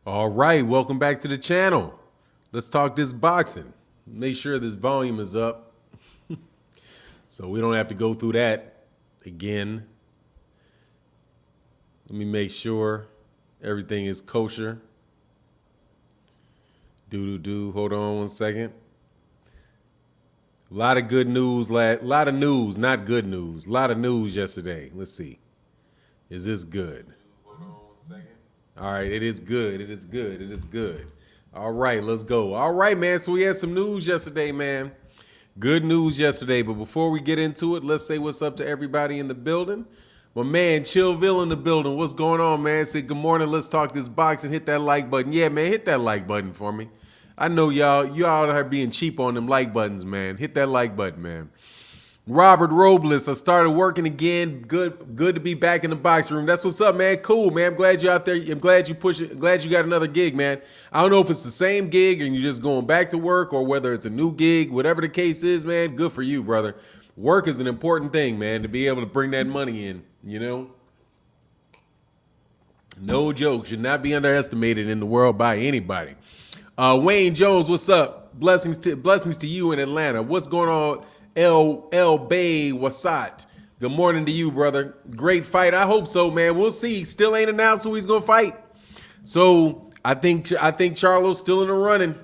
All right, welcome back to the channel. Let's talk this boxing. Make sure this volume is up so we don't have to go through that again. Let me make sure everything is kosher. Hold on one second. A lot of good news, lot of news, not good news. A lot of news yesterday. Let's see. Is this good? Hold on one second. All right, it is good. It is good. It is good. All right, let's go. All right, man. So we had some news yesterday, man. Good news yesterday. But before we get into it, let's say what's up to everybody in the building. My man, Chillville in the building. What's going on, man? Say good morning. Let's talk this boxing. Hit that like button. Yeah, man, hit that like button for me. I know y'all are being cheap on them like buttons, man. Hit that like button, man. Robert Robles, I started working again. Good to be back in the boxing room. That's what's up, man. Cool, man. I'm glad you're out there. I'm glad you push it. I'm glad you got another gig, man. I don't know if it's the same gig and you're just going back to work or whether it's a new gig. Whatever the case is, man, good for you, brother. Work is an important thing, man, to be able to bring that money in, you know? No joke. Should not be underestimated in the world by anybody. Wayne Jones, what's up? Blessings to you in Atlanta. What's going on, El Bay Wasat? Good morning to you, brother. Great fight. I hope so, man. We'll see. Still ain't announced who he's gonna fight. So I think Charlo's still in the running.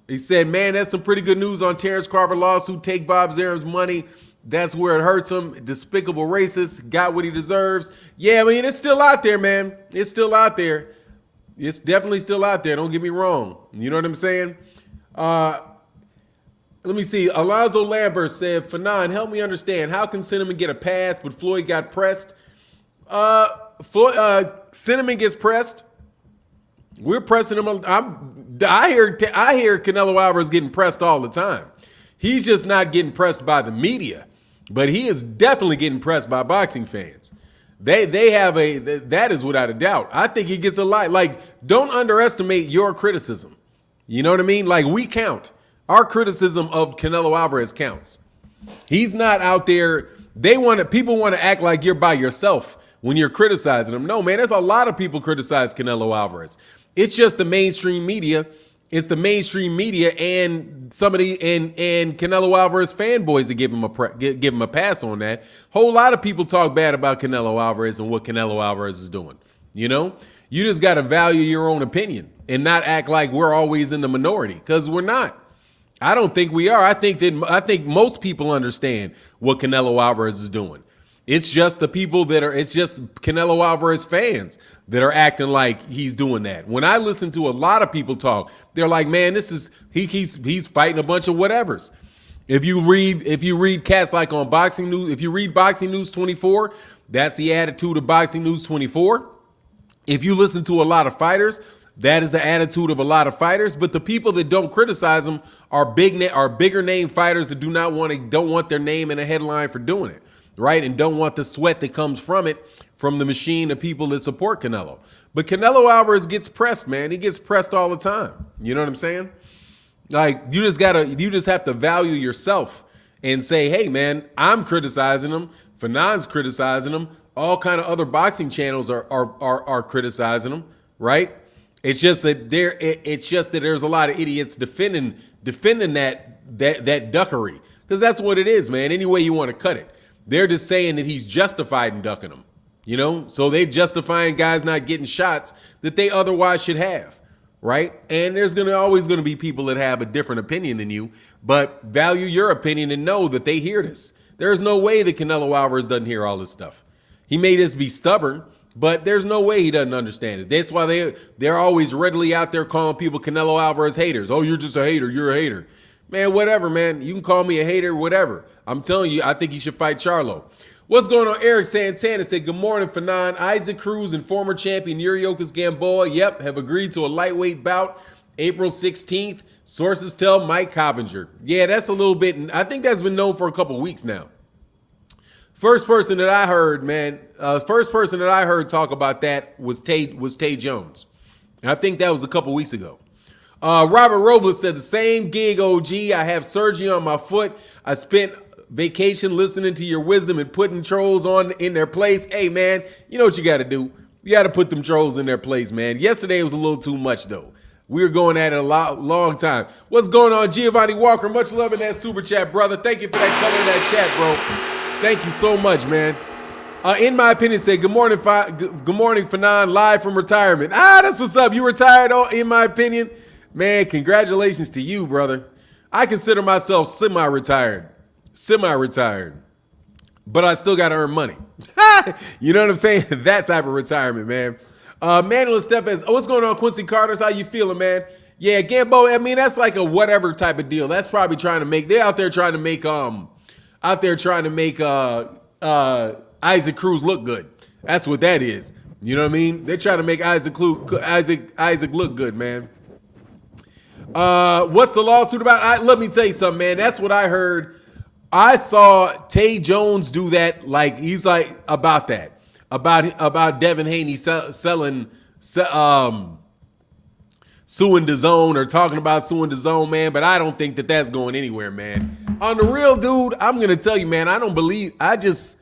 He said, man, that's some pretty good news on Terrence Crawford lawsuit. Take Bob Zarum's money. That's where it hurts him. Despicable racist. Got what he deserves. Yeah, I mean, it's still out there, man. It's still out there. It's definitely still out there. Don't get me wrong. You know what I'm saying? Let me see. Alonzo Lambert said, Fanon, help me understand. How can Cinnamon get a pass, but Floyd got pressed? Cinnamon gets pressed. We're pressing him. I hear Canelo Alvarez getting pressed all the time. He's just not getting pressed by the media, but he is definitely getting pressed by boxing fans. They have that is without a doubt. I think he gets a lot. Like, don't underestimate your criticism. You know what I mean? Like, we count. Our criticism of Canelo Alvarez counts. He's not out there. People want to act like you're by yourself when you're criticizing him. No, man, there's a lot of people criticize Canelo Alvarez. It's just the mainstream media. It's the mainstream media and somebody and Canelo Alvarez fanboys that give him a pass on that. Whole lot of people talk bad about Canelo Alvarez and what Canelo Alvarez is doing. You know, you just got to value your own opinion and not act like we're always in the minority, because we're not. I don't think we are. I think most people understand what Canelo Alvarez is doing. It's just the people it's just Canelo Alvarez fans that are acting like he's doing that. When I listen to a lot of people talk, they're like, man, he's fighting a bunch of whatevers. If you read cats like on Boxing News, if you read Boxing News 24, that's the attitude of Boxing News 24. If you listen to a lot of fighters, that is the attitude of a lot of fighters. But the people that don't criticize them are bigger name fighters that don't want their name in a headline for doing it. Right, and don't want the sweat that comes from it, from the machine of people that support Canelo. But Canelo Alvarez gets pressed, man. He gets pressed all the time. You know what I'm saying? Like, you just have to value yourself and say, hey, man, I'm criticizing him. Fanon's criticizing him. All kind of other boxing channels are criticizing him. Right? It's just that there's a lot of idiots defending that duckery, because that's what it is, man. Any way you want to cut it. They're just saying that he's justified in ducking them, you know? So they're justifying guys not getting shots that they otherwise should have, right? And there's always going to be people that have a different opinion than you, but value your opinion and know that they hear this. There's no way that Canelo Alvarez doesn't hear all this stuff. He may just be stubborn, but there's no way he doesn't understand it. That's why they're always readily out there calling people Canelo Alvarez haters. Oh, you're just a hater. You're a hater. Man, whatever, man. You can call me a hater, whatever. I'm telling you, I think he should fight Charlo. What's going on? Eric Santana said, good morning, Fanon. Isaac Cruz and former champion Yuriorkis Gamboa, yep, have agreed to a lightweight bout April 16th. Sources tell Mike Coppinger. Yeah, that's a little bit, I think that's been known for a couple weeks now. First person that I heard talk about that was Tay Jones. And I think that was a couple weeks ago. Robert Robles said, the same gig, OG. I have surgery on my foot. I spent vacation listening to your wisdom and putting trolls in their place. Hey, man, you know what you got to do. You got to put them trolls in their place, man. Yesterday was a little too much, though. We were going at it a long time. What's going on, Giovanni Walker? Much love in that super chat, brother. Thank you for that color in that chat, bro. Thank you so much, man. In my opinion, say good morning, Fanon, live from retirement. That's what's up. You retired, in my opinion? Man, congratulations to you, brother. I consider myself semi-retired. But I still got to earn money. You know what I'm saying? That type of retirement, man. Manuel Estevez, what's going on, Quincy Carter's? How you feeling, man? Yeah, Gambo, I mean, that's like a whatever type of deal. That's probably they're out there trying to make Isaac Cruz look good. That's what that is. You know what I mean? They're trying to make Isaac look good, man. What's the lawsuit about? Let me tell you something, man. That's what I heard. I saw Tay Jones do that. Like, he's like about that. About Devin Haney suing DAZN or talking about suing DAZN, man. But I don't think that that's going anywhere, man. On the real, dude, I'm going to tell you, man, I'm just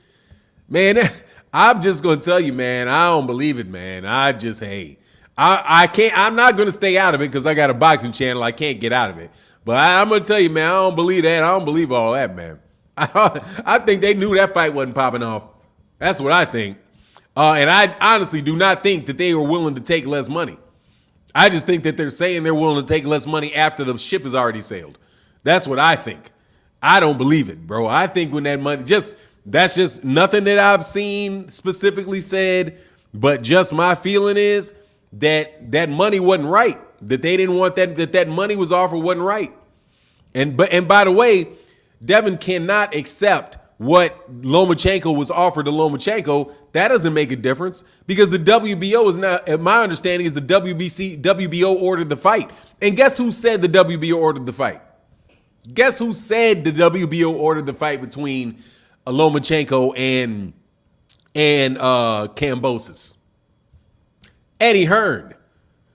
going to tell you, man, I don't believe it, man. I can't, I'm not going to stay out of it because I got a boxing channel. I can't get out of it. But I'm going to tell you, man, I don't believe that. I don't believe all that, man. I think they knew that fight wasn't popping off. That's what I think. And I honestly do not think that they were willing to take less money. I just think that they're saying they're willing to take less money after the ship has already sailed. That's what I think. I don't believe it, bro. I think when that money that's just nothing that I've seen specifically said, but just my feeling is that money wasn't right. That they didn't want that money was offered wasn't right. And by the way, Devin cannot accept what Lomachenko was offered to Lomachenko. That doesn't make a difference because the WBO is not, my understanding is the WBO ordered the fight. And guess who said the WBO ordered the fight? Guess who said the WBO ordered the fight between Lomachenko and Kambosos? Eddie Hearn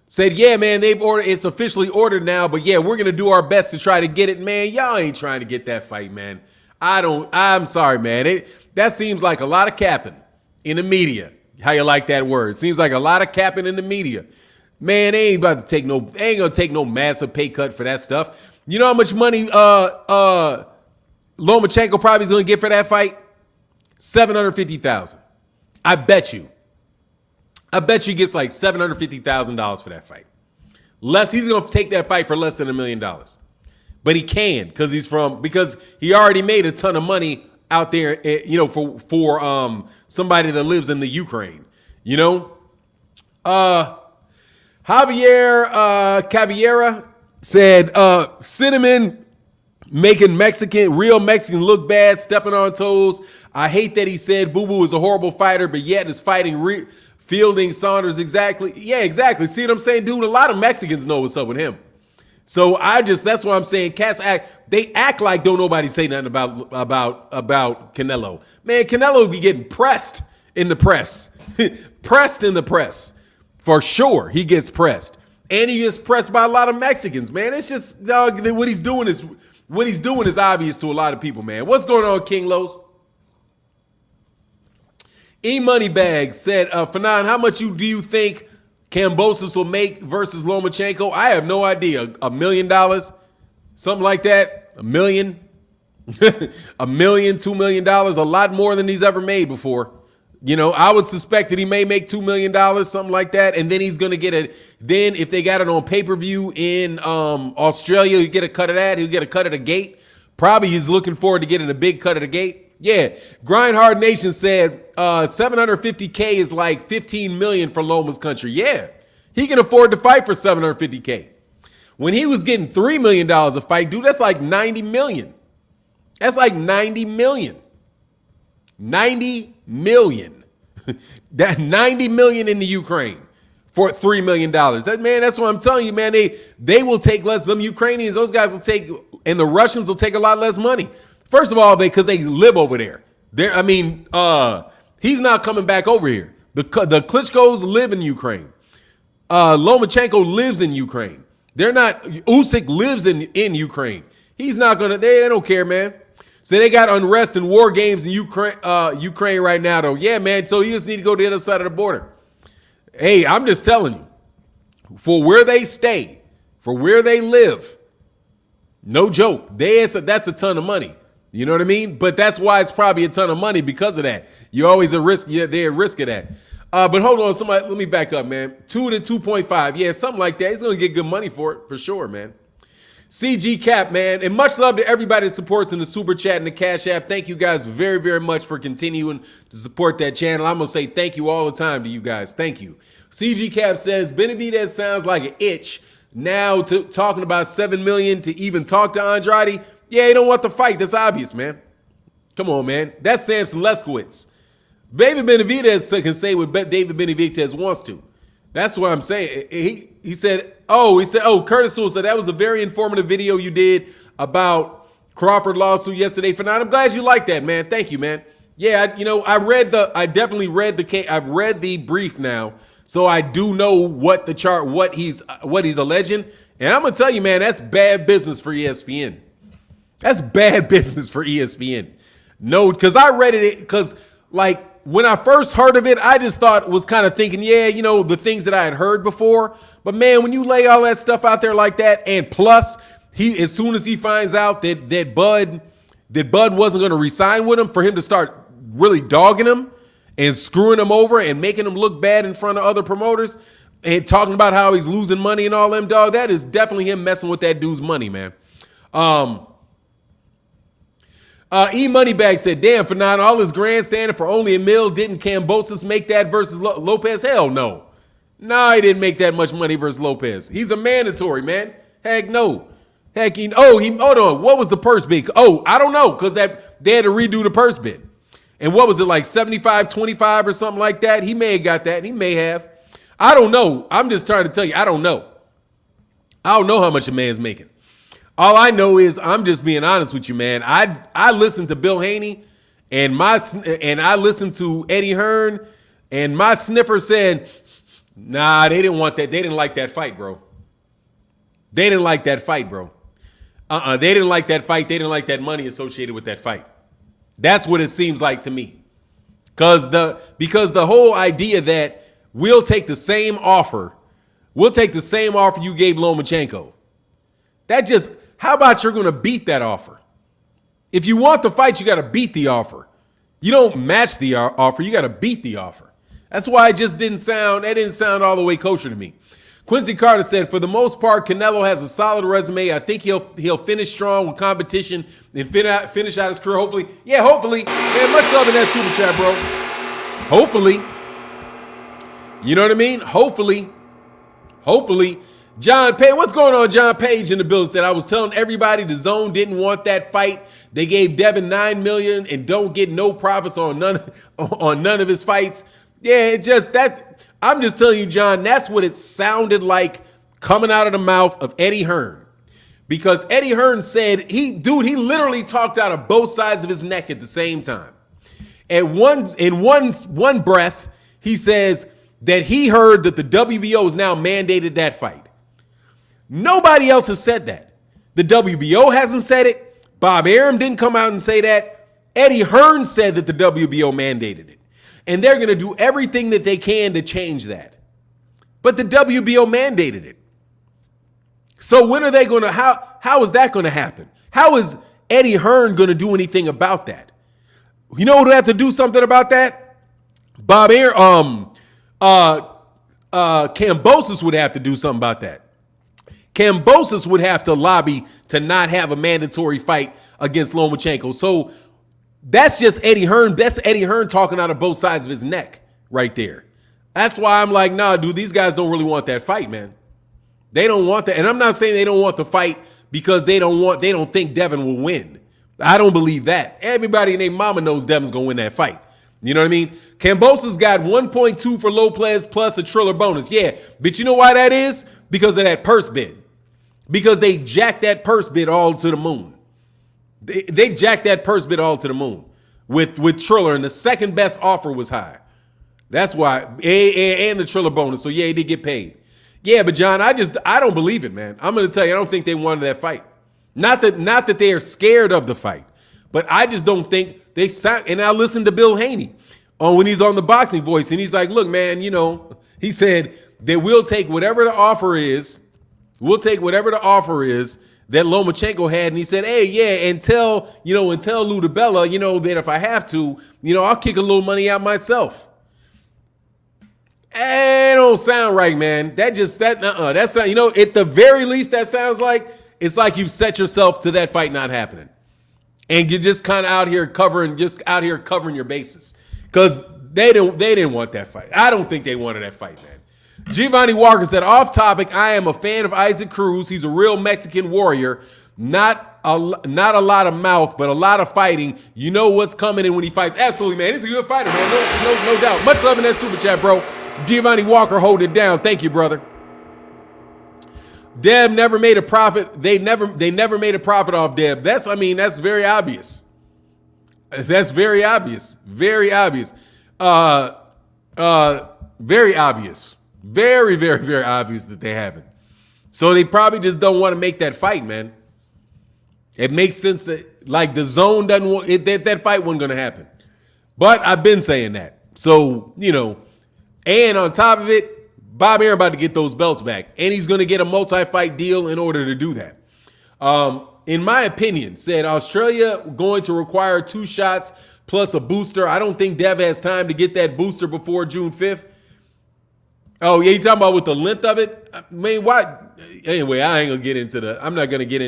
said, yeah, man, it's officially ordered now, but yeah, we're going to do our best to try to get it, man. Y'all ain't trying to get that fight, man. I'm sorry, man. That seems like a lot of capping in the media. How you like that word? Seems like a lot of capping in the media. Man, they ain't going to take no massive pay cut for that stuff. You know how much money Lomachenko probably is going to get for that fight? $750,000. I bet you he gets like $750,000 for that fight. He's going to take that fight for less than $1 million. But he can because he already made a ton of money out there, you know, for somebody that lives in the Ukraine, you know. Javier Caviera said, Cinnamon making real Mexican look bad, stepping on toes. I hate that he said Boo Boo is a horrible fighter, but yet is fighting Fielding Saunders. Exactly. Yeah, exactly. See what I'm saying, dude? A lot of Mexicans know what's up with him. So that's what I'm saying. Cats they act like don't nobody say nothing about Canelo. Man, Canelo be getting pressed in the press. Pressed in the press. For sure, he gets pressed. And he gets pressed by a lot of Mexicans, man. It's just, what he's doing is obvious to a lot of people, man. What's going on, King Lowe's? E-Moneybag said, Fanon, how much do you think Kambosos will make versus Lomachenko? I have no idea. $1 million? Something like that? $1 million? $1 million, $2 million? A lot more than he's ever made before. You know, I would suspect that he may make $2 million, something like that. And then he's going to get it. Then if they got it on pay-per-view in Australia, he'll get a cut of that. He'll get a cut of the gate. Probably he's looking forward to getting a big cut of the gate. Yeah. Grindhard Nation said $750K is like $15 million for Loma's country. Yeah. He can afford to fight for $750K. When he was getting $3 million a fight, dude, that's like $90 million. That's like $90 million. $90 million. That $90 million in the Ukraine for $3 million. That's what I'm telling you, man. They will take less. Them Ukrainians, those guys will take, and the Russians will take a lot less money. First of all, because they live over there. He's not coming back over here. The Klitschko's live in Ukraine. Lomachenko lives in Ukraine. They're not. Usyk lives in Ukraine. He's not gonna. They don't care, man. So they got unrest and war games in Ukraine right now, though. Yeah, man. So you just need to go to the other side of the border. Hey, I'm just telling you, for where they stay, for where they live, no joke, that's a ton of money. You know what I mean? But that's why it's probably a ton of money because of that. You're always at risk. They're at risk of that. But hold on, somebody, let me back up, man. 2 to 2.5. Yeah, something like that. He's going to get good money for it, for sure, man. CG Cap, man. And much love to everybody that supports in the Super Chat and the Cash App. Thank you guys very, very much for continuing to support that channel. I'm going to say thank you all the time to you guys. Thank you. CG Cap says, Benavidez sounds like an itch now to talking about $7 million to even talk to Andrade. Yeah, he don't want the fight. That's obvious, man. Come on, man. That's Samson Leskowitz. David Benavidez can say what David Benavidez wants to. That's what I'm saying. He said, Curtis Sewell said that was a very informative video you did about Crawford lawsuit yesterday. Fernand, I'm glad you liked that, man. Thank you, man. Yeah, I've read the brief now, so I do know what he's alleging. And I'm gonna tell you, man, that's bad business for ESPN. That's bad business for ESPN. No, because I read it because like when I first heard of it, I just thought was kind of thinking, yeah, the things that I had heard before. But man, when you lay all that stuff out there like that, and plus as soon as he finds out that Bud wasn't going to resign with him, for him to start really dogging him and screwing him over and making him look bad in front of other promoters and talking about how he's losing money and all them, dog, that is definitely him messing with that dude's money, man. E Moneybag said, damn, for not all his grandstanding for only $1 million, didn't Kambosos make that versus Lopez? Hell no. No, he didn't make that much money versus Lopez. He's a mandatory, man. Heck no. Heck, hold on. What was the purse bid? Oh, I don't know, because they had to redo the purse bid. And what was it, like 75-25 or something like that? He may have got that. He may have. I don't know. I'm just trying to tell you, I don't know. I don't know how much a man's making. All I know is, I'm just being honest with you, man. I listened to Bill Haney and I listened to Eddie Hearn, and my sniffer said, nah, they didn't want that. They didn't like that fight, bro. They didn't like that fight, bro. They didn't like that fight. They didn't like that money associated with that fight. That's what it seems like to me. Because the whole idea that we'll take the same offer you gave Lomachenko. How about you're going to beat that offer? If you want the fight, you got to beat the offer. You don't match the offer. You got to beat the offer. That's why it just didn't sound all the way kosher to me. Quincy Carter said, for the most part, Canelo has a solid resume. I think he'll finish strong with competition and finish out his career. Hopefully. Yeah, hopefully. Man, much love in that super chat, bro. Hopefully. You know what I mean? Hopefully. John Page, what's going on? John Page in the building said, I was telling everybody the zone didn't want that fight. They gave Devin $9 million and don't get no profits on none of his fights. Yeah, it's just that. I'm just telling you, John, that's what it sounded like coming out of the mouth of Eddie Hearn. Because Eddie Hearn said, he literally talked out of both sides of his neck at the same time. In one breath, he says that he heard that the WBO has now mandated that fight. Nobody else has said that. The WBO hasn't said it. Bob Arum didn't come out and say that. Eddie Hearn said that the WBO mandated it. And they're going to do everything that they can to change that. But the WBO mandated it. So when are they going to, how is that going to happen? How is Eddie Hearn going to do anything about that? You know who have to do something about that? Bob Arum, Kambosos would have to do something about that. Kambosos would have to lobby to not have a mandatory fight against Lomachenko. So that's just Eddie Hearn. That's Eddie Hearn talking out of both sides of his neck right there. That's why I'm like, nah, dude, these guys don't really want that fight, man. They don't want that. And I'm not saying they don't want the fight because they don't think Devin will win. I don't believe that. Everybody and their mama knows Devin's going to win that fight. You know what I mean? Kambosos got 1.2 for Lopez plus a Triller bonus. Yeah, but you know why that is? Because of that purse bid. Because they jacked that purse bid all to the moon. They jacked that purse bid all to the moon with Triller, and the second best offer was high. That's why, and the Triller bonus. So yeah, he did get paid. Yeah, but John, I don't believe it, man. I'm going to tell you, I don't think they wanted that fight. Not that they are scared of the fight, but I just don't think they. And I listened to Bill Haney. when he's on the Boxing Voice, and he's like, look, man, he said that we'll take whatever the offer is. We'll take whatever the offer is that Lomachenko had. And he said, hey, yeah, and tell Lou DiBella, that if I have to, I'll kick a little money out myself. It don't sound right, man. That's not, at the very least, that sounds like it's like you've set yourself to that fight not happening. And you're just kind of out here covering your bases. Because they didn't want that fight. I don't think they wanted that fight, man. Giovanni Walker said, off topic, I am a fan of Isaac Cruz. He's a real Mexican warrior. Not a lot of mouth, but a lot of fighting. You know what's coming in when he fights. Absolutely, man. He's a good fighter, man. No doubt. Much love in that super chat, bro. Giovanni Walker, hold it down. Thank you, brother. Deb never made a profit. They never made a profit off Deb. That's very obvious. That's very obvious. Very obvious. Very obvious. Very, very, very obvious that they haven't. So they probably just don't want to make that fight, man. It makes sense that like the zone doesn't want it, that fight wasn't going to happen. But I've been saying that. So, and on top of it, Bob Arum about to get those belts back. And he's going to get a multi-fight deal in order to do that. In my opinion, said Australia going to require 2 shots plus a booster. I don't think Dev has time to get that booster before June 5th. Oh, yeah, you talking about with the length of it? I mean, why? Anyway, I ain't going to get into I'm not going to get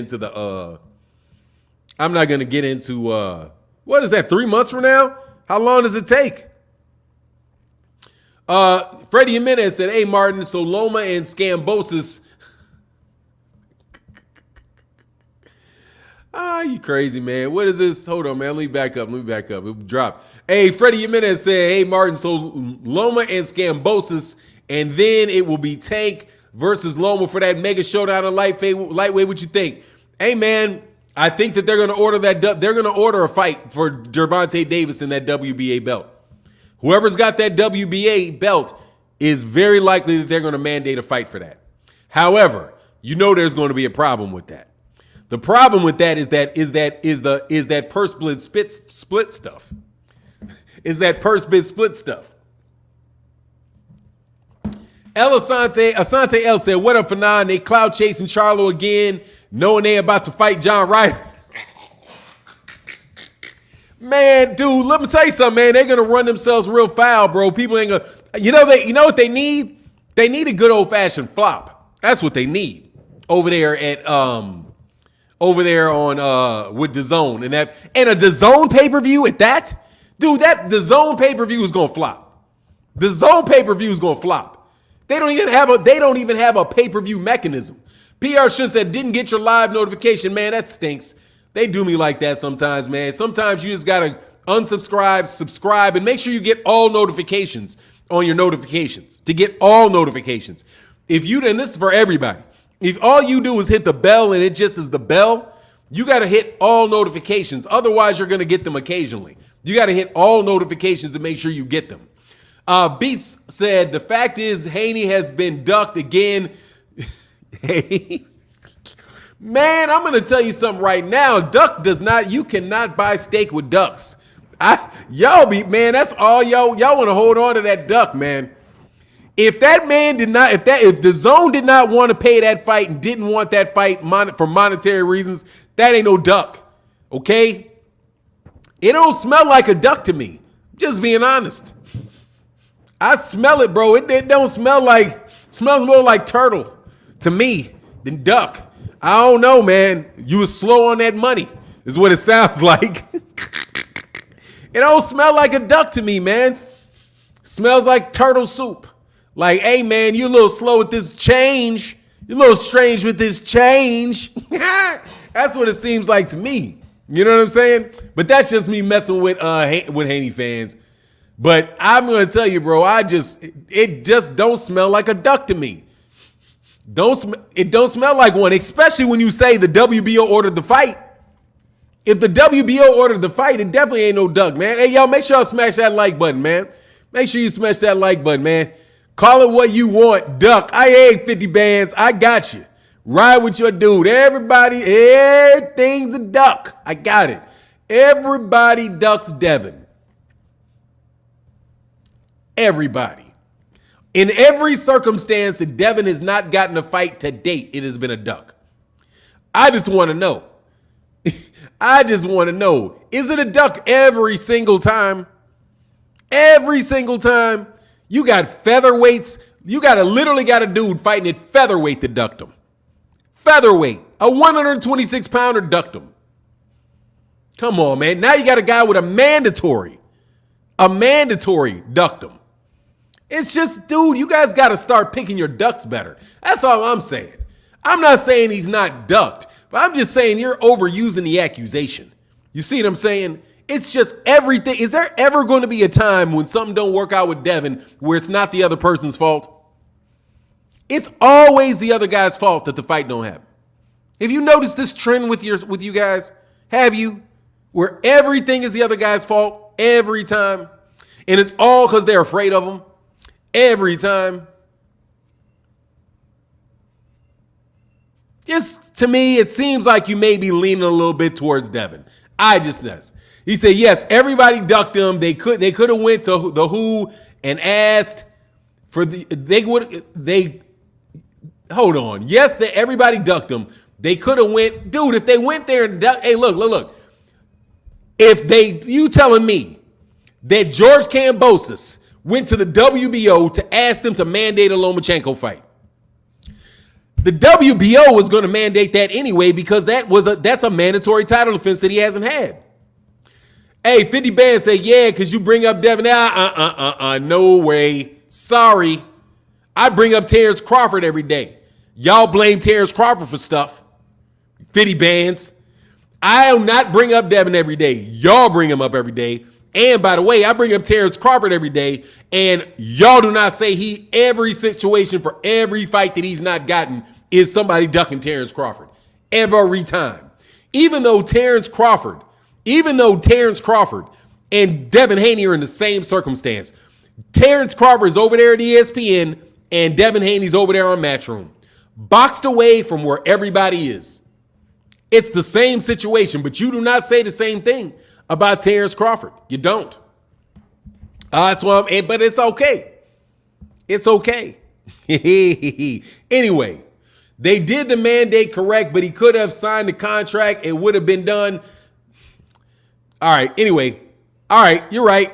into what is that, 3 months from now? How long does it take? Freddie Jimenez said, hey, Martin, so Loma and Scambosis. You crazy, man. What is this? Hold on, man. Let me back up. It dropped. Hey, Freddie Jimenez said, hey, Martin, so Loma and Scambosis, and then it will be Tank versus Loma for that mega showdown in lightweight. What you think? Hey, man, I think that they're going to order they're going to order a fight for Gervonta Davis in that WBA belt. Whoever's got that WBA belt is very likely that they're going to mandate a fight for that. However, there's going to be a problem with that. The problem with that is that purse split stuff. Is that purse bid split stuff. Asante L said, what up, Fanon? They cloud chasing Charlo again, knowing they about to fight John Ryder. Man, dude, let me tell you something, man. They're gonna run themselves real foul, bro. People ain't gonna. You know what they need? They need a good old fashioned flop. That's what they need over there on with DAZN and a DAZN pay-per-view at that. Dude, that DAZN pay-per-view is gonna flop. The DAZN pay-per-view is gonna flop. They don't even have a pay-per-view mechanism. PR Shin said, didn't get your live notification, man. That stinks. They do me like that sometimes, man. Sometimes you just gotta unsubscribe, subscribe, and make sure you get all notifications on your notifications. To get all notifications. And this is for everybody. If all you do is hit the bell and it just is the bell, you gotta hit all notifications. Otherwise, you're gonna get them occasionally. You gotta hit all notifications to make sure you get them. Beats said, the fact is Haney has been ducked again. Hey. Man, I'm going to tell you something right now. You cannot buy steak with ducks. That's all y'all want to hold on to that duck, man. If that man if DAZN did not want to pay that fight and didn't want that fight for monetary reasons, that ain't no duck. Okay? It don't smell like a duck to me. Just being honest. I smell it, bro. It don't smell smells more like turtle to me than duck. I don't know, man. You was slow on that money, is what it sounds like. It don't smell like a duck to me, man. Smells like turtle soup. Like, hey, man, you a little slow with this change. You a little strange with this change. That's what it seems like to me. You know what I'm saying? But that's just me messing with Haney fans. But I'm going to tell you, bro, it just don't smell like a duck to me. It don't smell like one, especially when you say the WBO ordered the fight. If the WBO ordered the fight, it definitely ain't no duck, man. Hey, y'all, make sure y'all smash that like button, man. Make sure you smash that like button, man. Call it what you want, duck. I ate 50 bands. I got you. Ride with your dude. Everything's a duck. I got it. Everybody ducks Devin. Everybody. In every circumstance that Devin has not gotten a fight to date, it has been a duck. I just want to know. I just want to know. Is it a duck every single time? Every single time? You got featherweights. You literally got a dude fighting at featherweight that ducked him. Featherweight. A 126 pounder ducked him. Come on, man. Now you got a guy with a mandatory ducked him. It's just, dude, you guys got to start picking your ducks better. That's all I'm saying. I'm not saying he's not ducked, but I'm just saying you're overusing the accusation. You see what I'm saying? It's just everything. Is there ever going to be a time when something don't work out with Devin where it's not the other person's fault? It's always the other guy's fault that the fight don't happen. Have you noticed this trend with you guys? Have you? Where everything is the other guy's fault every time. And it's all because they're afraid of him every time. Just to me, it seems like you may be leaning a little bit towards Devin. He said, yes, everybody ducked him. They could have went to the WHO and asked for hold on. Yes, everybody ducked him. They could have went, dude, if they went there and hey, look. You telling me that George Kambosos went to the WBO to ask them to mandate a Lomachenko fight? The WBO was going to mandate that anyway because that's a mandatory title defense that he hasn't had. Hey, 50 Band said, yeah, because you bring up Devin. No way. Sorry. I bring up Terrence Crawford every day. Y'all blame Terrence Crawford for stuff. 50 Bands. I do not bring up Devin every day. Y'all bring him up every day. And by the way, I bring up Terrence Crawford every day, and y'all do not say every situation for every fight that he's not gotten is somebody ducking Terrence Crawford. Every time. Even though Terrence Crawford and Devin Haney are in the same circumstance. Terrence Crawford is over there at ESPN, and Devin Haney's over there on Matchroom. Boxed away from where everybody is. It's the same situation, but you do not say the same thing about Terrence Crawford. You don't. That's why but it's okay. It's okay. Anyway, they did the mandate correct, but he could have signed the contract. It would have been done. All right. Anyway. All right. You're right.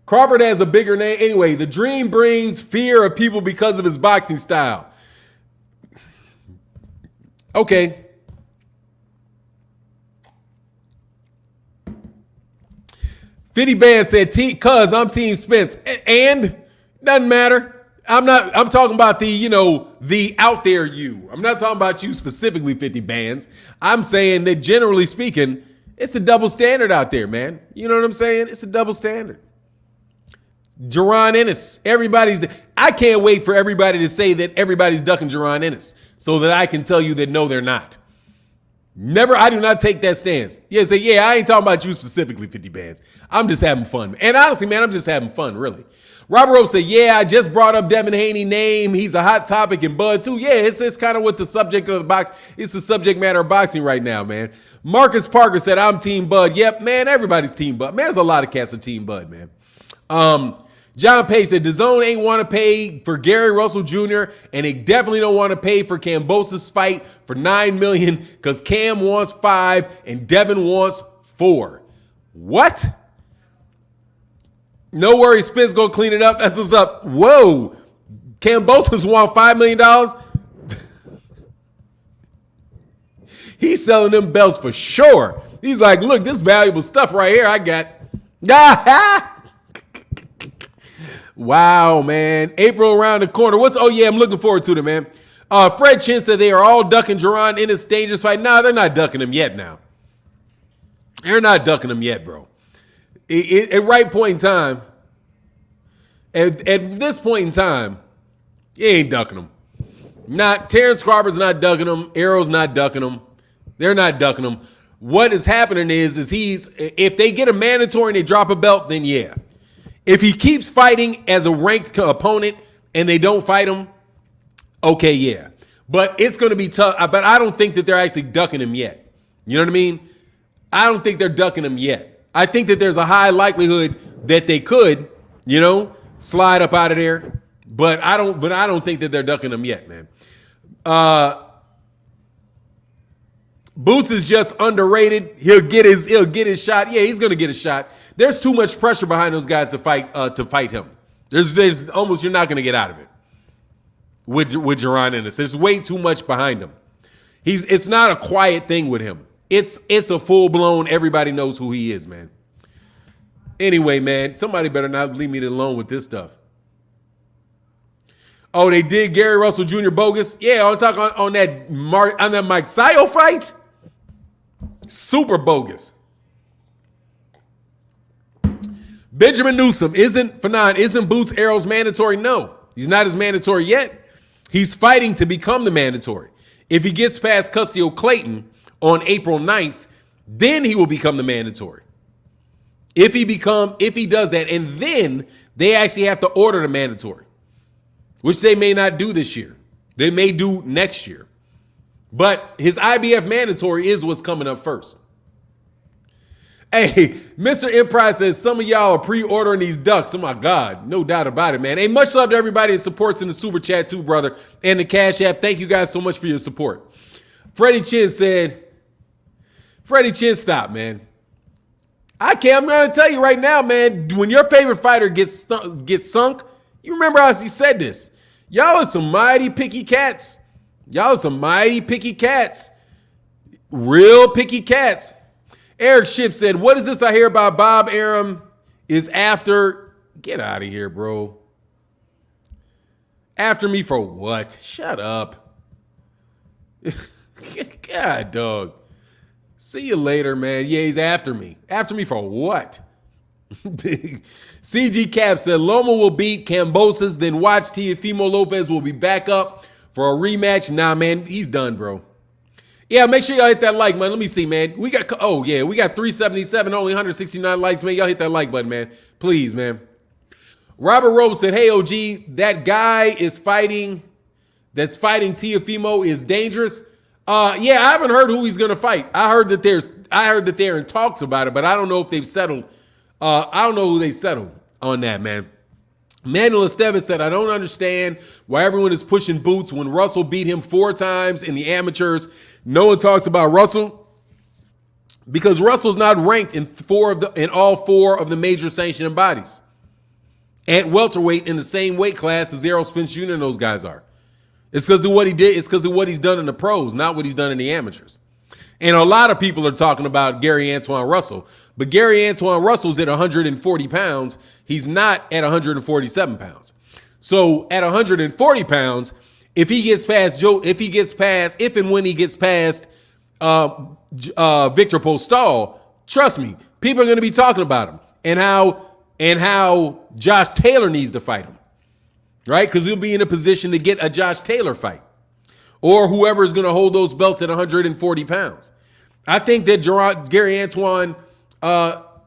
Crawford has a bigger name. Anyway, the dream brings fear of people because of his boxing style. Okay. Fitty Band said, cuz I'm Team Spence. And doesn't matter. I'm talking about the out there you. I'm not talking about you specifically, 50 Bands. I'm saying that generally speaking, it's a double standard out there, man. You know what I'm saying? It's a double standard. Jaron Ennis. I can't wait for everybody to say that everybody's ducking Jaron Ennis so that I can tell you that no, they're not. Never, I do not take that stance. Yeah, I ain't talking about you specifically, 50 Bands. I'm just having fun. And honestly, man, I'm just having fun, really. Robert Rose said, yeah, I just brought up Devin Haney name. He's a hot topic in Bud, too. Yeah, it's kind of what the subject of the box. It's the subject matter of boxing right now, man. Marcus Parker said, I'm Team Bud. Yep, man, everybody's Team Bud. Man, there's a lot of cats are Team Bud, man. John Page said, DAZN ain't want to pay for Gary Russell Jr., and they definitely don't want to pay for Kambosos' fight for $9 million because Cam wants 5 and Devin wants 4. What? No worries, Spence gonna clean it up. That's what's up. Whoa. Kambosos want $5 million? He's selling them belts for sure. He's like, look, this valuable stuff right here I got. Wow, man. April around the corner. I'm looking forward to it, man. Fred Chin said they are all ducking Jaron in this dangerous fight. Nah, they're not ducking him yet now. They're not ducking him yet, bro. At right point in time, at this point in time, he ain't ducking him. Terrence Crawford's not ducking him. Arrow's not ducking him. They're not ducking him. What is happening is if they get a mandatory and they drop a belt, then yeah. If he keeps fighting as a ranked opponent and they don't fight him, okay, yeah. But it's going to be tough. But I don't think that they're actually ducking him yet. You know what I mean? I don't think they're ducking him yet. I think that there's a high likelihood that they could. You know, slide up out of there. But I don't think that they're ducking him yet, man. Boots is just underrated. He'll get his shot. Yeah, he's gonna get a shot. There's too much pressure behind those guys to fight him. There's almost, you're not gonna get out of it with Jerron Ennis. There's way too much behind him. It's not a quiet thing with him. It's a full blown. Everybody knows who he is, man. Anyway, man, somebody better not leave me alone with this stuff. Oh, they did Gary Russell Jr. bogus. Yeah, I'm talking on that Mike Sio fight. Super bogus. Benjamin Newsom isn't Boots Arrows mandatory? No, he's not as mandatory yet. He's fighting to become the mandatory. If he gets past Custio Clayton on April 9th, then he will become the mandatory. If he does that, and then they actually have to order the mandatory, which they may not do this year. They may do next year. But his IBF mandatory is what's coming up first. Hey, Mr. Empire says some of y'all are pre-ordering these ducks. Oh, my God. No doubt about it, man. Hey, much love to everybody that supports in the Super Chat too, brother, and the Cash App. Thank you guys so much for your support. Freddie Chin, stop, man. I'm going to tell you right now, man, when your favorite fighter gets sunk, you remember how he said this. Y'all are some mighty picky cats. Real picky cats. Eric Ship said, what is this I hear about Bob Arum is after? Get out of here, bro. After me for what? Shut up. God, dog. See you later, man. Yeah, he's after me. After me for what? CG Cap said Loma will beat Cambosos, then watch Teofimo Lopez will be back up for a rematch. Nah, man, he's done, bro. Yeah, make sure y'all hit that like, man. Let me see, man. We got 377, only 169 likes, man. Y'all hit that like button, man. Please, man. Robert Rose said, hey, OG, that guy that's fighting Teofimo is dangerous. Yeah, I haven't heard who he's gonna fight. I heard that they're in talks about it, but I don't know if they've settled. I don't know who they settled on that, man. Manuel Esteves said, I don't understand why everyone is pushing Boots when Russell beat him 4 times in the amateurs. No one talks about Russell because Russell's not ranked in all 4 of the major sanctioning bodies at welterweight in the same weight class as Errol Spence Jr. and those guys are. It's because of what he did. It's because of what he's done in the pros, not what he's done in the amateurs. And a lot of people are talking about Gary Antoine Russell. But Gary Antoine Russell's at 140 pounds. He's not at 147 pounds. So at 140 pounds, if and when he gets past Victor Postal, trust me, people are going to be talking about him and how Josh Taylor needs to fight him, right? Because he'll be in a position to get a Josh Taylor fight or whoever is going to hold those belts at 140 pounds. I think that Gary Antoine,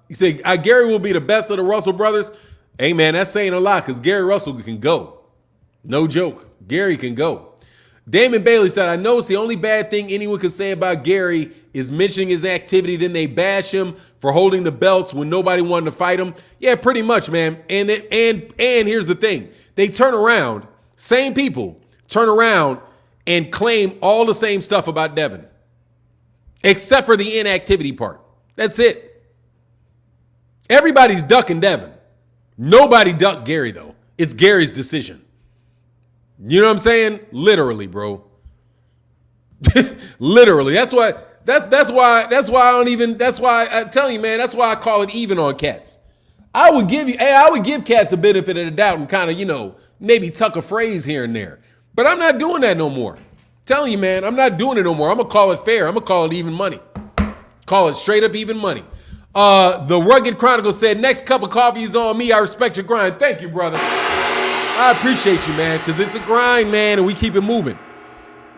he said, Gary will be the best of the Russell brothers. Hey, man, that's saying a lot because Gary Russell can go. No joke. Gary can go. Damon Bailey said, I know it's the only bad thing anyone could say about Gary is mentioning his activity. Then they bash him for holding the belts when nobody wanted to fight him. Yeah, pretty much, man. And here's the thing. They turn around, same people turn around and claim all the same stuff about Devin, except for the inactivity part. That's it. Everybody's ducking Devin. Nobody ducked Gary, though. It's Gary's decision. You know what I'm saying? Literally, bro. Literally. That's why I'm telling you, man, that's why I call it even on cats. I would give cats a benefit of the doubt and kind of, maybe tuck a phrase here and there. But I'm not doing that no more. I'm telling you, man, I'm not doing it no more. I'm going to call it fair. I'm going to call it even money. Call it straight up even money. The Rugged Chronicle said, next cup of coffee is on me. I respect your grind. Thank you, brother. I appreciate you, man, because it's a grind, man, and we keep it moving.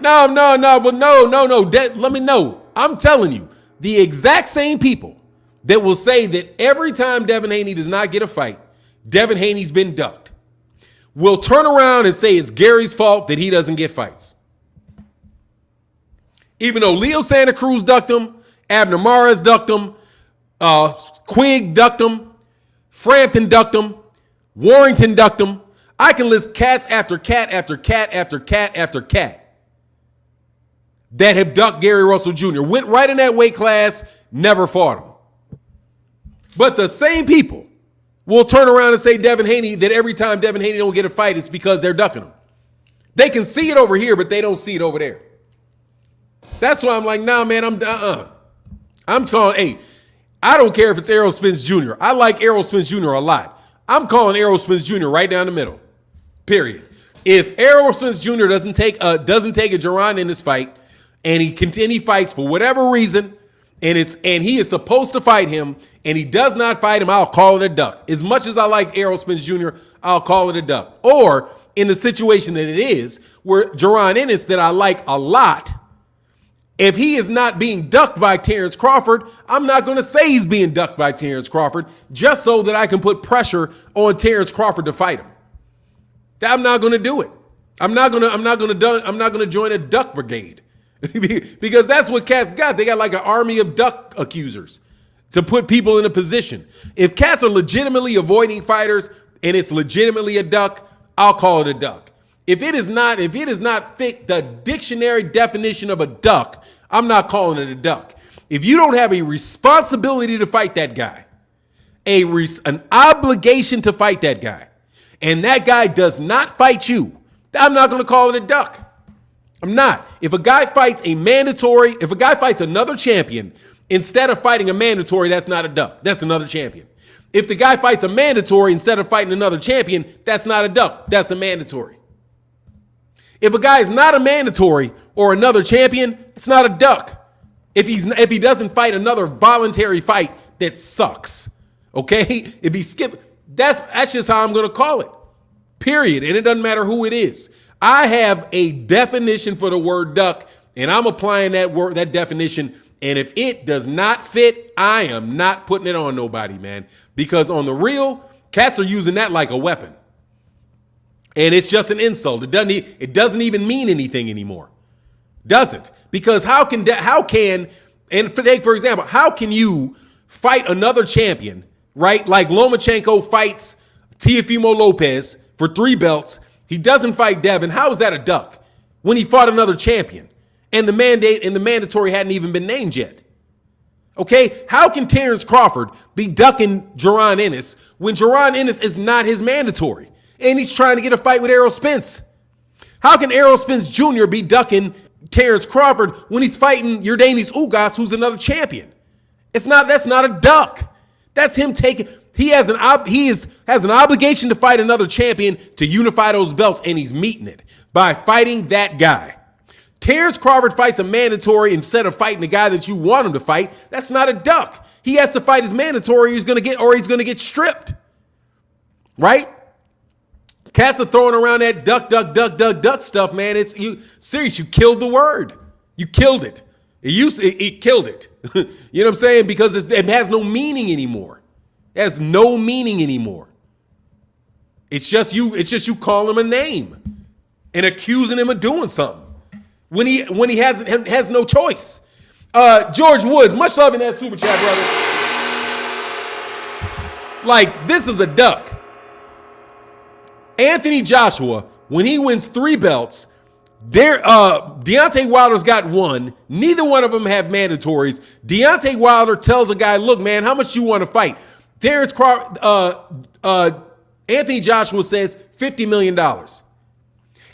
No. Let me know. I'm telling you, the exact same people that will say that every time Devin Haney does not get a fight, Devin Haney's been ducked, will turn around and say it's Gary's fault that he doesn't get fights. Even though Leo Santa Cruz ducked him, Abner Mares ducked him, Quigg ducked him, Frampton ducked him, Warrington ducked him. I can list cats after cat after cat after cat after cat that have ducked Gary Russell Jr. Went right in that weight class, never fought him. But the same people will turn around and say Devin Haney, that every time Devin Haney don't get a fight, it's because they're ducking him. They can see it over here, but they don't see it over there. That's why I'm like, nah, man, I'm calling, hey, I don't care if it's Errol Spence Jr. I like Errol Spence Jr. a lot. I'm calling Errol Spence Jr. right down the middle. Period. If Errol Spence Jr. doesn't take a Jerron in this fight, and he fights for whatever reason, and he is supposed to fight him, and he does not fight him, I'll call it a duck. As much as I like Errol Spence Jr., I'll call it a duck. Or in the situation that it is, where Jerron Ennis, that I like a lot, if he is not being ducked by Terrence Crawford, I'm not going to say he's being ducked by Terrence Crawford just so that I can put pressure on Terrence Crawford to fight him. I'm not going to do it. I'm not going to join a duck brigade because that's what cats got. They got like an army of duck accusers to put people in a position. If cats are legitimately avoiding fighters and it's legitimately a duck, I'll call it a duck. If it is not fit the dictionary definition of a duck, I'm not calling it a duck. If you don't have a responsibility to fight that guy, an obligation to fight that guy, and that guy does not fight you, I'm not going to call it a duck. I'm not. If a guy fights another champion instead of fighting a mandatory, that's not a duck. That's another champion. If the guy fights a mandatory instead of fighting another champion, that's not a duck. That's a mandatory. If a guy is not a mandatory or another champion, it's not a duck. If he doesn't fight another voluntary fight that sucks, okay? If he that's just how I'm going to call it. Period. And it doesn't matter who it is. I have a definition for the word duck, and I'm applying that definition. And if it does not fit, I am not putting it on nobody, man. Because on the real, cats are using that like a weapon. And it's just an insult. It doesn't even mean anything anymore. Doesn't. Because how can for example, how can you fight another champion, right? Like Lomachenko fights Teofimo Lopez for 3 belts. He doesn't fight Devin. How is that a duck? When he fought another champion and the mandatory hadn't even been named yet. Okay? How can Terrence Crawford be ducking Jerron Ennis when Jerron Ennis is not his mandatory? And he's trying to get a fight with Errol Spence. How can Errol Spence Jr. be ducking Terrence Crawford when he's fighting Yordanis Ugas, who's another champion? That's not a duck. That's him he has an obligation to fight another champion to unify those belts, and he's meeting it by fighting that guy. Terrence Crawford fights a mandatory instead of fighting the guy that you want him to fight. That's not a duck. He has to fight his mandatory, he's going to get stripped. Right? Cats are throwing around that duck stuff, man. You killed the word. You killed it. It killed it. You know what I'm saying? Because it has no meaning anymore. It has no meaning anymore. It's just you calling him a name and accusing him of doing something when he has no choice. George Woods, much love in that super chat, brother. Like, this is a duck. Anthony Joshua, when he wins 3 belts, Deontay Wilder's got 1. Neither one of them have mandatories. Deontay Wilder tells a guy, look, man, how much you want to fight? Anthony Joshua says $50 million.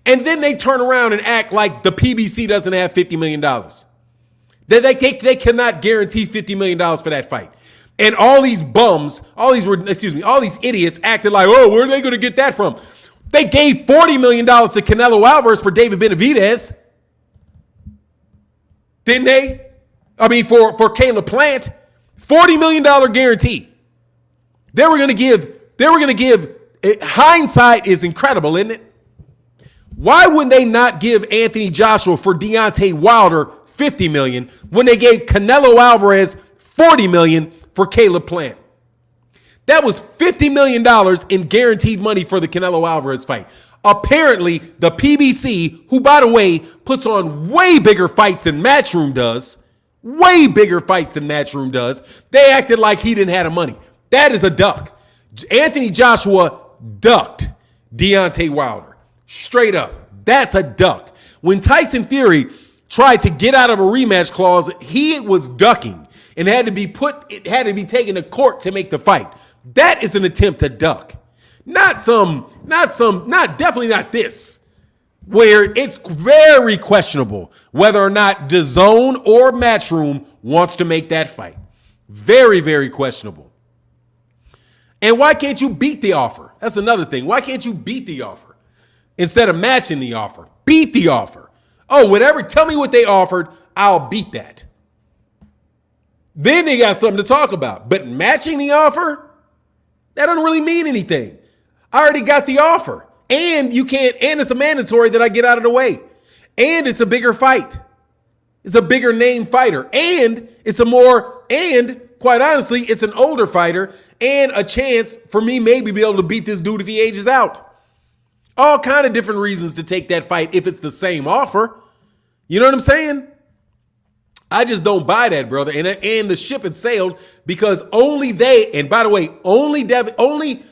And then they turn around and act like the PBC doesn't have $50 million. They cannot guarantee $50 million for that fight. And all these bums, all these idiots acted like, oh, where are they going to get that from? They gave $40 million to Canelo Alvarez for David Benavidez. Didn't they? I mean, for Caleb Plant, $40 million guarantee. They were going to give, hindsight is incredible, isn't it? Why would they not give Anthony Joshua for Deontay Wilder $50 million when they gave Canelo Alvarez $40 million for Caleb Plant? That was $50 million in guaranteed money for the Canelo Alvarez fight. Apparently, the PBC, who, by the way, puts on way bigger fights than Matchroom does, they acted like he didn't have the money. That is a duck. Anthony Joshua ducked Deontay Wilder. Straight up. That's a duck. When Tyson Fury tried to get out of a rematch clause, he was ducking and had to be taken to court to make the fight. That is an attempt to duck. Definitely not this, where it's very questionable whether or not DAZN or Matchroom wants to make that fight. Very, very questionable. And why can't you beat the offer? That's another thing. Why can't you beat the offer instead of matching the offer? Beat the offer. Oh, whatever. Tell me what they offered. I'll beat that. Then they got something to talk about. But matching the offer, that doesn't really mean anything. I already got the offer. And it's a mandatory that I get out of the way. And it's a bigger fight. It's a bigger name fighter. And quite honestly, it's an older fighter and a chance for me maybe be able to beat this dude if he ages out. All kind of different reasons to take that fight if it's the same offer. You know what I'm saying? I just don't buy that, brother. And the ship had sailed because only they, and by the way, only Devin, only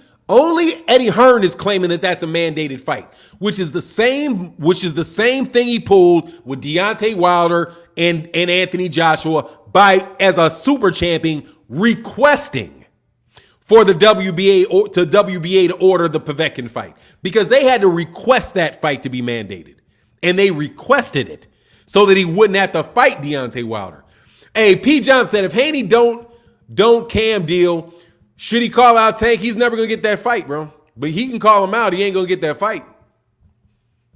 Eddie Hearn is claiming that that's a mandated fight, which is the same thing he pulled with Deontay Wilder and Anthony Joshua as a super champion requesting for the WBA to order the Povetkin fight, because they had to request that fight to be mandated, and they requested it so that he wouldn't have to fight Deontay Wilder. Hey, P. John said if Haney don't Cam deal, should he call out Tank? He's never going to get that fight, bro. But he can call him out. He ain't going to get that fight.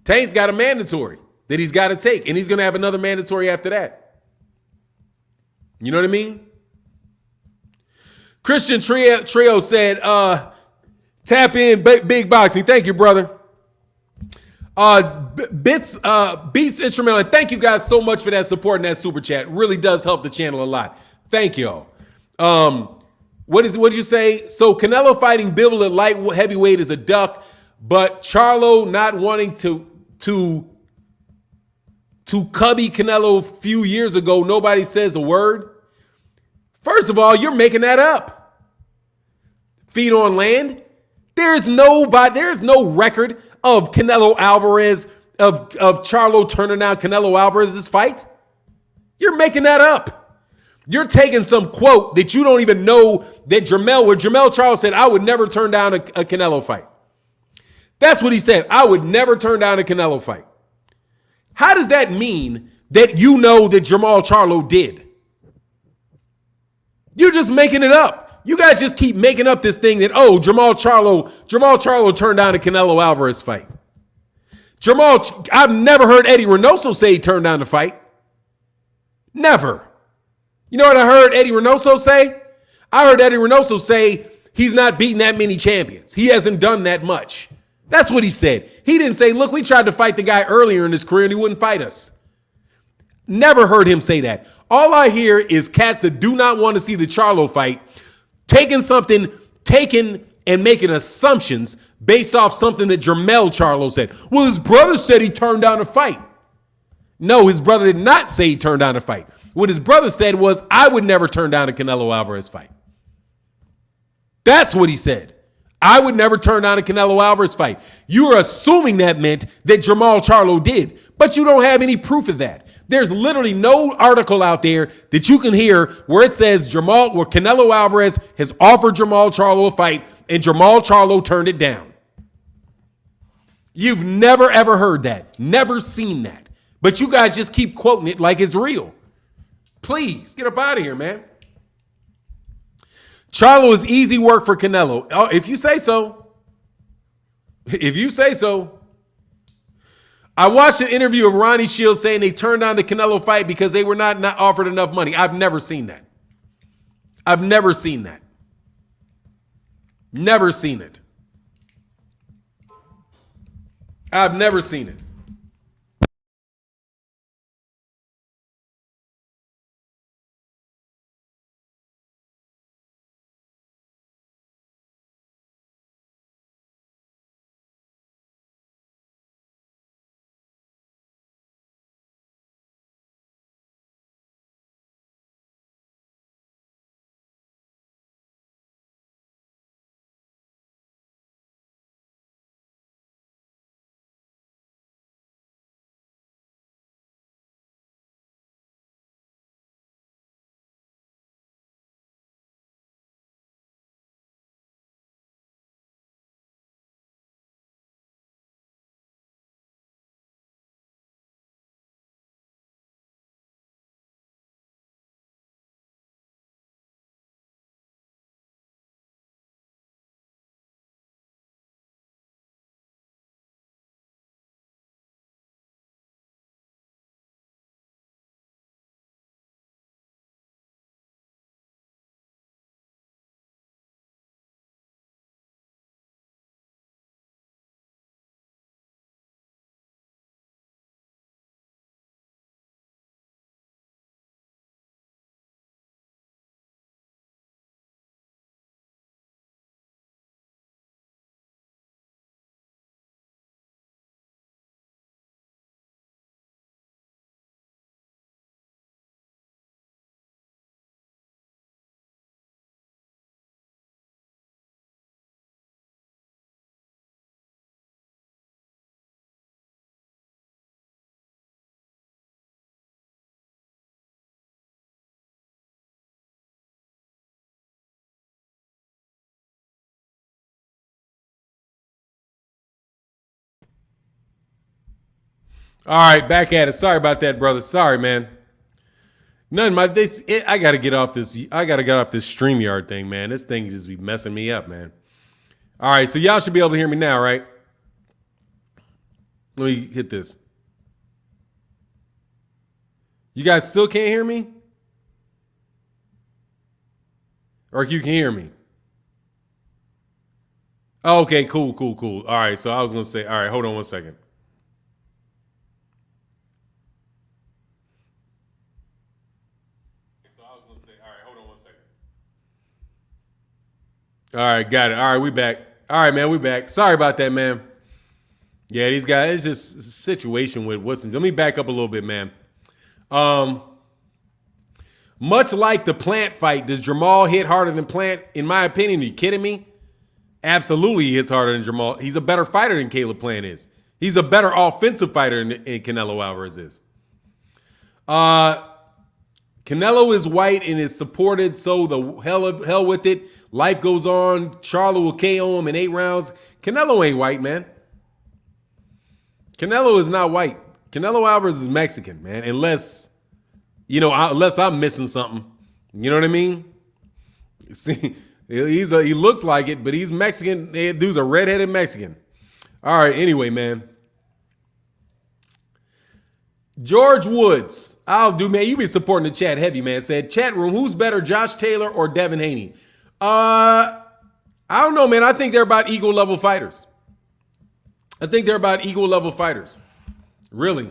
Tank's got a mandatory that he's got to take, and he's going to have another mandatory after that. You know what I mean? Christian Trio said, tap in big boxing. Thank you, brother. Beats Instrumental. And thank you guys so much for that support and that super chat. It really does help the channel a lot. Thank y'all. What did you say? So Canelo fighting Bivol at light heavyweight is a duck, but Charlo not wanting to cubby Canelo a few years ago, nobody says a word. First of all, you're making that up. Feet on land. There's no record of Canelo Alvarez, of Charlo turning down Canelo Alvarez's fight. You're making that up. You're taking some quote that you don't even know that Jermall Charles said, I would never turn down a Canelo fight. That's what he said. I would never turn down a Canelo fight. How does that mean that you know that Jermall Charlo did? You're just making it up. You guys just keep making up this thing that, oh, Jermall Charlo turned down a Canelo Alvarez fight. I've never heard Eddie Reynoso say he turned down the fight. Never. You know what I heard Eddie Reynoso say? I heard Eddie Reynoso say he's not beaten that many champions. He hasn't done that much. That's what he said. He didn't say, look, we tried to fight the guy earlier in his career and he wouldn't fight us. Never heard him say that. All I hear is cats that do not want to see the Charlo fight taking and making assumptions based off something that Jermall Charlo said. Well, his brother said he turned down a fight. No, his brother did not say he turned down a fight. What his brother said was, I would never turn down a Canelo Alvarez fight. That's what he said. I would never turn down a Canelo Alvarez fight. You are assuming that meant that Jermall Charlo did, but you don't have any proof of that. There's literally no article out there that you can hear where it says where Canelo Alvarez has offered Jermall Charlo a fight and Jermall Charlo turned it down. You've never ever heard that, never seen that, but you guys just keep quoting it like it's real. Please, get up out of here, man. Charlo is easy work for Canelo. Oh, if you say so. If you say so. I watched an interview of Ronnie Shields saying they turned down the Canelo fight because they were not offered enough money. I've never seen that. I've never seen that. Never seen it. I've never seen it. All right, back at it. Sorry about that, brother. Sorry, man. I gotta get off this. I gotta get off this StreamYard thing, man. This thing just be messing me up, man. All right, so y'all should be able to hear me now, right? Let me hit this. You guys still can't hear me? Or you can hear me? Oh, okay, cool. All right, so I was gonna say, all right, hold on one second. All right, got it. All right, we back. All right, man, we back. Sorry about that, man. Yeah, these guys, it's just a situation with what's. Let me back up a little bit, man. Much like the Plant fight, does Jermall hit harder than Plant? In my opinion, are you kidding me? Absolutely, he hits harder than Jermall. He's a better fighter than Caleb Plant is. He's a better offensive fighter than Canelo Alvarez is. Canelo is white and is supported, so the hell with it. Life goes on. Charlo will KO him in 8 rounds. Canelo ain't white, man. Canelo is not white. Canelo Alvarez is Mexican, man. Unless I'm missing something. You know what I mean? See, he looks like it, but he's Mexican. Dude's a redheaded Mexican. All right, anyway, man. George Woods, I'll do, man. You be supporting the chat heavy, man. Said, chat room, who's better, Josh Taylor or Devin Haney? I don't know, man. I think they're about equal level fighters. Really.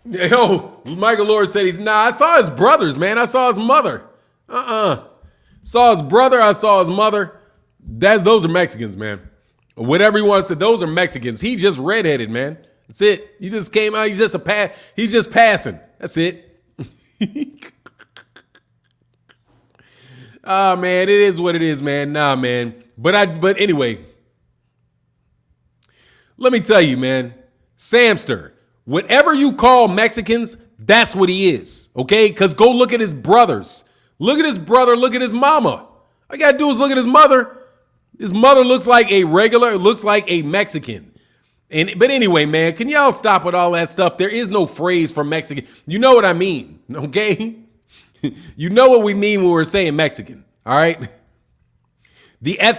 Yo, Michael Lord said I saw his brothers, man. I saw his mother. Saw his brother, I saw his mother. Those are Mexicans, man. Whatever you want to say, those are Mexicans. He's just redheaded, man. That's it. He just came out. He's just passing. That's it. Oh, man, it is what it is, man. Nah, man. But anyway, let me tell you, man. Samster, whatever you call Mexicans, that's what he is. Okay? Because go look at his brothers. Look at his brother. Look at his mama. All you got to do is look at his mother. His mother looks like a Mexican. But anyway, man, can y'all stop with all that stuff? There is no phrase for Mexican. You know what I mean, okay? You know what we mean when we're saying Mexican, all right? That.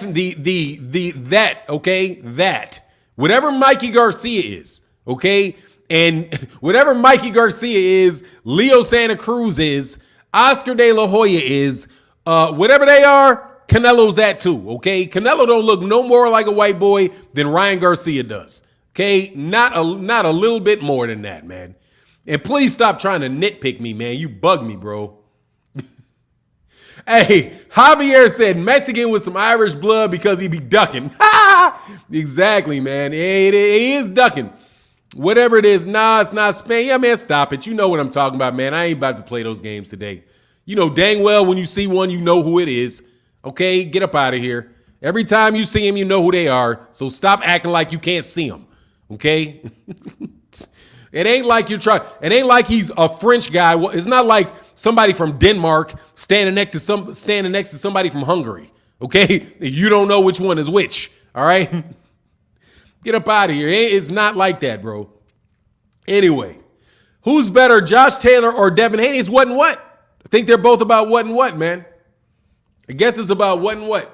Whatever Mikey Garcia is, okay? And whatever Mikey Garcia is, Leo Santa Cruz is, Oscar De La Hoya is, whatever they are, Canelo's that too, okay? Canelo don't look no more like a white boy than Ryan Garcia does, okay? Not a little bit more than that, man. And please stop trying to nitpick me, man. You bug me, bro. Hey, Javier said Mexican with some Irish blood because he be ducking. Exactly, man. He is ducking. Whatever it is, it's not Spain. Yeah, man, stop it. You know what I'm talking about, man. I ain't about to play those games today. You know dang well when you see one, you know who it is. Okay, get up out of here. Every time you see him, you know who they are. So stop acting like you can't see them. Okay? It ain't like you're trying. It ain't like he's a French guy. It's not like somebody from Denmark standing next to somebody from Hungary. Okay? You don't know which one is which. All right? Get up out of here. It's not like that, bro. Anyway, who's better, Josh Taylor or Devin Haney? It's what and what. I think they're both about what and what, man. I guess it's about what and what.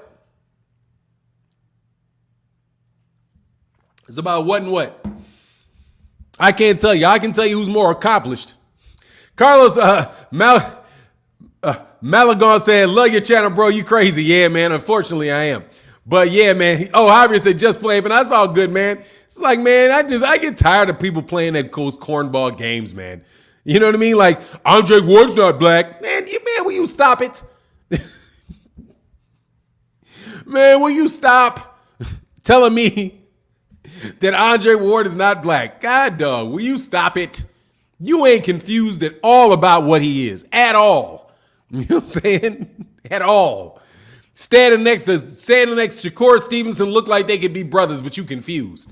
It's about what and what. I can't tell you. I can tell you who's more accomplished. Carlos Malagon said, love your channel, bro. You crazy. Yeah, man. Unfortunately, I am. But yeah, man. Oh, Javier said just play, but that's all good, man. It's like, man, I get tired of people playing that those cornball games, man. You know what I mean? Like, Andre Ward's not black. Man, will you stop it? Man, will you stop telling me that Andre Ward is not black? God, dog, will you stop it? You ain't confused at all about what he is. At all. You know what I'm saying? At all. Standing next to Shakur Stevenson look like they could be brothers, but you confused.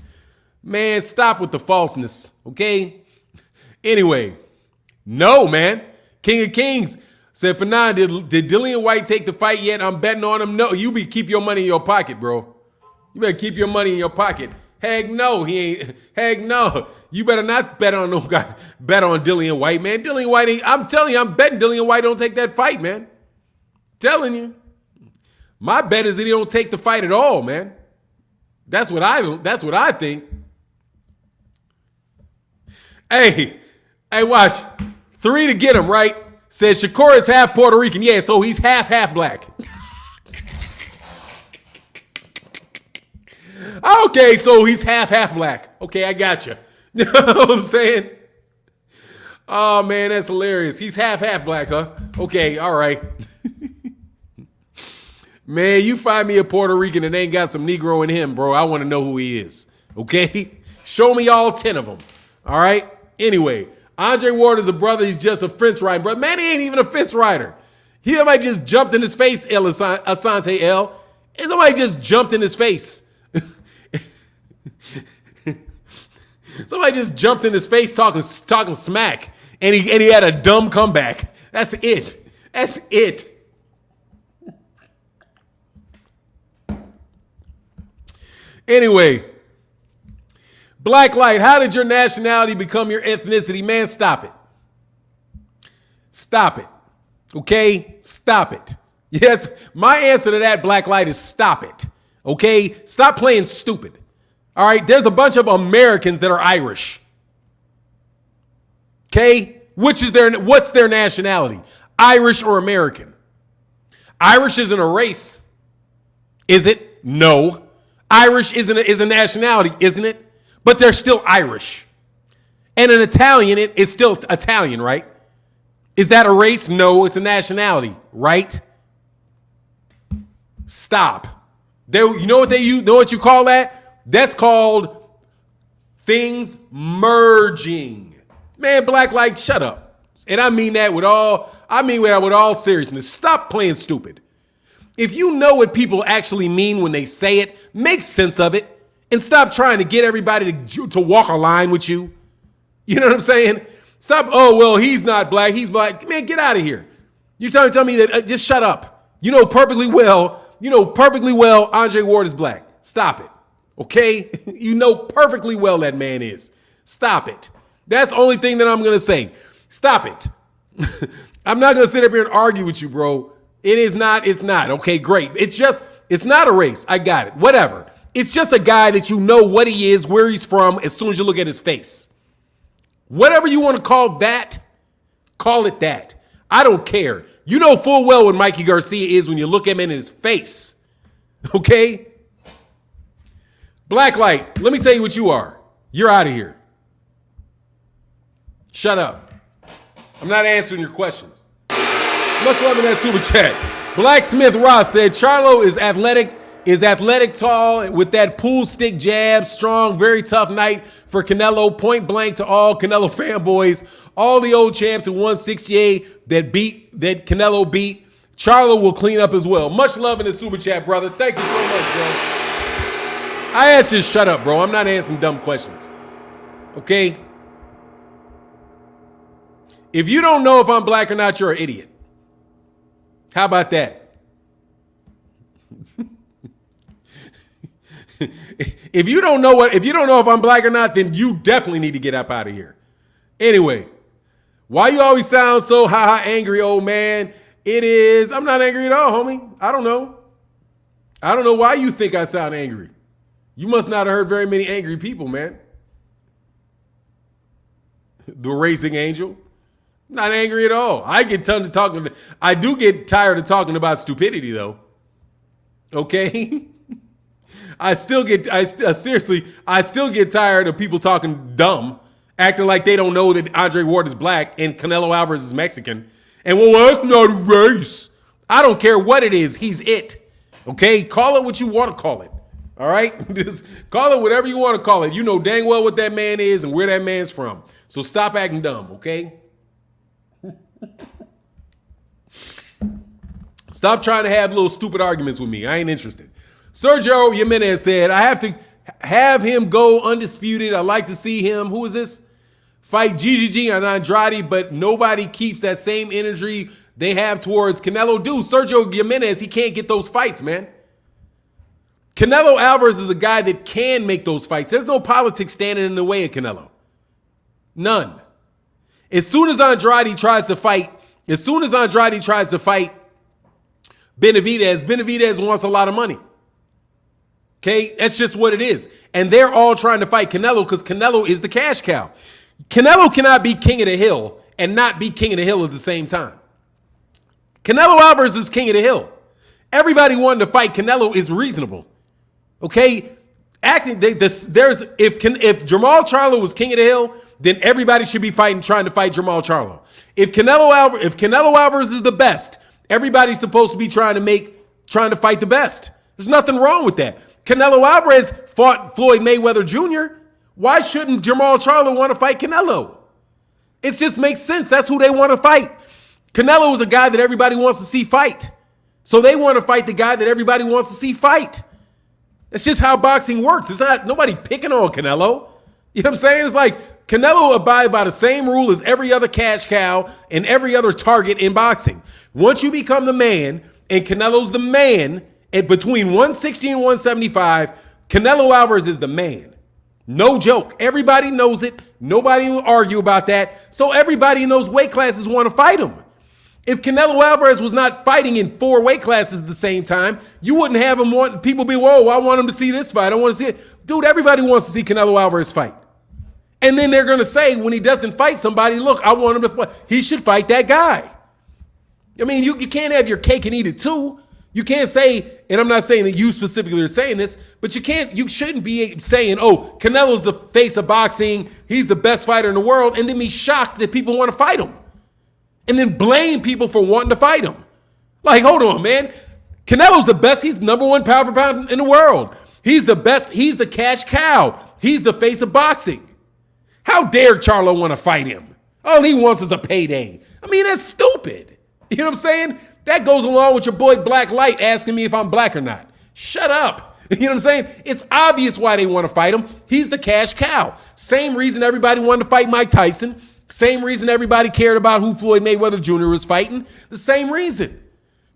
Man, stop with the falseness, okay? Anyway, no, man. King of Kings said, Fernand, did Dillian White take the fight yet? I'm betting on him. No, keep your money in your pocket, bro. You better keep your money in your pocket. Heck no, he ain't. Heck no. You better not bet on no guy. Bet on Dillian White, man. Dillian White ain't. I'm telling you, I'm betting Dillian White don't take that fight, man. Telling you. My bet is that he don't take the fight at all, man. That's what I think. Hey, watch. 3 to get him, right? Says Shakur is half Puerto Rican. Yeah, so he's half black. Okay, so he's half black. Okay, I got you. You know what I'm saying? Oh, man, that's hilarious. He's half black, huh? Okay, all right. Man, you find me a Puerto Rican and ain't got some Negro in him, bro. I want to know who he is. Okay? Show me all 10 of them. All right? Anyway, Andre Ward is a brother. He's just a fence rider. But man, he ain't even a fence rider. Somebody just jumped in his face, Asante L. And somebody just jumped in his face. Somebody just jumped in his face talking smack. And he had a dumb comeback. That's it. That's it. Anyway, Black Light, how did your nationality become your ethnicity? Man, stop it. Stop it. Okay? Stop it. Yes, my answer to that, Black Light, is stop it. Okay? Stop playing stupid. All right? There's a bunch of Americans that are Irish. Okay? What's their nationality? Irish or American? Irish isn't a race. Is it? No. Irish is a nationality, isn't it? But they're still Irish. And an Italian is still Italian, right? Is that a race? No, it's a nationality, right? Stop. You know what you call that? That's called things merging. Man, Black Light, shut up. And I mean that with all seriousness. Stop playing stupid. If you know what people actually mean when they say it, make sense of it and stop trying to get everybody to walk a line with you. You know what I'm saying? Stop. Oh, well, he's not black. He's black. Man, get out of here. You're trying to tell me that just shut up. You know perfectly well Andre Ward is black. Stop it. Okay? You know perfectly well that man is. Stop it. That's the only thing that I'm going to say. Stop it. I'm not going to sit up here and argue with you, bro. It's not. Okay, great. It's not a race. I got it. Whatever. It's just a guy that you know what he is, where he's from, as soon as you look at his face. Whatever you want to call that, call it that. I don't care. You know full well what Mikey Garcia is when you look at him in his face. Okay? Black Light, let me tell you what you are. You're out of here. Shut up. I'm not answering your questions. Much love in that super chat. Blacksmith Ross said, Charlo is athletic, tall, with that pool stick jab, strong, very tough night for Canelo, point blank to all Canelo fanboys, all the old champs in 168 that Canelo beat. Charlo will clean up as well. Much love in the super chat, brother. Thank you so much, bro. I asked you to shut up, bro. I'm not answering dumb questions. Okay? If you don't know if I'm black or not, you're an idiot. How about that? If you don't know if I'm black or not, then you definitely need to get up out of here. Anyway, why you always sound so angry, old man? I'm not angry at all, homie. I don't know why you think I sound angry. You must not have heard very many angry people, man. The racing angel. Not angry at all. I get tons of talking. I do get tired of talking about stupidity, though. Okay? I still get tired of people talking dumb, acting like they don't know that Andre Ward is black and Canelo Alvarez is Mexican. And well, that's not a race. I don't care what it is. He's it. Okay? Call it what you want to call it. All right? Just call it whatever you want to call it. You know dang well what that man is and where that man's from. So stop acting dumb, okay? Stop trying to have little stupid arguments with me. I ain't interested. Sergio Jimenez said, I have to have him go undisputed. I'd like to see him, who is this? Fight GGG and Andrade, but nobody keeps that same energy they have towards Canelo. Dude, Sergio Jimenez, he can't get those fights, man. Canelo Alvarez is a guy that can make those fights. There's no politics standing in the way of Canelo. None. As soon as Andrade tries to fight Benavidez wants a lot of money. Okay, that's just what it is. And they're all trying to fight Canelo because Canelo is the cash cow. Canelo cannot be king of the hill and not be king of the hill at the same time. Canelo Alvarez is king of the hill. Everybody wanting to fight Canelo is reasonable. Okay, if Jermall Charlo was king of the hill, then everybody should be trying to fight Jermall Charlo. If Canelo Alvarez is the best, everybody's supposed to be trying to fight the best. There's nothing wrong with that. Canelo Alvarez fought Floyd Mayweather Jr. Why shouldn't Jermall Charlo want to fight Canelo? It just makes sense. That's who they want to fight. Canelo is a guy that everybody wants to see fight. So they want to fight the guy that everybody wants to see fight. That's just how boxing works. It's not nobody picking on Canelo. You know what I'm saying? It's like Canelo abide by the same rule as every other cash cow and every other target in boxing. Once you become the man, and Canelo's the man, at between 160 and 175, Canelo Alvarez is the man. No joke. Everybody knows it. Nobody will argue about that. So everybody in those weight classes want to fight him. If Canelo Alvarez was not fighting in 4 weight classes at the same time, you wouldn't have him want people be, whoa, I want him to see this fight. I want to see it. Dude, everybody wants to see Canelo Alvarez fight. And then they're going to say when he doesn't fight somebody, look, I want him to fight. He should fight that guy. I mean, you can't have your cake and eat it too. You can't say, and I'm not saying that you specifically are saying this, but you shouldn't be saying, oh, Canelo's the face of boxing. He's the best fighter in the world. And then be shocked that people want to fight him. And then blame people for wanting to fight him. Like, hold on, man. Canelo's the best. He's the number 1 pound for pound in the world. He's the best. He's the cash cow. He's the face of boxing. How dare Charlo want to fight him? All he wants is a payday. I mean, that's stupid. You know what I'm saying? That goes along with your boy Black Light asking me if I'm black or not. Shut up. You know what I'm saying? It's obvious why they want to fight him. He's the cash cow. Same reason everybody wanted to fight Mike Tyson. Same reason everybody cared about who Floyd Mayweather Jr. was fighting. The same reason.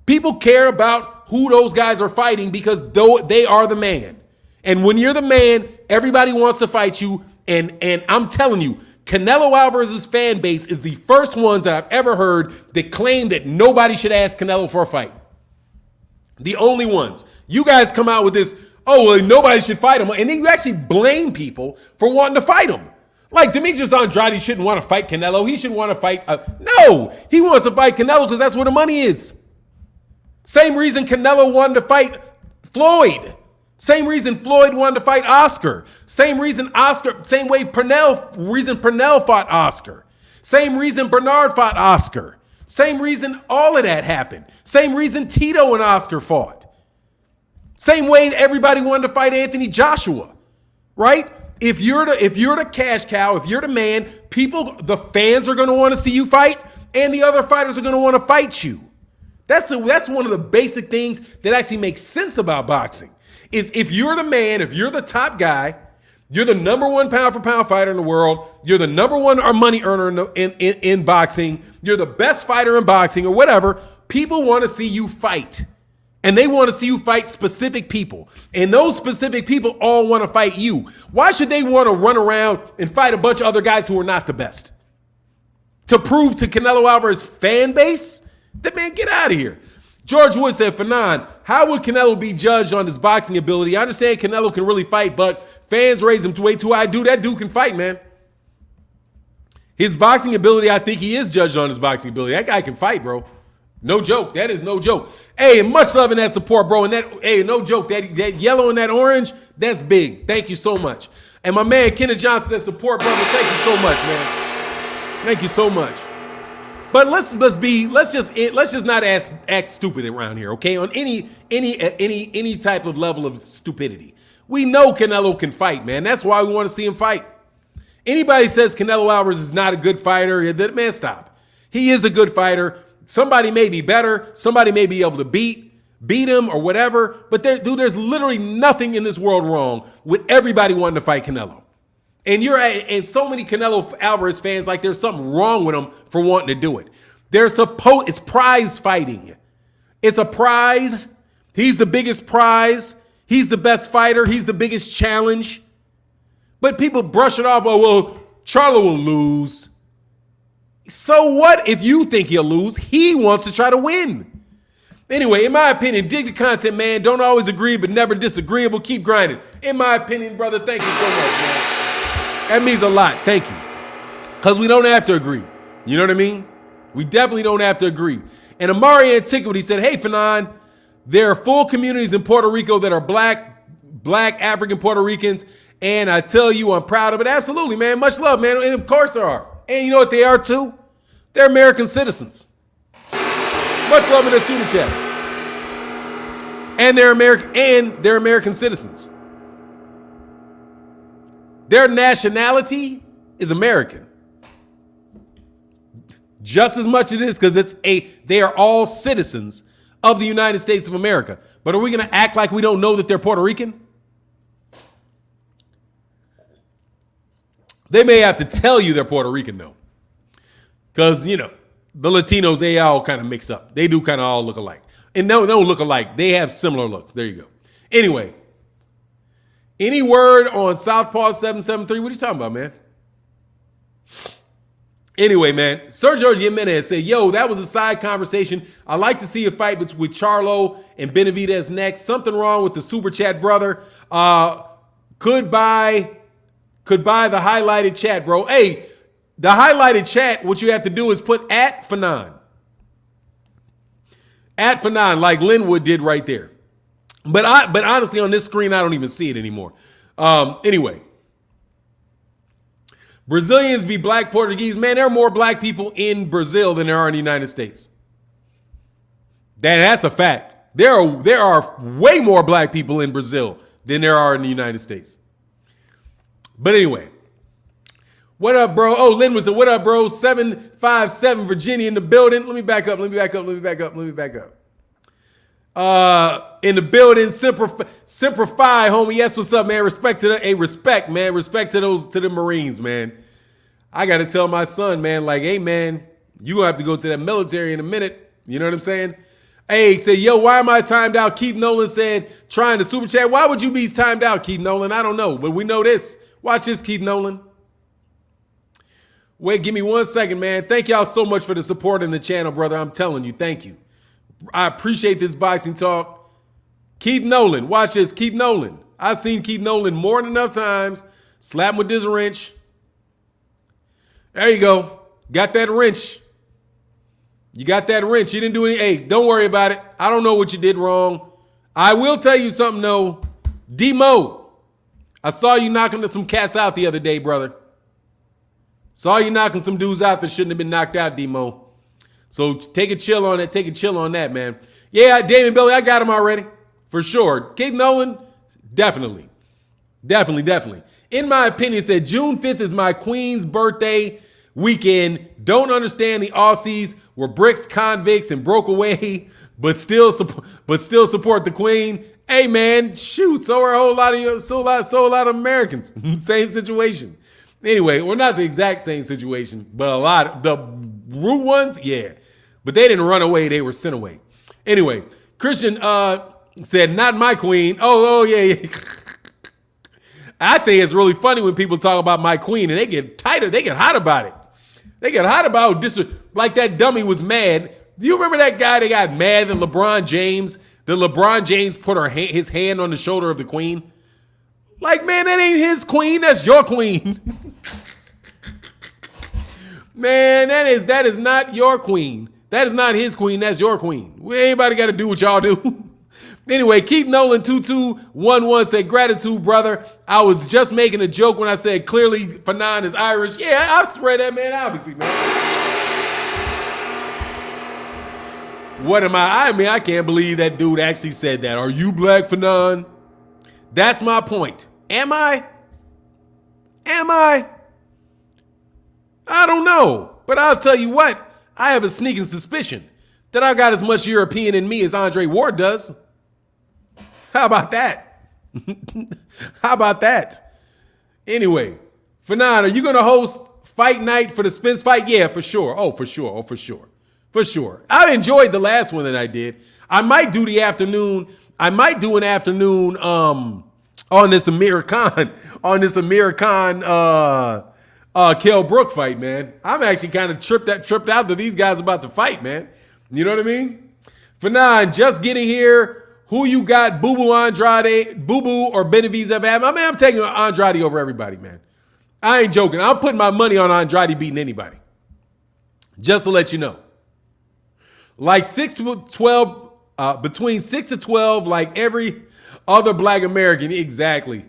People care about who those guys are fighting because they are the man. And when you're the man, everybody wants to fight you. And I'm telling you, Canelo Alvarez's fan base is the first ones that I've ever heard that claim that nobody should ask Canelo for a fight. The only ones. You guys come out with this, oh, well, nobody should fight him. And then you actually blame people for wanting to fight him. Like Demetrius Andrade shouldn't want to fight Canelo. He should want to fight. No, he wants to fight Canelo because that's where the money is. Same reason Canelo wanted to fight Floyd. Same reason Floyd wanted to fight Oscar. Same way Pernell fought Oscar. Same reason Bernard fought Oscar. Same reason all of that happened. Same reason Tito and Oscar fought. Same way everybody wanted to fight Anthony Joshua, right? If you're the cash cow, if you're the man, the fans are going to want to see you fight, and the other fighters are going to want to fight you. That's one of the basic things that actually makes sense about boxing. Is if you're the man, if you're the top guy, you're the number 1 pound for pound fighter in the world, you're the number 1 money earner in boxing, you're the best fighter in boxing or whatever, people want to see you fight. And they want to see you fight specific people. And those specific people all want to fight you. Why should they want to run around and fight a bunch of other guys who are not the best? To prove to Canelo Alvarez's fan base? That man, get out of here. George Wood said, Fanon, how would Canelo be judged on his boxing ability? I understand Canelo can really fight, but fans raise him way too high. That dude can fight, man. His boxing ability, I think he is judged on his boxing ability. That guy can fight, bro. No joke. That is no joke. Hey, much love in that support, bro. And no joke. That yellow and that orange, that's big. Thank you so much. And my man, Kenneth Johnson said, support, brother. Thank you so much, man. Thank you so much. But let's just not act stupid around here, okay? On any type of level of stupidity. We know Canelo can fight, man. That's why we want to see him fight. Anybody says Canelo Alvarez is not a good fighter, man, stop. He is a good fighter. Somebody may be better. Somebody may be able to beat him or whatever. But there's literally nothing in this world wrong with everybody wanting to fight Canelo. And so many Canelo Alvarez fans like there's something wrong with them for wanting to do it. It's prize fighting. It's a prize. He's the biggest prize. He's the best fighter. He's the biggest challenge. But people brush it off. Oh, well, Charlo will lose. So what if you think he'll lose? He wants to try to win. Anyway, in my opinion, dig the content, man. Don't always agree, but never disagreeable. Keep grinding. In my opinion, brother, thank you so much, man. That means a lot. Thank you. Because we don't have to agree. You know what I mean? We definitely don't have to agree. And Amari Antiquity said, hey, Fanon, there are full communities in Puerto Rico that are black African Puerto Ricans. And I tell you, I'm proud of it. Absolutely, man. Much love, man. And of course there are. And you know what they are, too? They're American citizens. Much love in the super chat. And they're American citizens. Their nationality is American. Just as much it is because they are all citizens of the United States of America. But are we going to act like we don't know that they're Puerto Rican? They may have to tell you they're Puerto Rican, though. Because, you know, the Latinos, they all kind of mix up. They do kind of all look alike. And no, they don't look alike. They have similar looks. There you go. Anyway, any word on Southpaw 773? What are you talking about, man? Anyway, man, Sergio Jimenez said, yo, that was a side conversation. I'd like to see a fight with Charlo and Benavidez next. Something wrong with the super chat, brother. Could buy the highlighted chat, bro. Hey, the highlighted chat, what you have to do is put at Fanon. At Fanon, like Linwood did right there. But honestly, on this screen, I don't even see it anymore. Anyway. Brazilians be black Portuguese. Man, there are more black people in Brazil than there are in the United States. That's a fact. There are way more black people in Brazil than there are in the United States. But anyway, what up, bro? Oh, Lynn was the what up, bro? 757 Virginia in the building. Let me back up. In the building, Semper Fi, homie. Yes, what's up, man? Respect to the Marines, man. I got to tell my son, man, like, hey, man, you gonna have to go to that military in a minute. You know what I'm saying? Hey, say, yo, why am I timed out? Keith Nolan said, trying to super chat. Why would you be timed out, Keith Nolan? I don't know, but we know this. Watch this, Keith Nolan. Wait, give me 1 second, man. Thank y'all so much for the support in the channel, brother. I'm telling you, thank you. I appreciate this boxing talk. Keith Nolan, watch this. Keith Nolan. I've seen Keith Nolan more than enough times. Slap him with this wrench. There you go. Got that wrench. You got that wrench. You didn't do any. Hey, don't worry about it. I don't know what you did wrong. I will tell you something, though. D-Mo, I saw you knocking some cats out the other day, brother. Saw you knocking some dudes out that shouldn't have been knocked out, D-Mo. So take a chill on that. Take a chill on that, man. Yeah, Damon Billy, I got him already. For sure. Keith Nolan, definitely. In my opinion, said June 5th is my queen's birthday weekend. Don't understand the Aussies were bricks, convicts, and broke away, but still support the queen. Hey, man, shoot, so are a lot of Americans. Same situation. Anyway, well, not the exact same situation, but a lot. The root ones, yeah. But they didn't run away. They were sent away. Anyway, Christian said, not my queen. Oh, yeah. I think it's really funny when people talk about my queen and they get tighter. They get hot about it. They get hot about this. Like that dummy was mad. Do you remember that guy that got mad that LeBron James put his hand on the shoulder of the queen? Like, man, that ain't his queen. That's your queen. Man, that is not your queen. That is not his queen. That's your queen. Anybody got to do what y'all do. Anyway, Keith Nolan 2211 said, gratitude, brother. I was just making a joke when I said clearly Fanon is Irish. Yeah, I've spread that, man, obviously, man. What am I? I mean, I can't believe that dude actually said that. Are you black, Fanon? That's my point. Am I? I don't know. But I'll tell you what. I have a sneaking suspicion that I got as much European in me as Andre Ward does. How about that? Anyway, Fanon, are you going to host fight night for the Spence fight? Yeah, for sure. For sure. I enjoyed the last one that I did. I might do the afternoon I might do an afternoon on this Amir Khan Kell Brook fight, man. I'm actually kind of tripped out that these guys are about to fight, man. You know what I mean? For now, just getting here. Who you got, Boo Boo Andrade, Boo Boo or Benavidez ever have? I mean, I'm taking Andrade over everybody, man. I ain't joking. I'm putting my money on Andrade beating anybody. Just to let you know. Like 6 to 12, between 6 to 12, like every other black American. Exactly.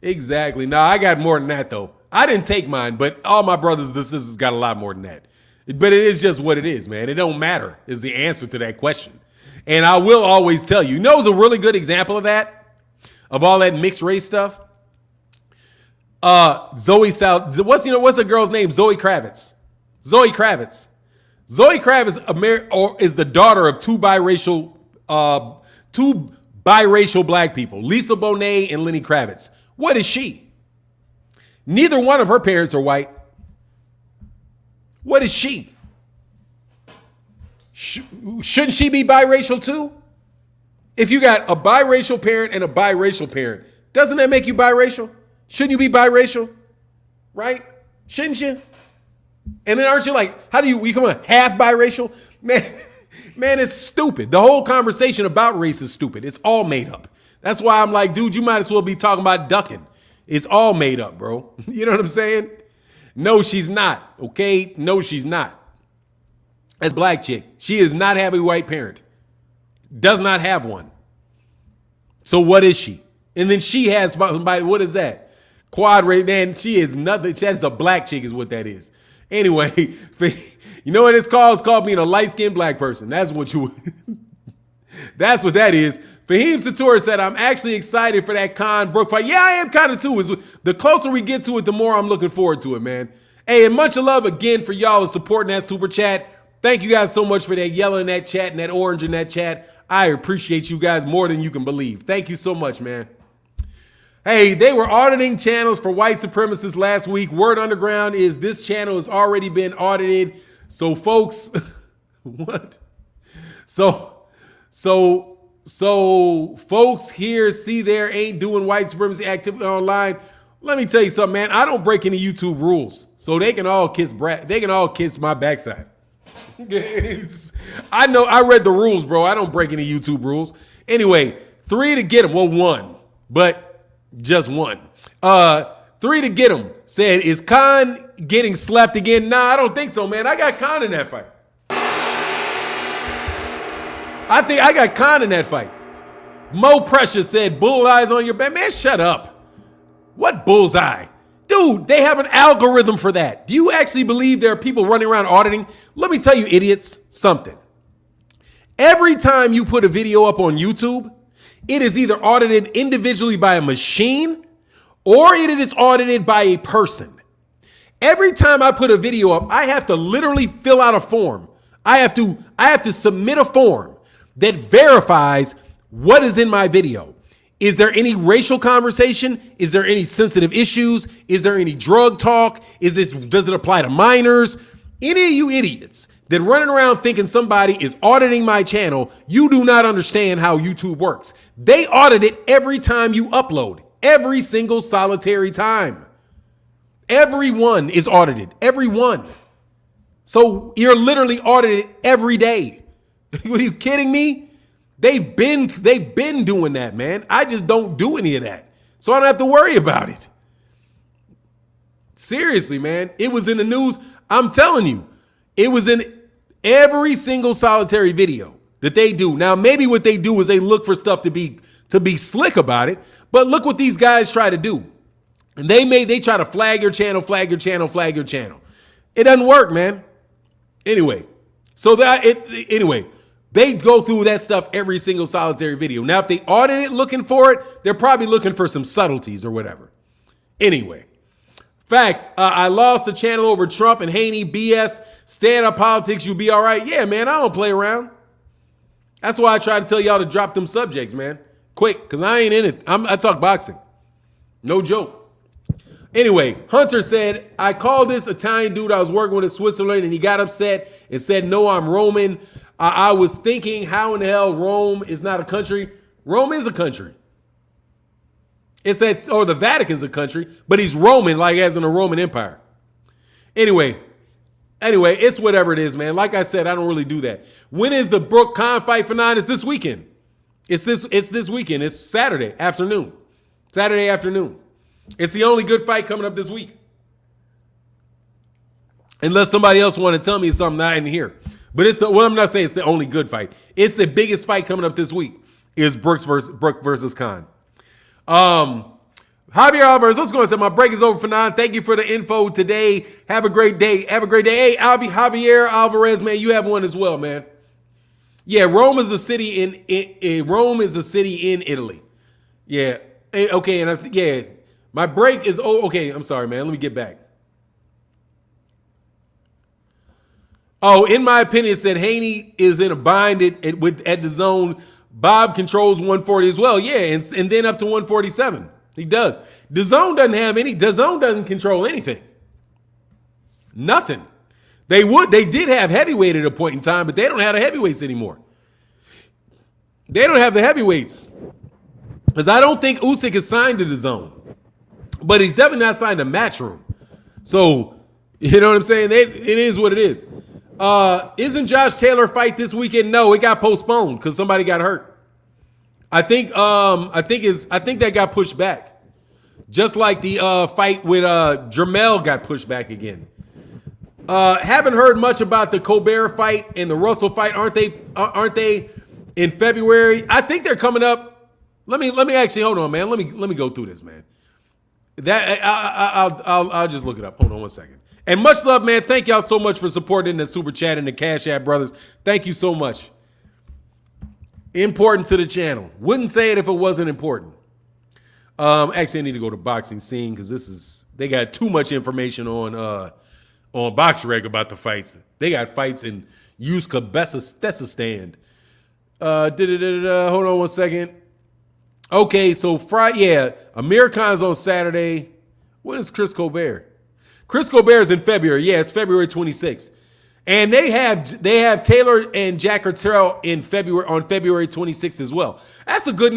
No, I got more than that, though. I didn't take mine, but all my brothers and sisters got a lot more than that. But it is just what it is, man. It don't matter is the answer to that question. And I will always tell you, it's a really good example of that, of all that mixed race stuff. Zoe South, what's the girl's name? Zoe Kravitz is the daughter of two biracial black people, Lisa Bonet and Lenny Kravitz. What is she? Neither one of her parents are white. What is she? Shouldn't she be biracial too? If you got a biracial parent and a biracial parent, doesn't that make you biracial? Shouldn't you be biracial? Right? Shouldn't you? And then aren't you like, how do you become a half biracial? Man, it's stupid. The whole conversation about race is stupid. It's all made up. That's why I'm like, dude, you might as well be talking about ducking. It's all made up, bro. You know what I'm saying? No, she's not. Okay? No, she's not. That's black chick. She does not have a white parent. Does not have one. So what is she? And then she has somebody, what is that? Quad race, man, she is nothing. That is a black chick is what that is. Anyway, you know what it's called? It's called being a light-skinned black person. That's what that's what that is. Fahim Sator said, I'm actually excited for that Khan Brook fight. Yeah, I am kind of too. The closer we get to it, the more I'm looking forward to it, man. Hey, and much love again for y'all supporting that super chat. Thank you guys so much for that yellow in that chat and that orange in that chat. I appreciate you guys more than you can believe. Thank you so much, man. Hey, they were auditing channels for white supremacists last week. Word Underground is this channel has already been audited. So folks, what? So folks here see there ain't doing white supremacy activity online. Let me tell you something, man. I don't break any YouTube rules. So they can all kiss my backside. I know, I read the rules, bro. I don't break any YouTube rules. Anyway, 3 to get him. Well, 1, but just 1. 3 to get him said, is Khan getting slapped again? Nah, I don't think so, man. I got Khan in that fight. I think I got Khan in that fight. Mo Pressure said, bullseyes on your back. Man, shut up. What bullseye? Dude, they have an algorithm for that. Do you actually believe there are people running around auditing? Let me tell you, idiots, something. Every time you put a video up on YouTube, it is either audited individually by a machine or it is audited by a person. Every time I put a video up, I have to literally fill out a form. I have to submit a form that verifies what is in my video. Is there any racial conversation? Is there any sensitive issues? Is there any drug talk? Does it apply to minors? Any of you idiots that running around thinking somebody is auditing my channel, you do not understand how YouTube works. They audit it every time you upload, every single solitary time. Everyone is audited, everyone. So you're literally audited every day. Are you kidding me? They've been doing that, man. I just don't do any of that. So I don't have to worry about it. Seriously, man. It was in the news. I'm telling you, it was in every single solitary video that they do. Now, maybe what they do is they look for stuff to be slick about it. But look what these guys try to do. And they try to flag your channel. It doesn't work, man. Anyway, they go through that stuff every single solitary video. Now, if they audit it looking for it, they're probably looking for some subtleties or whatever. Anyway, facts. I lost the channel over Trump and Haney. BS. Stay out of politics. You'll be all right. Yeah, man, I don't play around. That's why I try to tell y'all to drop them subjects, man. Quick, because I ain't in it. I talk boxing. No joke. Anyway, Hunter said, I called this Italian dude I was working with in Switzerland, and he got upset and said, no, I'm Roman. I was thinking, how in the hell Rome is not a country? Rome is a country. It's that, or the Vatican's a country, but he's Roman, like as in the Roman Empire. Anyway, it's whatever it is, man. Like I said, I don't really do that. When is the Brooke Khan fight for 9? It's this weekend. It's this weekend. It's Saturday afternoon. Saturday afternoon. It's the only good fight coming up this week. Unless somebody else want to tell me something I didn't hear. But I'm not saying it's the only good fight. It's the biggest fight coming up this week is Brooke versus Khan. Javier Alvarez, what's going on? My break is over for now. Thank you for the info today. Have a great day. Have a great day. Hey, Javier Alvarez, man, you have one as well, man. Yeah, Rome is a city in Italy. Yeah. Okay, and my break is okay. I'm sorry, man. Let me get back. Oh, in my opinion, it said Haney is in a bind at the zone. Bob controls 140 as well. Yeah, and then up to 147. He does. DAZN doesn't control anything. Nothing. They did have heavyweight at a point in time, but they don't have the heavyweights anymore. They don't have the heavyweights. Because I don't think Usyk is signed to DAZN. But he's definitely not signed to Matchroom. So, you know what I'm saying? It is what it is. Isn't Josh Taylor fight this weekend? No, it got postponed because somebody got hurt. I think that got pushed back. Just like the fight with Jermall got pushed back again. Haven't heard much about the Colbert fight and the Russell fight. Aren't they in February? I think they're coming up. Let me actually hold on, man. Let me go through this, man. That I'll just look it up. Hold on one second. And much love, man. Thank y'all so much for supporting the Super Chat and the Cash App brothers. Thank you so much. Important to the channel. Wouldn't say it if it wasn't important. Actually, I need to go to Boxing Scene because they got too much information on BoxRec about the fights. They got fights in Uzbekistan. Hold on one second. Okay, so Friday, yeah, Amir Khan's on Saturday. When is Chris Colbert? Chris Colbert is in February. Yeah, it's February 26th. And they have Taylor and Jack Hertel on February 26th as well. That's a good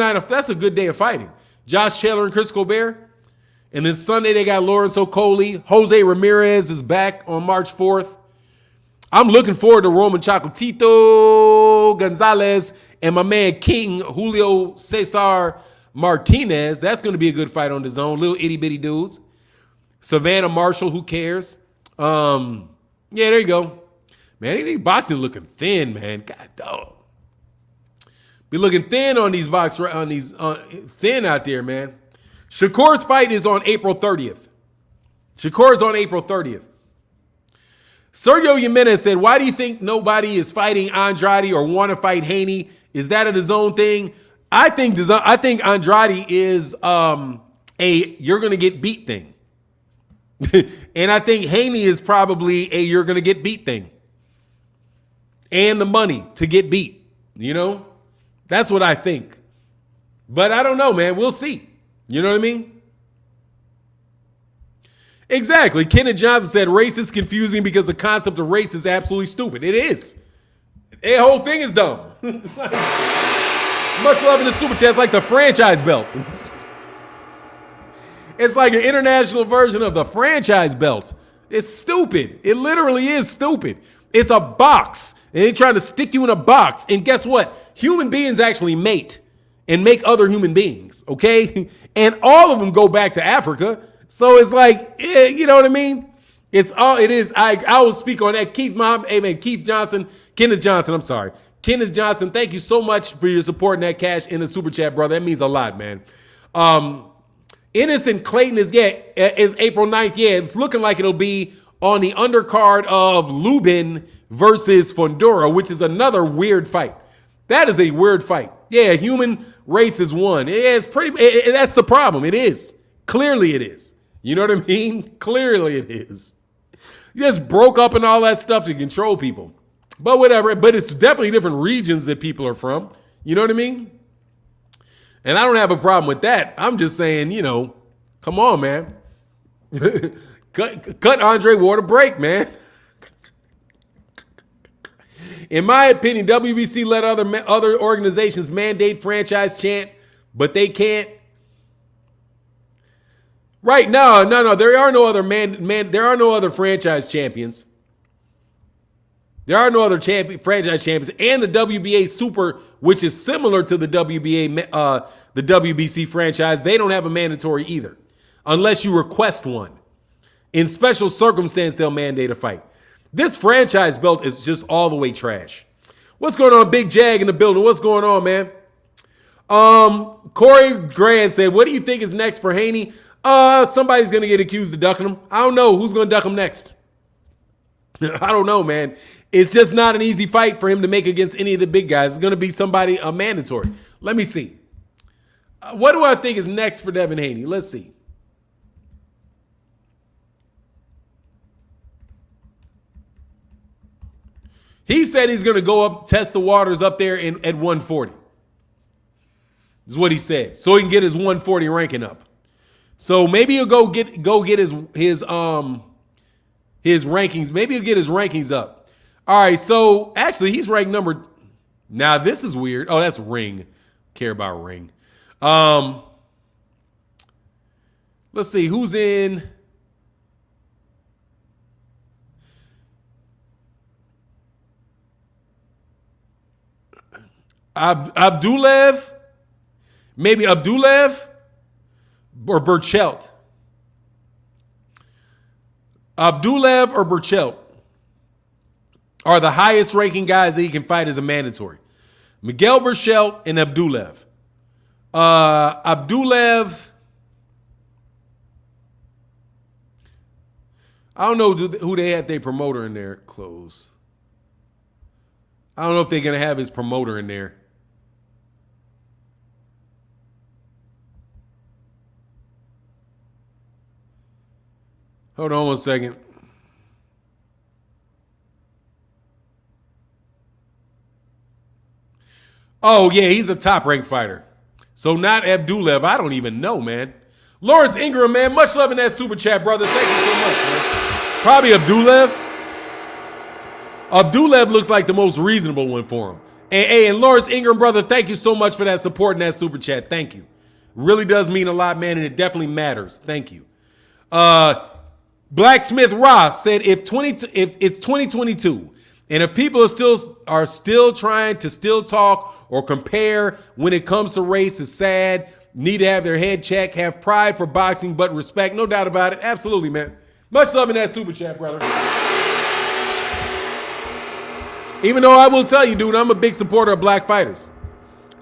day of fighting. Josh Taylor and Chris Colbert. And then Sunday they got Lawrence Okolie. Jose Ramirez is back on March 4th. I'm looking forward to Roman Chocolatito Gonzalez and my man King Julio Cesar Martinez. That's going to be a good fight on DAZN. Little itty bitty dudes. Savannah Marshall, who cares? Yeah, there you go. Man, boxing looking thin, man. God dog. Be looking thin on these thin out there, man. Shakur's fight is on April 30th. Shakur's on April 30th. Sergio Jimenez said, why do you think nobody is fighting Andrade or want to fight Haney? Is that a DAZN thing? I think Andrade is you're going to get beat thing. And I think Haney is probably a you're going to get beat thing. And the money to get beat. You know? That's what I think. But I don't know, man. We'll see. You know what I mean? Exactly. Kenneth Johnson said race is confusing because the concept of race is absolutely stupid. It is. The whole thing is dumb. Much love in the super chat. It's like the franchise belt. It's like an international version of the franchise belt. It's stupid. It literally is stupid. It's a box. And they're trying to stick you in a box. And guess what? Human beings actually mate and make other human beings, okay? And all of them go back to Africa. So it's like, you know what I mean? It is. I will speak on that. Kenneth Johnson, I'm sorry. Kenneth Johnson, thank you so much for your support in that cash in the super chat, brother. That means a lot, man. Innocent Clayton is April 9th. Yeah, it's looking like it'll be on the undercard of Lubin versus Fundora, which is another weird fight. That is a weird fight. Yeah, human race is one. It's pretty. That's the problem. It is. Clearly it is. You know what I mean? Clearly it is. You just broke up and all that stuff to control people. But whatever. But it's definitely different regions that people are from. You know what I mean? And I don't have a problem with that. I'm just saying, you know, come on, man. cut Andre Ward a break, man. In my opinion, WBC let other organizations mandate franchise chant, but they can't. Right? No. There are no other there are no other franchise champions. There are no other franchise champions, and the WBA Super, which is similar to the the WBC franchise, they don't have a mandatory either, unless you request one. In special circumstance, they'll mandate a fight. This franchise belt is just all the way trash. What's going on, Big Jag in the building? What's going on, man? Corey Grand said, "What do you think is next for Haney?" Somebody's gonna get accused of ducking him. I don't know who's gonna duck him next. I don't know, man. It's just not an easy fight for him to make against any of the big guys. It's going to be somebody mandatory. Let me see. What do I think is next for Devin Haney? Let's see. He said he's going to go up, test the waters up there at 140. Is what he said. So he can get his 140 ranking up. So maybe he'll go get his rankings. Maybe he'll get his rankings up. All right, so actually he's ranked number. Now this is weird. Oh, that's Ring. Care about Ring. Let's see who's in. Abdulev, maybe Abdulev or Burchelt. Abdulev or Burchelt are the highest ranking guys that he can fight as a mandatory. Miguel Burchelt and Abdulev. Abdulev, I don't know who they had their promoter in there. Close. I don't know if they're going to have his promoter in there. Hold on one second. Oh, yeah, he's a top-ranked fighter. So not Abdulev. I don't even know, man. Lawrence Ingram, man, much love in that super chat, brother. Thank you so much, man. Probably Abdulev. Abdulev looks like the most reasonable one for him. And Lawrence Ingram, brother, thank you so much for that support in that super chat. Thank you. Really does mean a lot, man, and it definitely matters. Thank you. Blacksmith Ross said, if it's 2022 and if people are still trying to talk or compare when it comes to race, is sad, need to have their head checked, have pride for boxing, but respect. No doubt about it. Absolutely, man. Much love in that super chat, brother. Even though I will tell you, dude, I'm a big supporter of black fighters.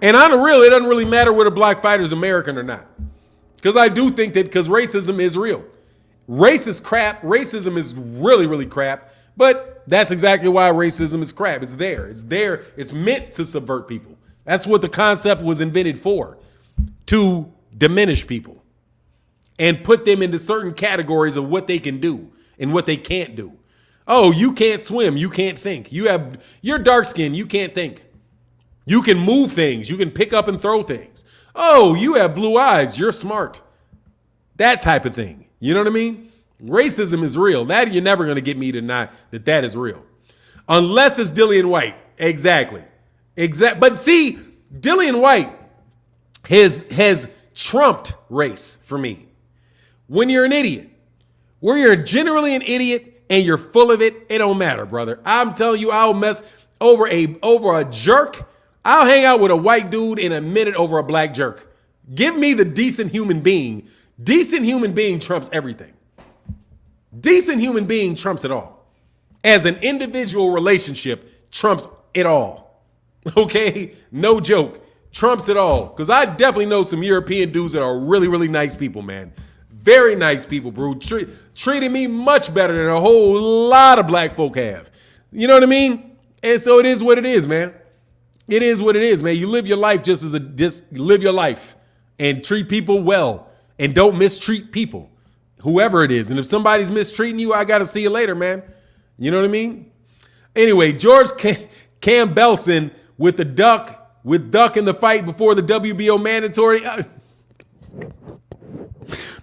And on the real, it doesn't really matter whether a black fighter is American or not. Because I do think that because racism is real. Race is crap. Racism is really, really crap. But that's exactly why racism is crap. It's there. It's there. It's meant to subvert people. That's what the concept was invented for. To diminish people. And put them into certain categories of what they can do and what they can't do. Oh, you can't swim. You can't think. You're dark skinned. You can't think. You can move things. You can pick up and throw things. Oh, you have blue eyes. You're smart. That type of thing. You know what I mean? Racism is real. That you're never going to get me to deny that is real. Unless it's Dillian White. Exactly. But see, Dillian White has trumped race for me. When you're an idiot. Where you're generally an idiot and you're full of it, it don't matter, brother. I'm telling you, I'll mess over a jerk. I'll hang out with a white dude in a minute over a black jerk. Give me the decent human being. Decent human being trumps everything. Decent human being trumps it all. As an individual relationship, trumps it all. Okay? No joke. Trumps it all. Because I definitely know some European dudes that are really, really nice people, man. Very nice people, bro. Treating me much better than a whole lot of black folk have. You know what I mean? And so it is what it is, man. It is what it is, man. You live your life just live your life and treat people well and don't mistreat people, whoever it is. And if somebody's mistreating you, I got to see you later, man. You know what I mean? Anyway, George Campbellson with duck in the fight before the WBO mandatory.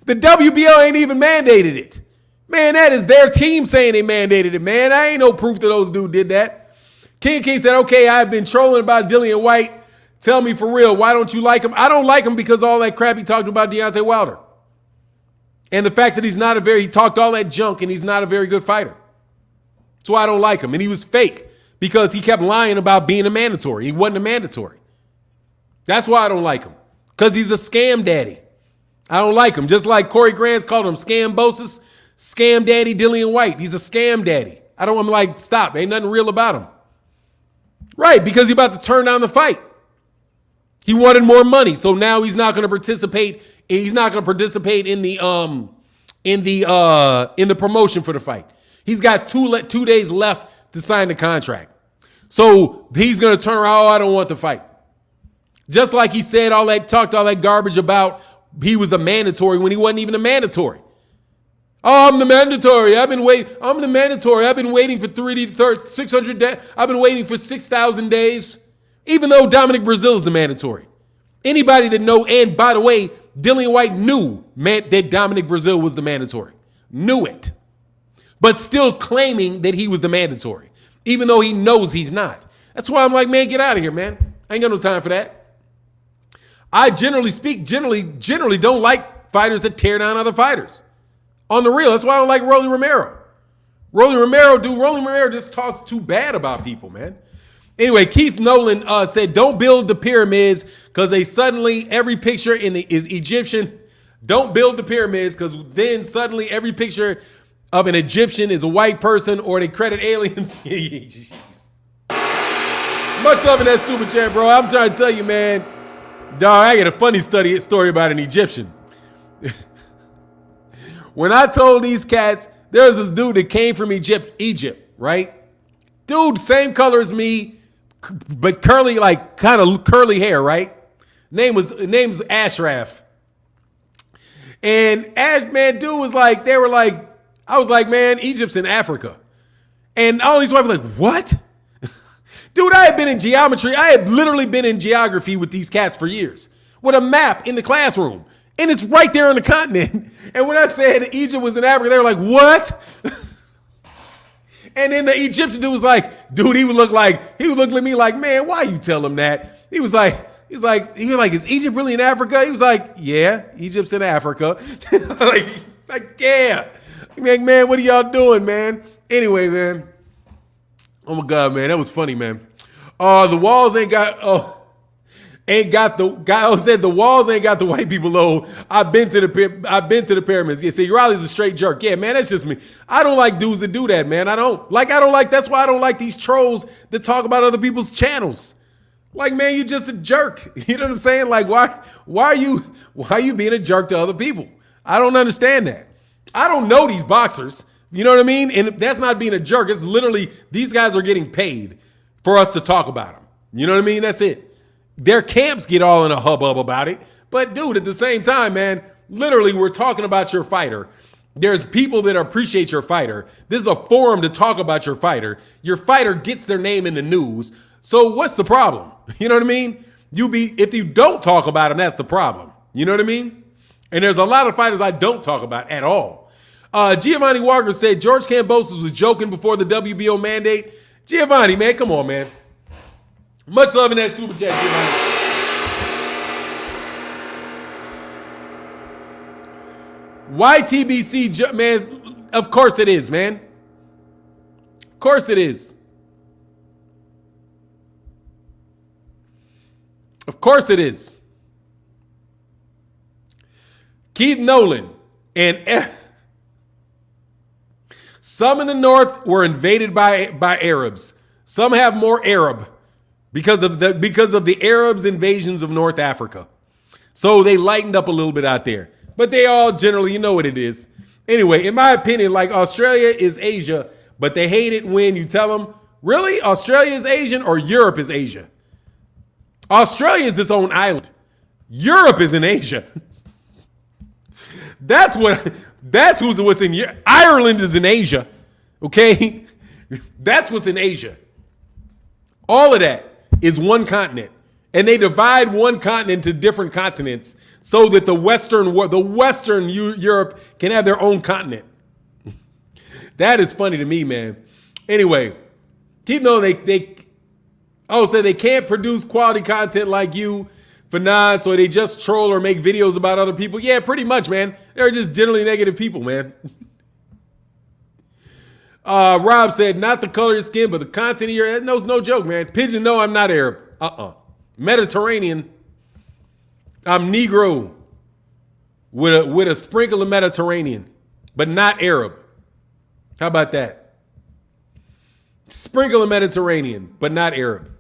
The WBO ain't even mandated it. Man, that is their team saying they mandated it, man. I ain't no proof that those dudes did that. King said, okay, I've been trolling about Dillian White. Tell me for real, why don't you like him? I don't like him because of all that crap he talked about Deontay Wilder. And the fact that he talked all that junk and he's not a very good fighter. That's why I don't like him. And he was fake because he kept lying about being a mandatory. He wasn't a mandatory. That's why I don't like him. Because he's a scam daddy. I don't like him. Just like Corey Grant's called him Scambosis, Scam Daddy Dillian White. He's a scam daddy. I'm like, stop. Ain't nothing real about him. Right, because he's about to turn down the fight. He wanted more money, so now he's not going to participate. He's not going to participate in the promotion for the fight. He's got 2 days left to sign the contract. So he's going to turn around, I don't want the fight. Just like he said talked all that garbage about he was the mandatory when he wasn't even a mandatory. Oh, I'm the mandatory. I'm the mandatory. I've been waiting for 600 days. I've been waiting for 6,000 days. Even though Dominic Breazeale is the mandatory. Anybody that know, and by the way, Dillian White knew that Dominic Breazeale was the mandatory. Knew it. But still claiming that he was the mandatory. Even though he knows he's not. That's why I'm like, man, get out of here, man. I ain't got no time for that. I generally don't like fighters that tear down other fighters. On the real. That's why I don't like Rolly Romero. Rolly Romero just talks too bad about people, man. Anyway, Keith Nolan said, don't build the pyramids because every picture is Egyptian. Don't build the pyramids because then suddenly every picture of an Egyptian is a white person or they credit aliens. Much love in that super chat, bro. I'm trying to tell you, man. Dog, I got a funny story about an Egyptian. When I told these cats, there was this dude that came from Egypt, right? Dude, same color as me, but curly, like kind of curly hair, right? Name's Ashraf. And dude was like, I was like, man, Egypt's in Africa. And all these white people like, what? Dude, I had been in geometry. I had literally been in geography with these cats for years with a map in the classroom. And it's right there on the continent. And when I said Egypt was in Africa, they were like, what? And then the Egyptian dude was like, dude, he would look at me like, man, why you tell him that? He was like, is Egypt really in Africa? He was like, yeah, Egypt's in Africa. like, yeah. Man, what are y'all doing, man? Anyway, man. Oh my God, man, that was funny, man. The walls the walls ain't got the white people low. I've been to the pyramids. Yeah, see, Riley's a straight jerk. Yeah, man, that's just me. I don't like dudes that do that, man. That's why I don't like these trolls that talk about other people's channels. Like, man, you're just a jerk. You know what I'm saying? Like, why are you being a jerk to other people? I don't understand that. I don't know these boxers. You know what I mean? And that's not being a jerk. It's literally, these guys are getting paid for us to talk about them. You know what I mean? That's it. Their camps get all in a hubbub about it. But dude, at the same time, man, literally we're talking about your fighter. There's people that appreciate your fighter. This is a forum to talk about your fighter. Your fighter gets their name in the news. So what's the problem? You know what I mean? If you don't talk about them, that's the problem. You know what I mean? And there's a lot of fighters I don't talk about at all. Giovanni Walker said George Kambosos was joking before the WBO mandate. Giovanni, man, come on, man. Much love in that super chat, Giovanni. YTBC, man, of course it is, man. Of course it is. Of course it is. Keith Nolan and some in the north were invaded by Arabs. Some have more Arab because of the Arabs' invasions of North Africa. So they lightened up a little bit out there. But they all generally, you know what it is. Anyway, in my opinion, like Australia is Asia, but they hate it when you tell them, really? Australia is Asian or Europe is Asia? Australia is its own island. Europe is in Asia. That's what's in here. Ireland is in Asia. Okay? That's what's in Asia. All of that is one continent. And they divide one continent to different continents so that the Western Europe can have their own continent. That is funny to me, man. Anyway, keep knowing Oh, so they can't produce quality content like you for none, so they just troll or make videos about other people. Yeah, pretty much, man. They're just generally negative people, man. Rob said, not the color of your skin, but the content of your head. No joke, man. Pigeon, no, I'm not Arab. Mediterranean. I'm Negro with a sprinkle of Mediterranean, but not Arab. How about that? Sprinkle of Mediterranean, but not Arab.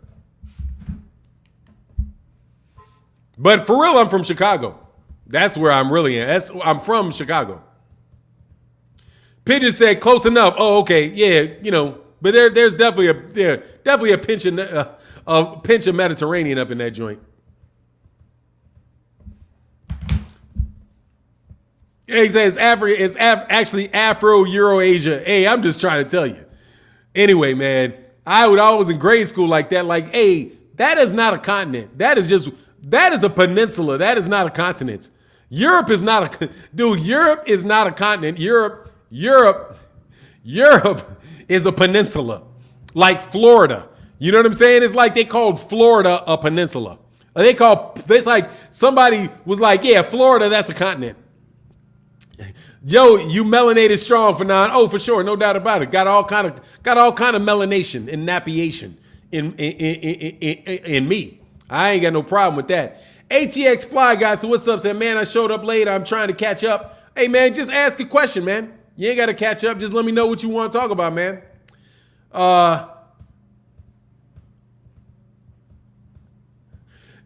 But for real, I'm from Chicago. That's where I'm really at. I'm from Chicago. Pigeon said, close enough. Oh, okay. Yeah, you know, but there's definitely a pinch of Mediterranean up in that joint. Yeah, he says it's actually Afro-Euro-Asia. Hey, I'm just trying to tell you. Anyway, man, I was in grade school like that. Like, hey, that is not a continent. That is a peninsula. That is not a continent. Europe is not a dude. Europe is not a continent. Europe is a peninsula, like Florida. You know what I'm saying? It's like they called Florida a peninsula. It's like somebody was like, yeah, Florida, that's a continent. Yo, you melanated strong for nine. Oh, for sure, no doubt about it. Got all kind of melanation and napiation in me. I ain't got no problem with that. ATX Fly guy, so what's up? Said, man, I showed up late. I'm trying to catch up. Hey, man, just ask a question, man. You ain't got to catch up. Just let me know what you want to talk about, man.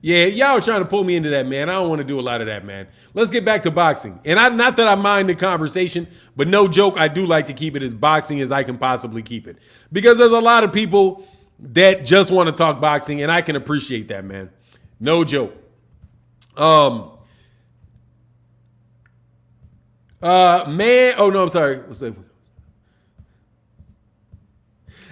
Yeah, y'all are trying to pull me into that, man. I don't want to do a lot of that, man. Let's get back to boxing. And not that I mind the conversation, but no joke, I do like to keep it as boxing as I can possibly keep it. Because there's a lot of people that just want to talk boxing, and I can appreciate that, man. No joke. Man, oh no, I'm sorry. What's that?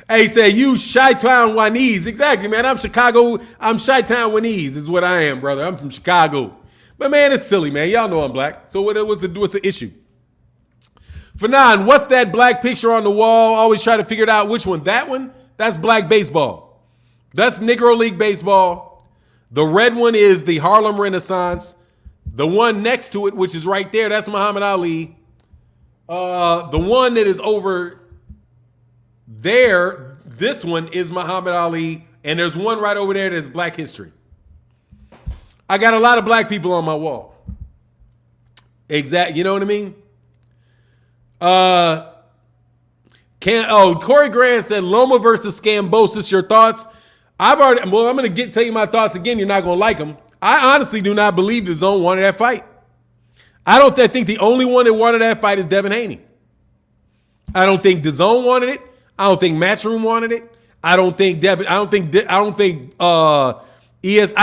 Hey, say you Chi-Town Wanese. Exactly, man. I'm Chicago. I'm Chi-Town Wanese is what I am, brother. I'm from Chicago. But man, it's silly, man. Y'all know I'm black. So what's the issue? Fanon, what's that black picture on the wall? Always try to figure it out. Which one? That one? That's black baseball. That's Negro League baseball. The red one is the Harlem Renaissance. The one next to it, which is right there, that's Muhammad Ali. The one that is over there, this one is Muhammad Ali. And there's one right over there that's Black History. I got a lot of black people on my wall. Exactly. You know what I mean? Corey Grant said Loma versus Scambosis. Your thoughts? I'm going to tell you my thoughts again. You're not going to like them. I honestly do not believe the Zone wanted that fight. I think the only one that wanted that fight is Devin Haney. I don't think the Zone wanted it. I don't think Matchroom wanted it. I don't think Devin. I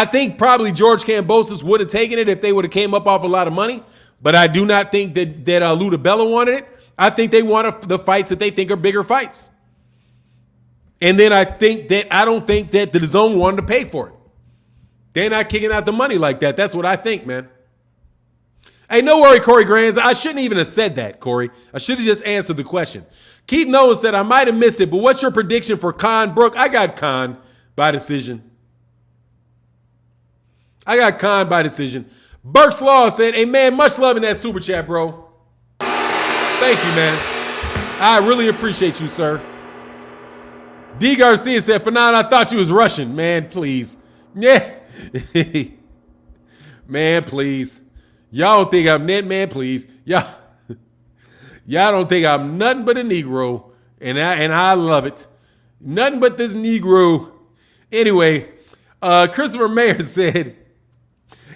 think probably George Kambosos would have taken it if they would have came up off a lot of money. But I do not think that Luda Bella wanted it. I think they want the fights that they think are bigger fights. And then I don't think that the Zone wanted to pay for it. They're not kicking out the money like that. That's what I think, man. Hey, no worry, Corey Grands. I shouldn't even have said that, Corey. I should have just answered the question. Keith Nolan said, I might have missed it, but what's your prediction for Khan Brook? I got Khan by decision. Burke's Law said, hey, man, much love in that super chat, bro. Thank you, man. I really appreciate you, sir. D. Garcia said, Fanon, I thought you was Russian. Man, please. Yeah. Man, please. Y'all don't think I'm net, man, please. Y'all don't think I'm nothing but a Negro. And I love it. Nothing but this Negro. Anyway, Christopher Mayer said,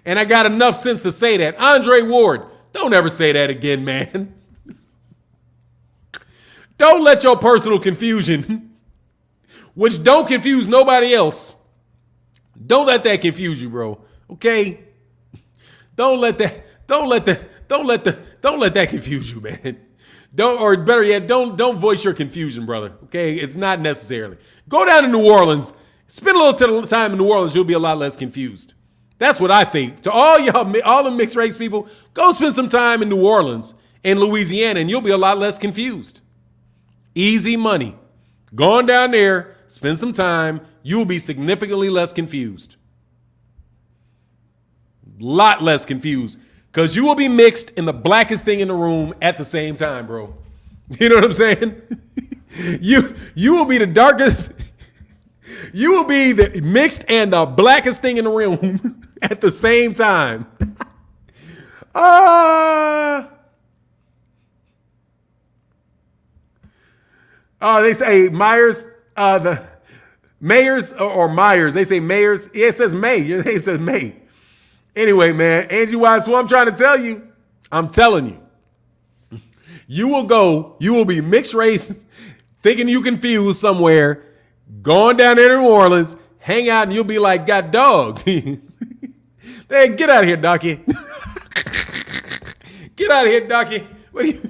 and I got enough sense to say that. Andre Ward, don't ever say that again, man. Don't let your personal confusion, which don't confuse nobody else, don't let that confuse you, bro. Okay? Don't let that confuse you, man. Don't voice your confusion, brother. Okay? It's not necessarily. Go down to New Orleans. Spend a little time in New Orleans. You'll be a lot less confused. That's what I think. To all the mixed race people, go spend some time in New Orleans and Louisiana, and you'll be a lot less confused. Easy money. Going down there, spend some time. You will be significantly less confused. Lot less confused. Because you will be mixed in the blackest thing in the room at the same time, bro. You know what I'm saying? You will be the darkest. You will be the mixed and the blackest thing in the room at the same time. They say Myers, the Mayers or Myers. They say Mayers. Yeah, it says May. It says May. Anyway, man, Angie Wise, what I'm trying to tell you, I'm telling you, you will be mixed race, thinking you confused somewhere, going down there to New Orleans, hang out, and you'll be like, God dog. Hey, get out of here, Docky. Get out of here, Docky. What are you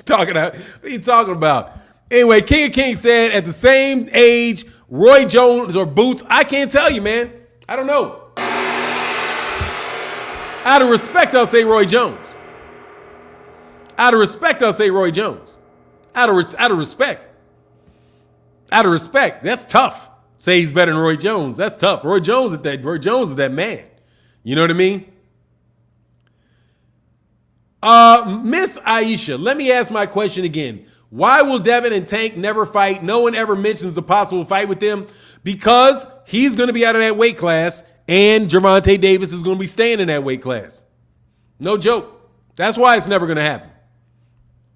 talking about? What are you talking about? Anyway, King of Kings said at the same age, Roy Jones or Boots, I can't tell you, man. I don't know. Out of respect, I'll say Roy Jones. Out of respect, I'll say Roy Jones. Out of respect. Out of respect. That's tough. Say he's better than Roy Jones. That's tough. Roy Jones is that man. You know what I mean? Miss Aisha, let me ask my question again. Why will Devin and Tank never fight? No one ever mentions a possible fight with them because he's going to be out of that weight class and Gervonta Davis is going to be staying in that weight class. No joke. That's why it's never going to happen.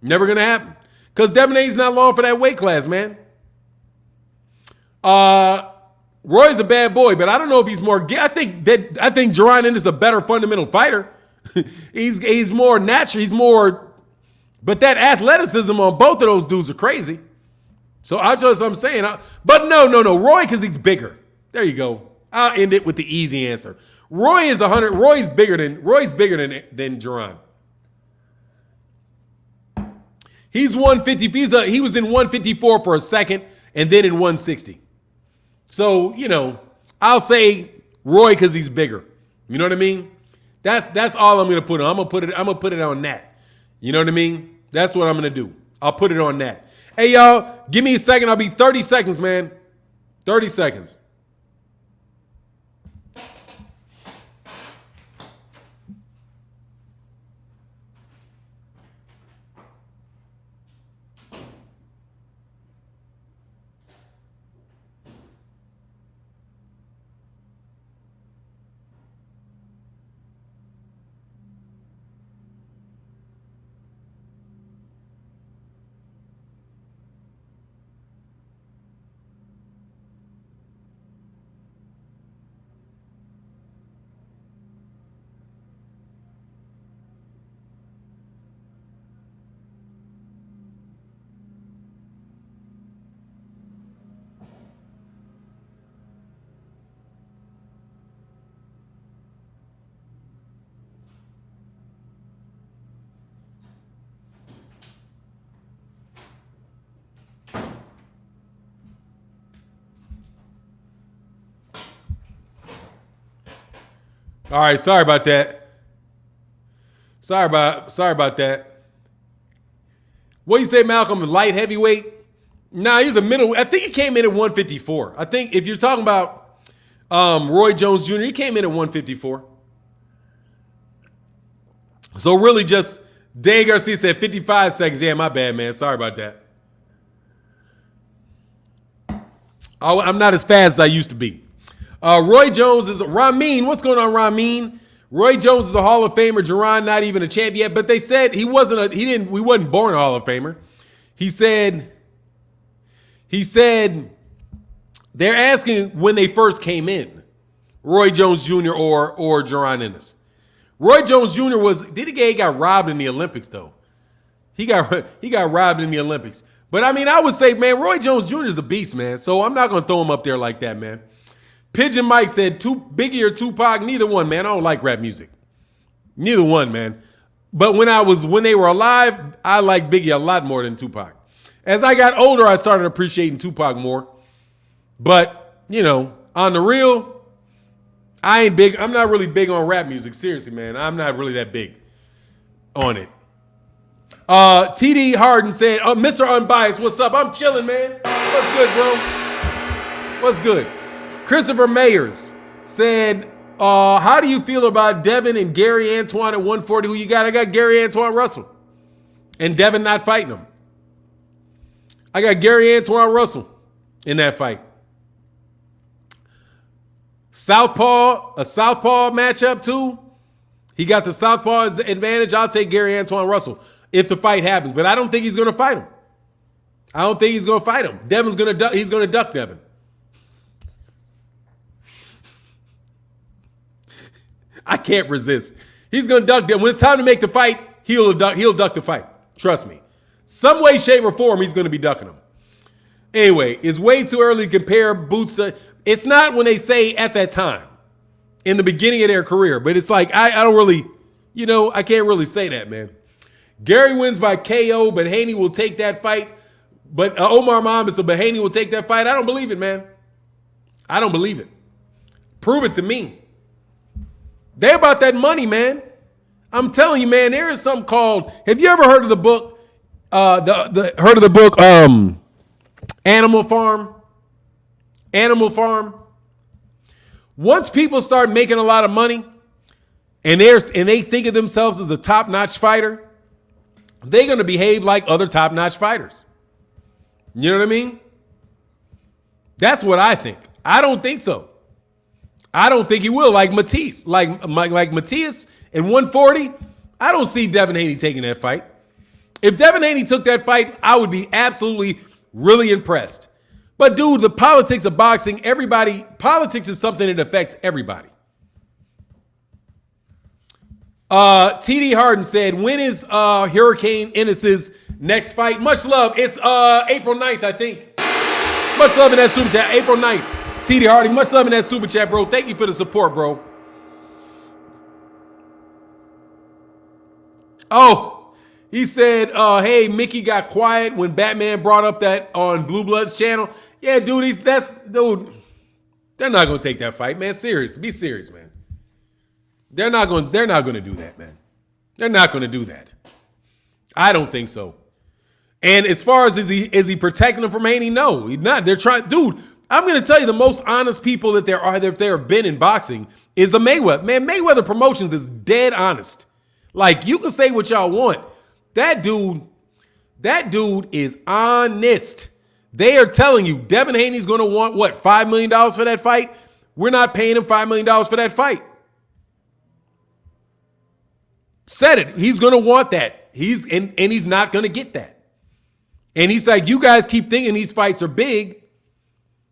Never going to happen. Because Devin A's not long for that weight class, man. Roy's a bad boy, but I don't know if he's more. I think Jerron Ennis is a better fundamental fighter. he's more natural. He's more. But that athleticism on both of those dudes are crazy. So I'm saying. But no. Roy, because he's bigger. There you go. I'll end it with the easy answer. Roy is 100. Roy's bigger than Jerron. He's 150. He was in 154 for a second and then in 160. So, I'll say Roy because he's bigger. You know what I mean? That's all I'm gonna put on. I'm gonna put it on that. You know what I mean? That's what I'm gonna do. I'll put it on that. Hey y'all, give me a second. I'll be 30 seconds, man. 30 seconds. All right, sorry about that. Sorry about that. What do you say, Malcolm? Light heavyweight? Nah, he's a middle. I think he came in at 154. I think if you're talking about Roy Jones Jr., he came in at 154. So really just Dan Garcia said 55 seconds. Yeah, my bad, man. Sorry about that. I'm not as fast as I used to be. Roy Jones is Ramin. What's going on, Ramin? Roy Jones is a Hall of Famer. Jerron not even a champ yet, but they said we wasn't born a Hall of Famer. He said they're asking when they first came in, Roy Jones Jr. or Jerron Ennis. Roy Jones Jr. got robbed in the Olympics though. He got robbed in the Olympics. But I mean, I would say, man, Roy Jones Jr. is a beast, man. So I'm not gonna throw him up there like that, man. Pigeon Mike said, Biggie or Tupac? Neither one, man. I don't like rap music. Neither one, man. But when they were alive, I liked Biggie a lot more than Tupac. As I got older, I started appreciating Tupac more. But, on the real, I ain't big. I'm not really big on rap music. Seriously, man. I'm not really that big on it. TD Harden said, Mr. Unbiased, what's up? I'm chilling, man. What's good, bro? What's good? Christopher Mayers said, how do you feel about Devin and Gary Antoine at 140? Who you got? I got Gary Antoine Russell. And Devin not fighting him. I got Gary Antoine Russell in that fight. A southpaw matchup too. He got the southpaw advantage. I'll take Gary Antoine Russell if the fight happens, but I don't think he's going to fight him. Devin's going to duck. He's going to duck Devin. I can't resist. He's going to duck Devin. When it's time to make the fight, he'll duck the fight. Trust me. Some way, shape, or form, he's going to be ducking him. Anyway, it's way too early to compare Boots to. It's not when they say at that time, in the beginning of their career, but it's like, I don't really, I can't really say that, man. Gary wins by KO, but Haney will take that fight. But Omar Muhammad, but Haney will take that fight. I don't believe it, man. I don't believe it. Prove it to me. They're about that money, man. I'm telling you, man, there is something called, have you ever heard of the book, Animal Farm? Animal Farm. Once people start making a lot of money and they think of themselves as a top-notch fighter, they're going to behave like other top-notch fighters. You know what I mean? That's what I think. I don't think so. I don't think he will. Like Matisse, like Matthias in 140, I don't see Devin Haney taking that fight. If Devin Haney took that fight, I would be absolutely really impressed. But dude, the politics of boxing, politics is something that affects everybody. TD Harden said, when is Hurricane Ennis's next fight? Much love. It's April 9th, I think. Much love in that super chat. April 9th. TD Harden, much love in that super chat, bro. Thank you for the support, bro. Oh, he said, hey, Mickey got quiet when Batman brought up that on Blue Bloods channel. Yeah, dude, dude. They're not gonna take that fight, man. Serious. Be serious, man. They're not gonna do that, man. They're not gonna do that. I don't think so. And as far as is he protecting him from Haney? No, he's not. They're trying, dude. I'm gonna tell you the most honest people that there have been in boxing is the Mayweather. Man, Mayweather Promotions is dead honest. Like, you can say what y'all want. That dude is honest. They are telling you Devin Haney's going to want, what, $5 million for that fight? We're not paying him $5 million for that fight. Said it. He's going to want that. And he's not going to get that. And he's like, you guys keep thinking these fights are big.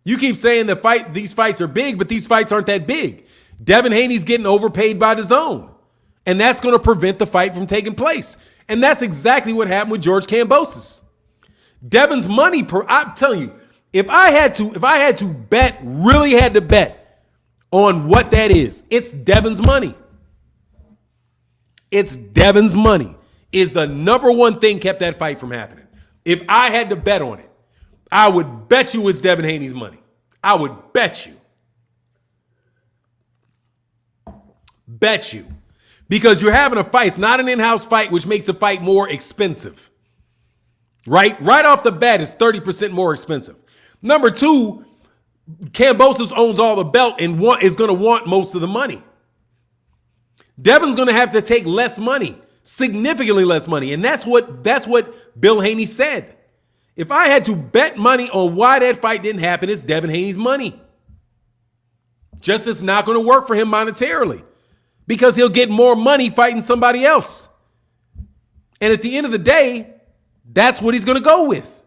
You keep saying these fights are big, but these fights aren't that big. Devin Haney's getting overpaid by the zone. And that's going to prevent the fight from taking place. And that's exactly what happened with George Kambosos. Devin's money I'm telling you, if I had to bet, really had to bet on what that is, it's Devin's money. It's Devin's money is the number one thing kept that fight from happening. If I had to bet on it, I would bet you it's Devin Haney's money. I would bet you. Bet you. Because you're having a fight. It's not an in-house fight, which makes a fight more expensive. Right? Right off the bat, it's 30% more expensive. Number two, Kambosos owns all the belt and is going to want most of the money. Devin's going to have to take less money, significantly less money. And that's what Bill Haney said. If I had to bet money on why that fight didn't happen, it's Devin Haney's money. Just it's not going to work for him monetarily because he'll get more money fighting somebody else. And at the end of the day, that's what he's going to go with.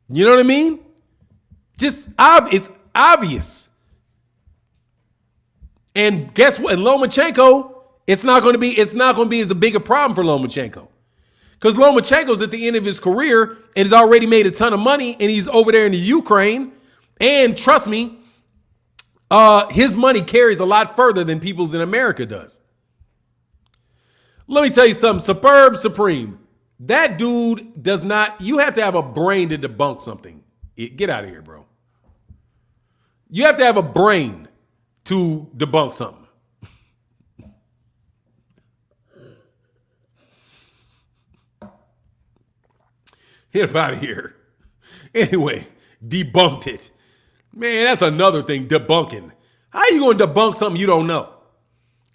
You know what I mean? It's obvious. And guess what? Lomachenko, it's not going to be as big a problem for Lomachenko. Because Lomachenko's at the end of his career and has already made a ton of money and he's over there in the Ukraine. And trust me, his money carries a lot further than people's in America does. Let me tell you something. Superb Supreme. That dude does not, you have to have a brain to debunk something. Get out of here, bro. You have to have a brain to debunk something. Get out of here. Anyway, debunked it. Man, that's another thing, debunking. How you going to debunk something you don't know?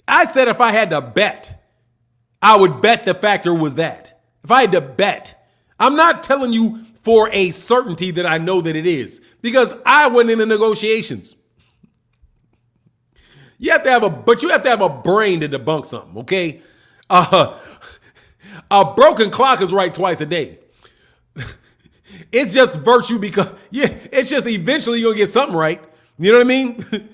I said if I had to bet, I would bet the factor was that. If I had to bet, I'm not telling you for a certainty that I know that it is, because I went in the negotiations. You have to have a brain to debunk something, okay? A broken clock is right twice a day. It's just virtue because, it's just eventually you're going to get something right. You know what I mean?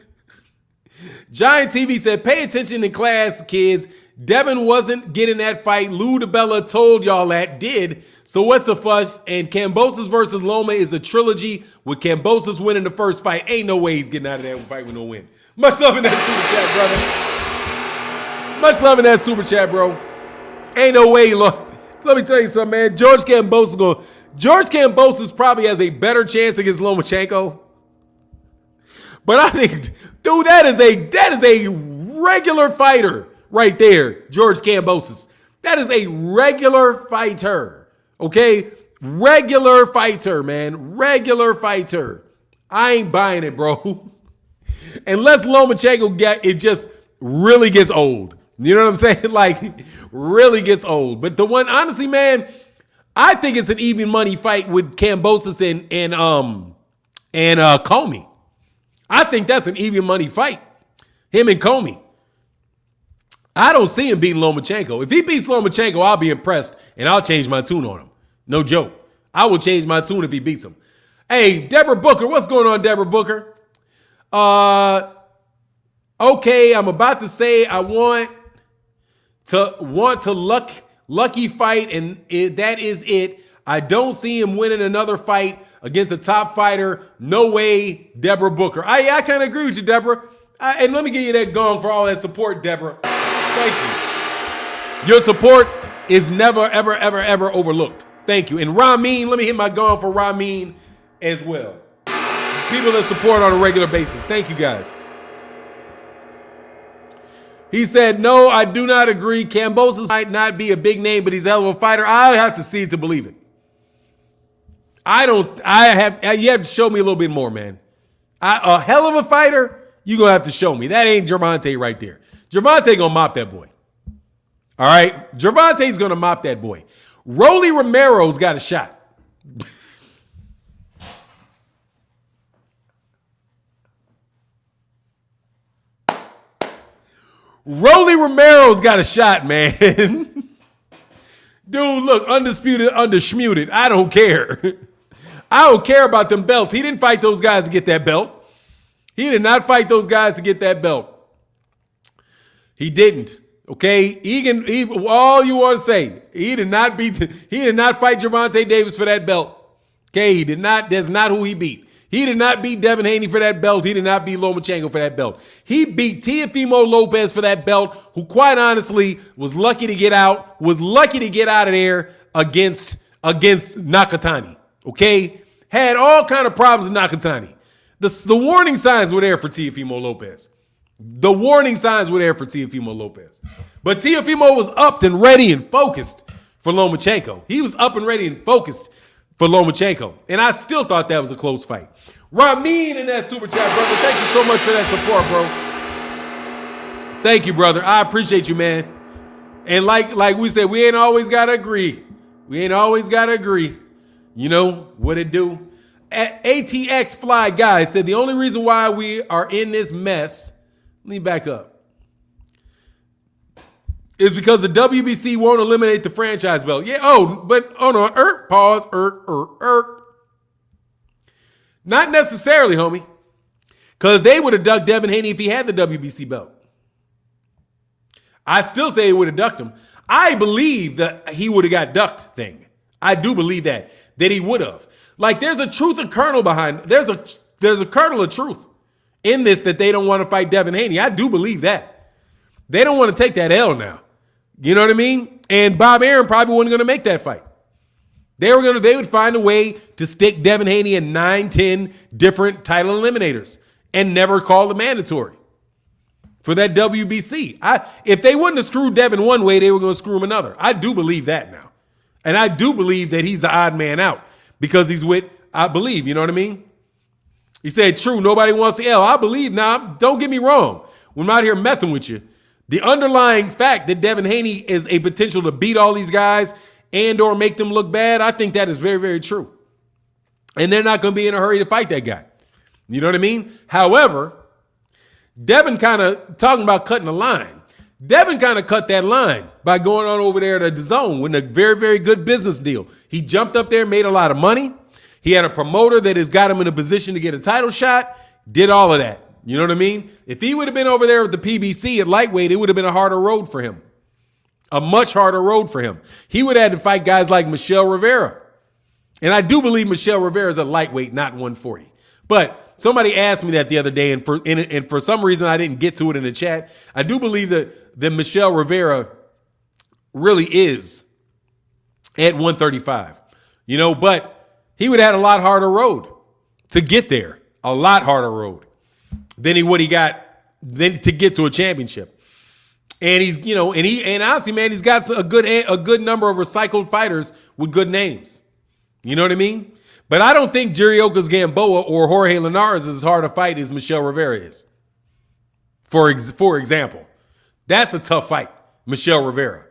Giant TV said, pay attention in class, kids. Devin wasn't getting that fight. Lou DiBella told y'all that, did. So what's the fuss? And Kambosos versus Loma is a trilogy with Kambosos winning the first fight. Ain't no way he's getting out of that fight with no win. Much love in that super chat, brother. Much love in that super chat, bro. Ain't no way. Let me tell you something, man. George Kambosos probably has a better chance against Lomachenko. But I think, dude, that is a regular fighter right there, George Kambosos. That is a regular fighter, okay? Regular fighter, man. Regular fighter. I ain't buying it, bro. Unless Lomachenko it just really gets old. You know what I'm saying? Like, really gets old. But the one, honestly, man, I think it's an even money fight with Kambosos and Comey. I think that's an even money fight. Him and Comey. I don't see him beating Lomachenko. If he beats Lomachenko, I'll be impressed and I'll change my tune on him. No joke. I will change my tune if he beats him. Hey, Deborah Booker. What's going on, Deborah Booker? Okay, I'm about to say I want to lucky fight, and that is it. I don't see him winning another fight against a top fighter. No way, Deborah Booker. I kind of agree with you, Deborah. And let me give you that gong for all that support, Deborah. Thank you. Your support is never, ever, ever, ever overlooked. Thank you. And Ramin, let me hit my gong for Ramin as well. People that support on a regular basis. Thank you, guys. He said, no, I do not agree. Kambosos might not be a big name, but he's a hell of a fighter. I have to see it to believe it. You have to show me a little bit more, man. A hell of a fighter, you're going to have to show me. That ain't Gervonta right there. Gervonta going to mop that boy. All right? Gervonta's going to mop that boy. Rolly Romero's got a shot. Rolly Romero's got a shot, man. Dude, look, undisputed, underschmuted. I don't care. I don't care about them belts. He didn't fight those guys to get that belt. He did not fight those guys to get that belt. He didn't. Okay, all you want to say, he did not fight Gervonta Davis for that belt. Okay, he did not. That's not who he beat. He did not beat Devin Haney for that belt. He did not beat Lomachenko for that belt. He beat Teofimo Lopez for that belt, who quite honestly was lucky to get out of there against Nakatani. Okay, had all kind of problems with Nakatani. The warning signs were there for Teofimo Lopez. The warning signs were there for Teofimo Lopez. But Teofimo was up and ready and focused for Lomachenko. He was up and ready and focused for Lomachenko. And I still thought that was a close fight. Ramin in that super chat, brother. Thank you so much for that support, bro. Thank you, brother. I appreciate you, man. And like we said, we ain't always got to agree. You know what it do? ATX Fly Guy said the only reason why we are in this mess, let me back up, is because the WBC won't eliminate the franchise belt. Yeah, but hold on. Pause. Not necessarily, homie. Because they would have ducked Devin Haney if he had the WBC belt. I still say they would have ducked him. I believe that he would have got ducked thing. I do believe that he would have. Like, there's a truth and kernel behind. There's a kernel of truth in this that they don't want to fight Devin Haney. I do believe that. They don't want to take that L now. You know what I mean? And Bob Arum probably wasn't going to make that fight. They would find a way to stick Devin Haney in 9-10 different title eliminators and never call the mandatory for that WBC. If they wouldn't have screwed Devin one way, they were going to screw him another. I do believe that now. And I do believe that he's the odd man out because he's with I believe, you know what I mean? He said, true, nobody wants the L. I believe. Now, don't get me wrong. We're not here messing with you. The underlying fact that Devin Haney is a potential to beat all these guys and or make them look bad, I think that is very, very true. And they're not going to be in a hurry to fight that guy. You know what I mean? However, Devin kind of talking about cutting the line. Devin kind of cut that line by going on over there to DAZN with a very, very good business deal. He jumped up there, made a lot of money. He had a promoter that has got him in a position to get a title shot, did all of that. You know what I mean? If he would have been over there with the PBC at lightweight, it would have been a harder road for him. A much harder road for him. He would have had to fight guys like Michelle Rivera. And I do believe Michelle Rivera is a lightweight, not 140. But somebody asked me that the other day, and for some reason I didn't get to it in the chat. I do believe that Michelle Rivera really is at 135. You know, but he would have had a lot harder road to get there. A lot harder road than he got then to get to a championship. And he's, you know, and honestly, man, he's got a good number of recycled fighters with good names. You know what I mean? But I don't think Jiriokas Gamboa or Jorge Linares is as hard a fight as Michelle Rivera is. For example, that's a tough fight, Michelle Rivera.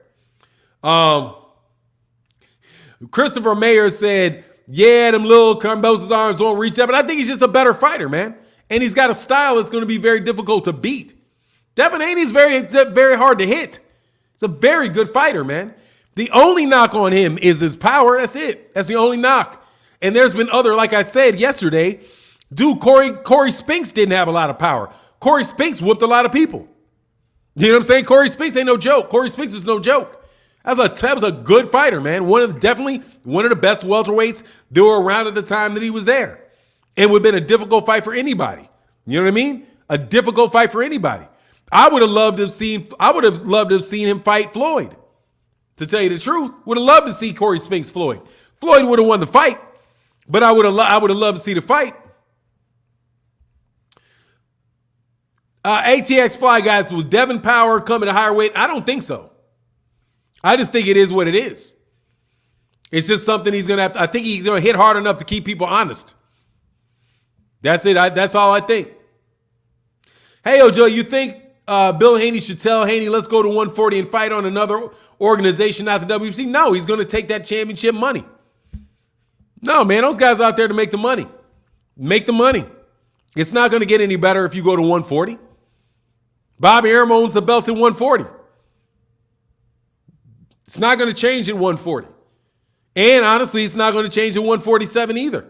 Christopher Mayer said, yeah, them little Cambosa's arms won't reach that, but I think he's just a better fighter, man. And he's got a style that's going to be very difficult to beat. Devin Haney's very, very hard to hit. He's a very good fighter, man. The only knock on him is his power. That's it. That's the only knock. And there's been other, like I said yesterday, dude, Corey Spinks didn't have a lot of power. Corey Spinks whooped a lot of people. You know what I'm saying? Corey Spinks ain't no joke. Corey Spinks was no joke. That was a good fighter, man. Definitely one of the best welterweights that were around at the time that he was there. It would have been a difficult fight for anybody. You know what I mean? A difficult fight for anybody. I would have loved to have seen him fight Floyd. To tell you the truth, would have loved to see Corey Spinks Floyd. Floyd would have won the fight, but I would have loved to see the fight. ATX Fly guys, was Devin Power coming to higher weight? I don't think so. I just think it is what it is. It's just something he's going to have to, I think he's going to hit hard enough to keep people honest. That's it. That's all I think. Hey, Ojo, you think Bill Haney should tell Haney, let's go to 140 and fight on another organization, not the WBC? No, he's going to take that championship money. No, man, those guys out there to make the money. Make the money. It's not going to get any better if you go to 140. Bobby Arum owns the belt at 140. It's not going to change at 140. And honestly, it's not going to change at 147 either.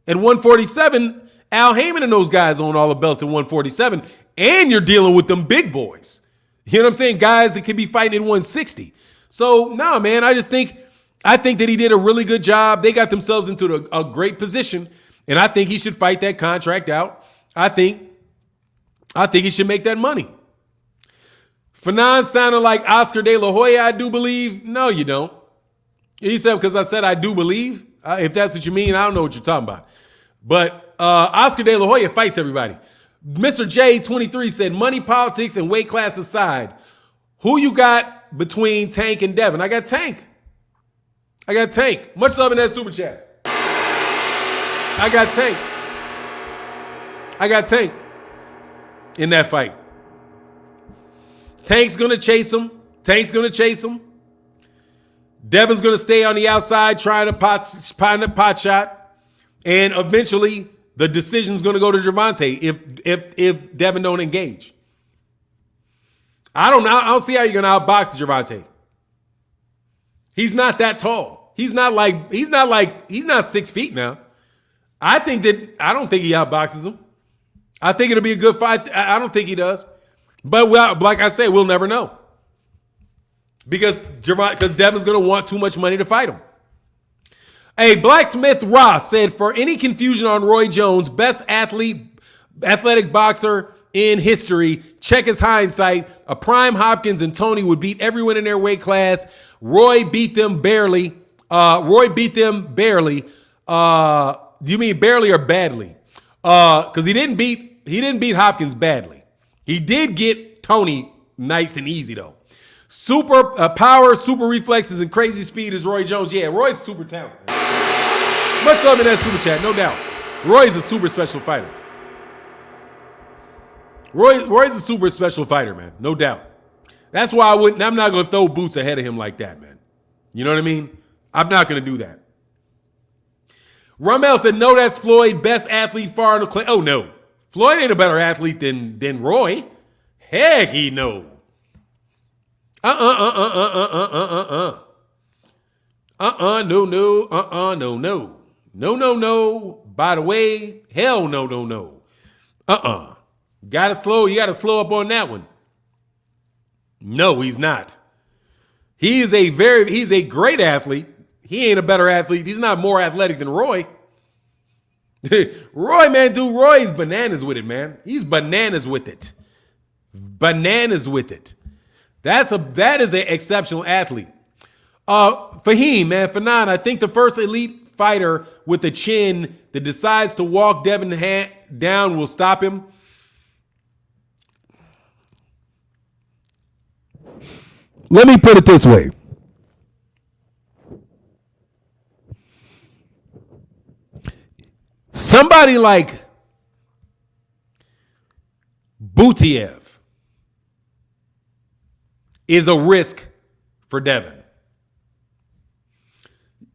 At 147, Al Heyman and those guys own all the belts at 147. And you're dealing with them big boys. You know what I'm saying? Guys that could be fighting at 160. So, no, man, I think that he did a really good job. They got themselves into a great position. And I think he should fight that contract out. I think he should make that money. Fanon sounded like Oscar De La Hoya, I do believe. No, you don't. He said, because I said I do believe. If that's what you mean, I don't know what you're talking about. But Oscar De La Hoya fights everybody. Mr. J23 said, money, politics, and weight class aside, who you got between Tank and Devin? I got Tank. Much love in that super chat. I got Tank in that fight. Tank's going to chase him. Devin's going to stay on the outside trying to pot shot. And eventually the decision's going to go to Gervonta if Devin don't engage. I don't see how you're going to outbox Gervonta. He's not that tall. He's not 6 feet now. I don't think he outboxes him. I think it'll be a good fight. I don't think he does. But like I said, we'll never know. Because Devin's going to want too much money to fight him. Hey, Blacksmith Ross said, for any confusion on Roy Jones, best athletic boxer in history, check his hindsight. A prime Hopkins and Tony would beat everyone in their weight class. Roy beat them barely. Do you mean barely or badly? Because he didn't beat Hopkins badly. He did get Tony nice and easy though. Super power, super reflexes, and crazy speed is Roy Jones. Yeah, Roy's super talented. Much love in that super chat, no doubt. Roy's a super special fighter. Roy's a super special fighter, man, no doubt. That's why I'm not going to throw Boots ahead of him like that, man. You know what I mean? I'm not going to do that. Rummel said, no, that's Floyd, best athlete far in the clay. Oh, no. Floyd ain't a better athlete than Roy. Heck, he no. No. No. By the way, hell no. You gotta slow up on that one. No, he's not. He's a great athlete. He ain't a better athlete. He's not more athletic than Roy. Roy is bananas with it, man. He's bananas with it. That is an exceptional athlete. Fahim, man, Fanon, I think the first elite fighter with a chin that decides to walk Devin down will stop him. Let me put it this way. Somebody like Butiev is a risk for Devin.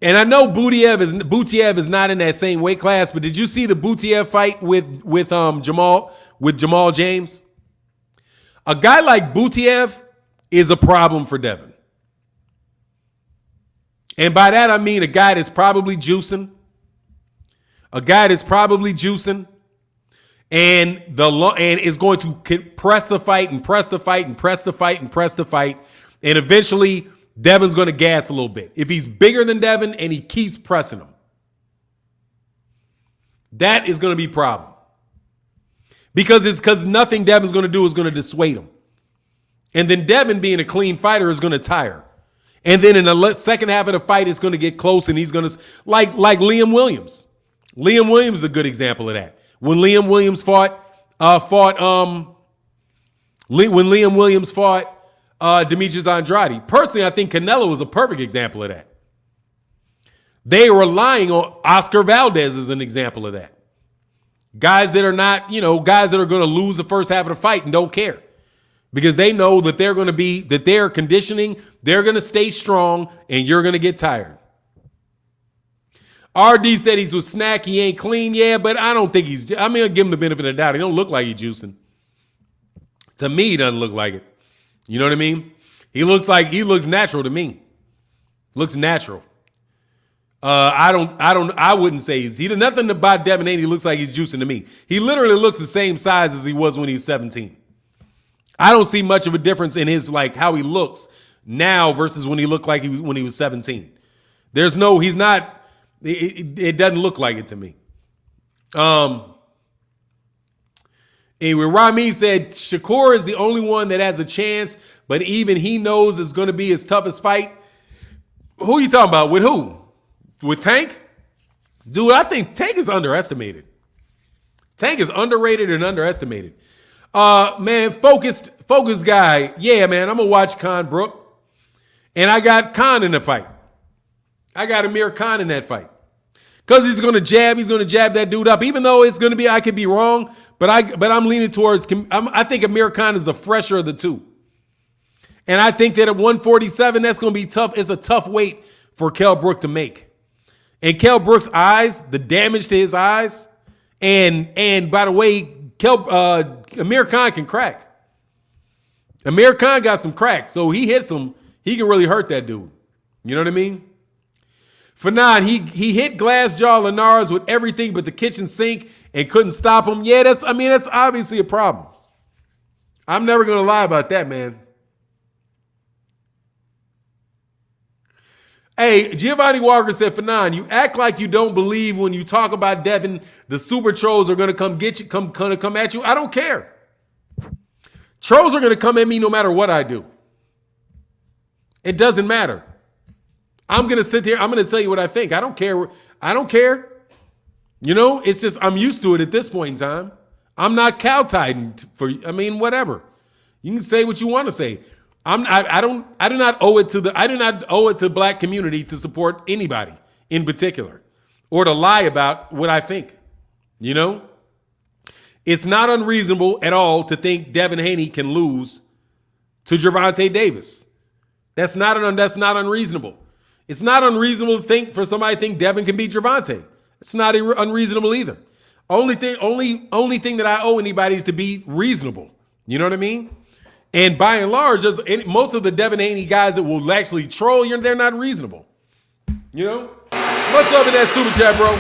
And I know Butiev is not in that same weight class, but did you see the Butiev fight with Jermall James? A guy like Butiev is a problem for Devin. And by that I mean a guy that's probably juicing. And is going to press the fight. And eventually Devin's going to gas a little bit. If he's bigger than Devin and he keeps pressing him, that is going to be a problem. Because nothing Devin's going to do is going to dissuade him. And then Devin, being a clean fighter, is going to tire. And then in the second half of the fight, it's going to get close, and he's going to like Liam Williams. Liam Williams is a good example of that. When Liam Williams fought Demetrius Andrade. Personally, I think Canelo was a perfect example of that. They are relying on Oscar Valdez as an example of that. Guys that are not, guys that are going to lose the first half of the fight and don't care. Because they know that they're conditioning, they're going to stay strong, and you're going to get tired. RD said he's with snack, he ain't clean, yeah, but I don't think I'll give him the benefit of the doubt. He don't look like he's juicing. To me, he doesn't look like it. You know what I mean? He looks natural to me. Looks natural. I wouldn't say he did nothing about Devin Haney. He looks like he's juicing to me. He literally looks the same size as he was when he was 17. I don't see much of a difference in his how he looks now versus when he looked like when he was 17. He's not. It doesn't look like it to me. Anyway, Rami said Shakur is the only one that has a chance, but even he knows it's going to be his toughest fight. Who are you talking about? With who? With Tank? Dude, I think Tank is underestimated. Tank is underrated and underestimated. Man, focused guy. Yeah, man, I'm going to watch Khan Brook. And I got Khan in the fight. I got Amir Khan in that fight. Because he's going to jab that dude up. Even though it's going to be, I could be wrong, but I'm leaning towards, I think Amir Khan is the fresher of the two. And I think that at 147, that's going to be tough. It's a tough weight for Kell Brook to make. And Kell Brook's eyes, the damage to his eyes, and by the way, Amir Khan can crack. Amir Khan got some crack, so he hits him, he can really hurt that dude. You know what I mean? Fanon, he hit Glassjaw Linares with everything but the kitchen sink and couldn't stop him. Yeah, that's obviously a problem. I'm never going to lie about that, man. Hey, Giovanni Walker said, Fanon, you act like you don't believe when you talk about Devin, the super trolls are going to come get you, come at you. I don't care. Trolls are going to come at me no matter what I do. It doesn't matter. I'm going to sit there. I'm going to tell you what I think. I don't care. It's just I'm used to it at this point in time. I'm not cow-tied whatever. You can say what you want to say. I do not owe it to the black community to support anybody in particular or to lie about what I think. You know? It's not unreasonable at all to think Devin Haney can lose to Gervonta Davis. That's not unreasonable. It's not unreasonable to think for somebody to think Devin can beat Gervonta. It's not unreasonable either. Only thing that I owe anybody is to be reasonable. You know what I mean? And by and large, most of the Devin Haney guys that will actually troll, they're not reasonable. You know? Much love in that super chat, bro.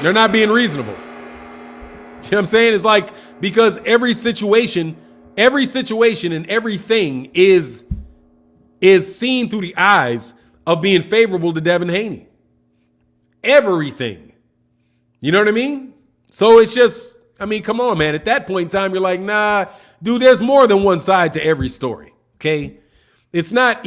They're not being reasonable. You know what I'm saying? It's like, because every situation and everything is seen through the eyes of being favorable to Devin Haney. Everything. You know what I mean? So it's just, come on, man. At that point in time, you're like, nah, dude, there's more than one side to every story. Okay? It's not,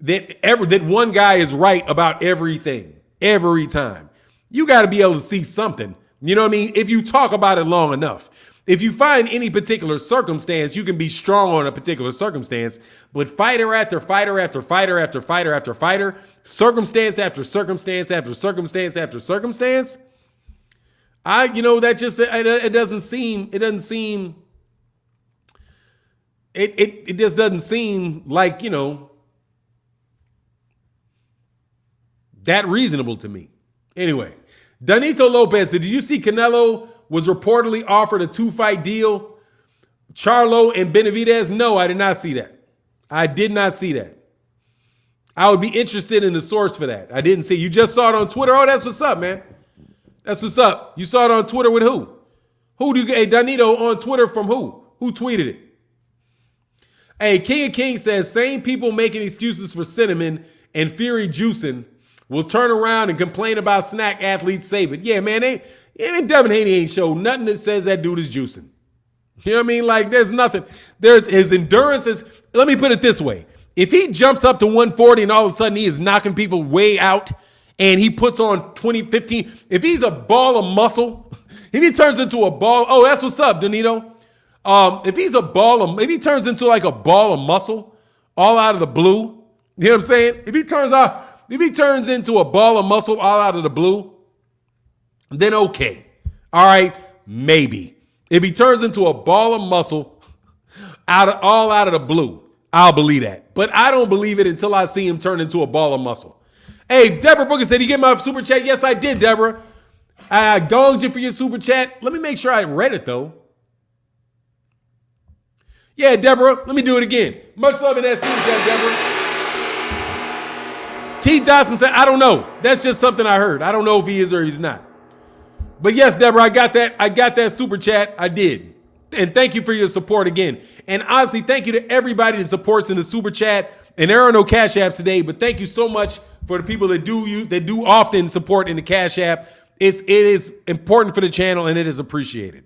that one guy is right about everything, every time. You got to be able to see something. You know what I mean? If you talk about it long enough. If you find any particular circumstance, you can be strong on a particular circumstance, but fighter after fighter after fighter after fighter after fighter, circumstance after circumstance after circumstance after circumstance, it just doesn't seem like, that reasonable to me. Anyway, Danito Lopez, did you see Canelo was reportedly offered a 2-fight deal? Charlo and Benavidez? No, I did not see that. I did not see that. I would be interested in the source for that. I didn't see. You just saw it on Twitter. Oh, that's what's up, man. That's what's up. You saw it on Twitter with who? Hey, Danito on Twitter from who? Who tweeted it? Hey, King of Kings says, same people making excuses for cinnamon and Fury juicing will turn around and complain about snack athletes save it. Yeah, man, Devin Haney ain't showed nothing that says that dude is juicing. You know what I mean? Like, there's nothing. There's his endurance is, let me put it this way. If he jumps up to 140 and all of a sudden he is knocking people way out and he puts on 20, 15, if he's a ball of muscle, if he turns into a ball, oh, that's what's up, Danito. If he turns into like a ball of muscle all out of the blue, you know what I'm saying? If he turns into a ball of muscle all out of the blue, then okay. All right, maybe. If he turns into a ball of muscle all out of the blue, I'll believe that. But I don't believe it until I see him turn into a ball of muscle. Hey, Deborah Booker said, you get my super chat? Yes, I did, Deborah. I gonged you for your super chat. Let me make sure I read it, though. Yeah, Deborah, let me do it again. Much love in that super chat, Deborah. T. Dawson said, I don't know. That's just something I heard. I don't know if he is or he's not. But yes, Deborah, I got that super chat. I did. And thank you for your support again. And honestly, thank you to everybody that supports in the super chat. And there are no Cash Apps today, but thank you so much for the people that do often support in the Cash App. It is important for the channel and it is appreciated.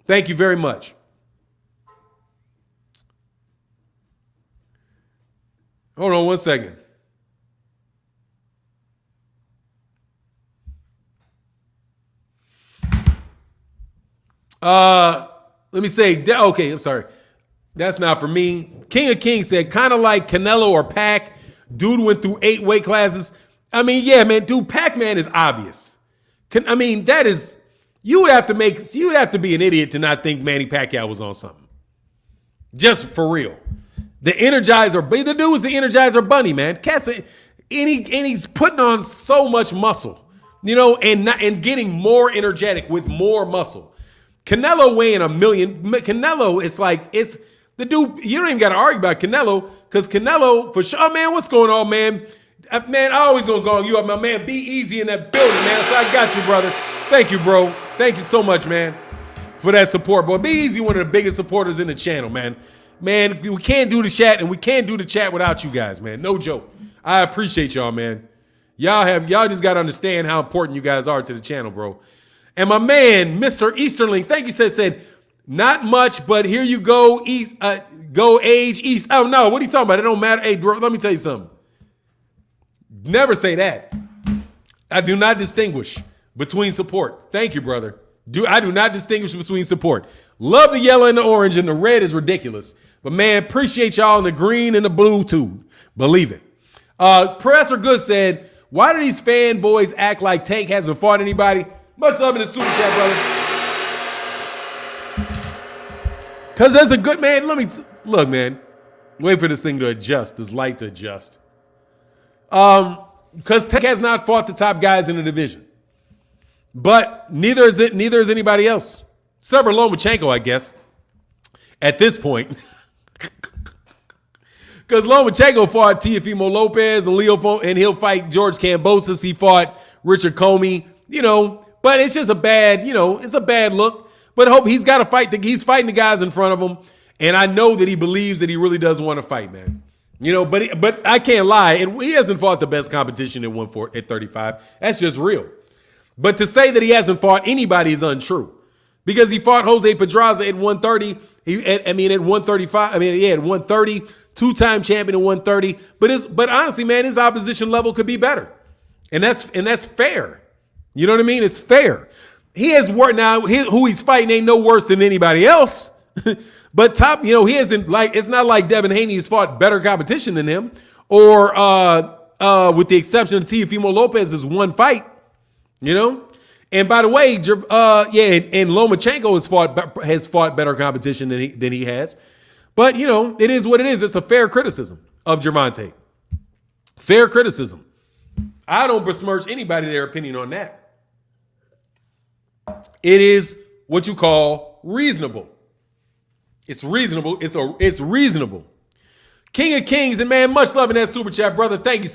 Thank you very much. Hold on one second. Let me say, okay, I'm sorry. That's not for me. King of Kings said, kind of like Canelo or Pac. Dude went through 8 weight classes. I mean, yeah, man, dude, Pac-Man is obvious. That is, you would have to be an idiot to not think Manny Pacquiao was on something. Just for real. The dude was the Energizer Bunny, man. And he's putting on so much muscle, and getting more energetic with more muscle. Canelo weighing 1 million. Canelo, it's the dude. You don't even got to argue about Canelo because Canelo, for sure. Oh, man, what's going on, man? Man, I always gonna go on you up, my man. Be easy in that building, man. So I got you, brother. Thank you, bro. Thank you so much, man, for that support, boy. Be easy, one of the biggest supporters in the channel, man. Man, we can't do the chat, and we can't do the chat without you guys, man. No joke. I appreciate y'all, man. Y'all just gotta understand how important you guys are to the channel, bro. And my man, Mr. Easterling, thank you, said, not much, but here you go, East, go age East. Oh, no, what are you talking about? It don't matter. Hey, bro, let me tell you something. Never say that. I do not distinguish between support. Thank you, brother. I do not distinguish between support. Love the yellow and the orange, and the red is ridiculous. But, man, appreciate y'all in the green and the blue, too. Believe it. Professor Good said, Why do these fanboys act like Tank hasn't fought anybody? Much love in the super chat, brother. Because there's a good man. Look, man. Wait for this thing to adjust, this light to adjust. Because Tank has not fought the top guys in the division. But neither is anybody else. Except for Lomachenko, I guess. At this point. Because Lomachenko fought Teofimo Lopez and he'll fight George Kambosos. He fought Richard Comey, but it's just a bad look. But I hope he's got to fight. He's fighting the guys in front of him. And I know that he believes that he really does want to fight, man. But I can't lie. He hasn't fought the best competition at 35. That's just real. But to say that he hasn't fought anybody is untrue. Because he fought Jose Pedraza at 130. At 135. At 130. Two-time champion at 130. But honestly, man, his opposition level could be better. And that's fair. You know what I mean? It's fair. He has worked now. Who he's fighting ain't no worse than anybody else. But he isn't it's not like Devin Haney has fought better competition than him. Or with the exception of Teofimo Lopez's one fight. And by the way, and Lomachenko has fought better competition than he has. But, it is what it is. It's a fair criticism of Gervonta. Fair criticism. I don't besmirch anybody their opinion on that. It is what you call reasonable. It's reasonable. It's reasonable. King of Kings, and man, much love in that super chat, brother. Thank you,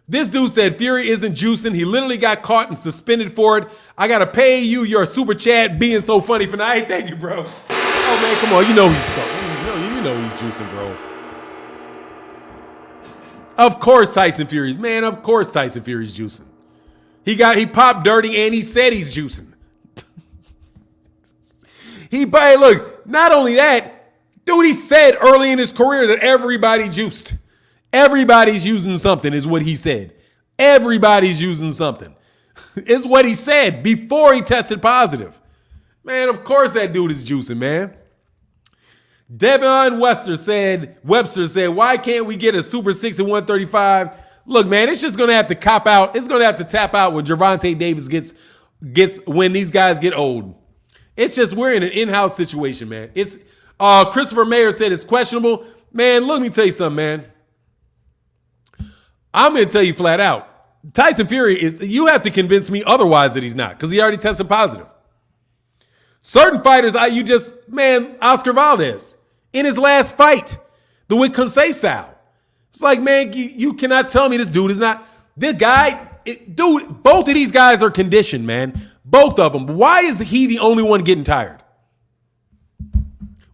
This dude said Fury isn't juicing. He literally got caught and suspended for it. I got to pay you your super chat being so funny for now. Hey, thank you, bro. Oh, man, come on. He's going. He's juicing, bro. Of course Tyson Fury's. Man, of course Tyson Fury's juicing. He popped dirty and he said he's juicing. Look, not only that, dude, he said early in his career that everybody juiced. Everybody's using something is what he said. Everybody's using something. Is what he said before he tested positive. Man, of course that dude is juicing, man. Devin Webster said, why can't we get a Super 6 at 135? Look, man, it's just going to have to cop out. It's going to have to tap out when Gervonta Davis gets when these guys get old. It's just we're in an in-house situation, man. It's Christopher Mayer said it's questionable. Man, let me tell you something, man. I'm going to tell you flat out. Tyson Fury you have to convince me otherwise that he's not because he already tested positive. Certain fighters, Oscar Valdez, in his last fight, the with Conceição. It's like, man, you cannot tell me this dude is not. This guy, dude, both of these guys are conditioned, man. Both of them. Why is he the only one getting tired?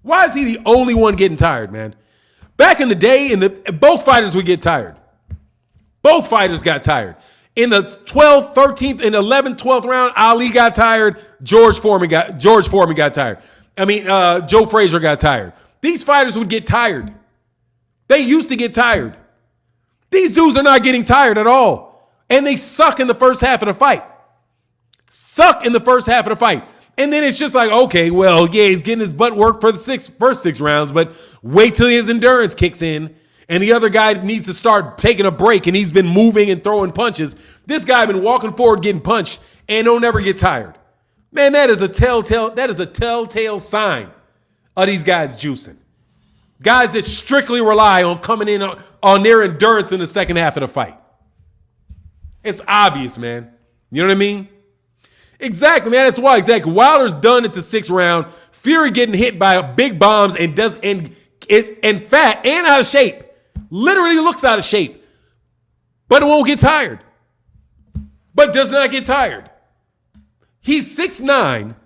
Why is he the only one getting tired, man? Back in the day, both fighters would get tired. Both fighters got tired. In the 12th, 13th, and 11th, 12th round, Ali got tired. George Foreman got tired. Joe Frazier got tired. These fighters would get tired. They used to get tired. These dudes are not getting tired at all. And they suck in the first half of the fight. And then it's just like, okay, well, yeah, he's getting his butt worked for the first 6 rounds, but wait till his endurance kicks in. And the other guy needs to start taking a break, and he's been moving and throwing punches. This guy been walking forward, getting punched, and don't never get tired. Man, that is a telltale sign of these guys juicing. Guys that strictly rely on coming in on their endurance in the second half of the fight. It's obvious, man. You know what I mean? Exactly, man. That's why. Exactly. Wilder's done at the 6th round. Fury getting hit by big bombs and fat and out of shape. Literally looks out of shape. But it won't get tired. But does not get tired. He's 6'9".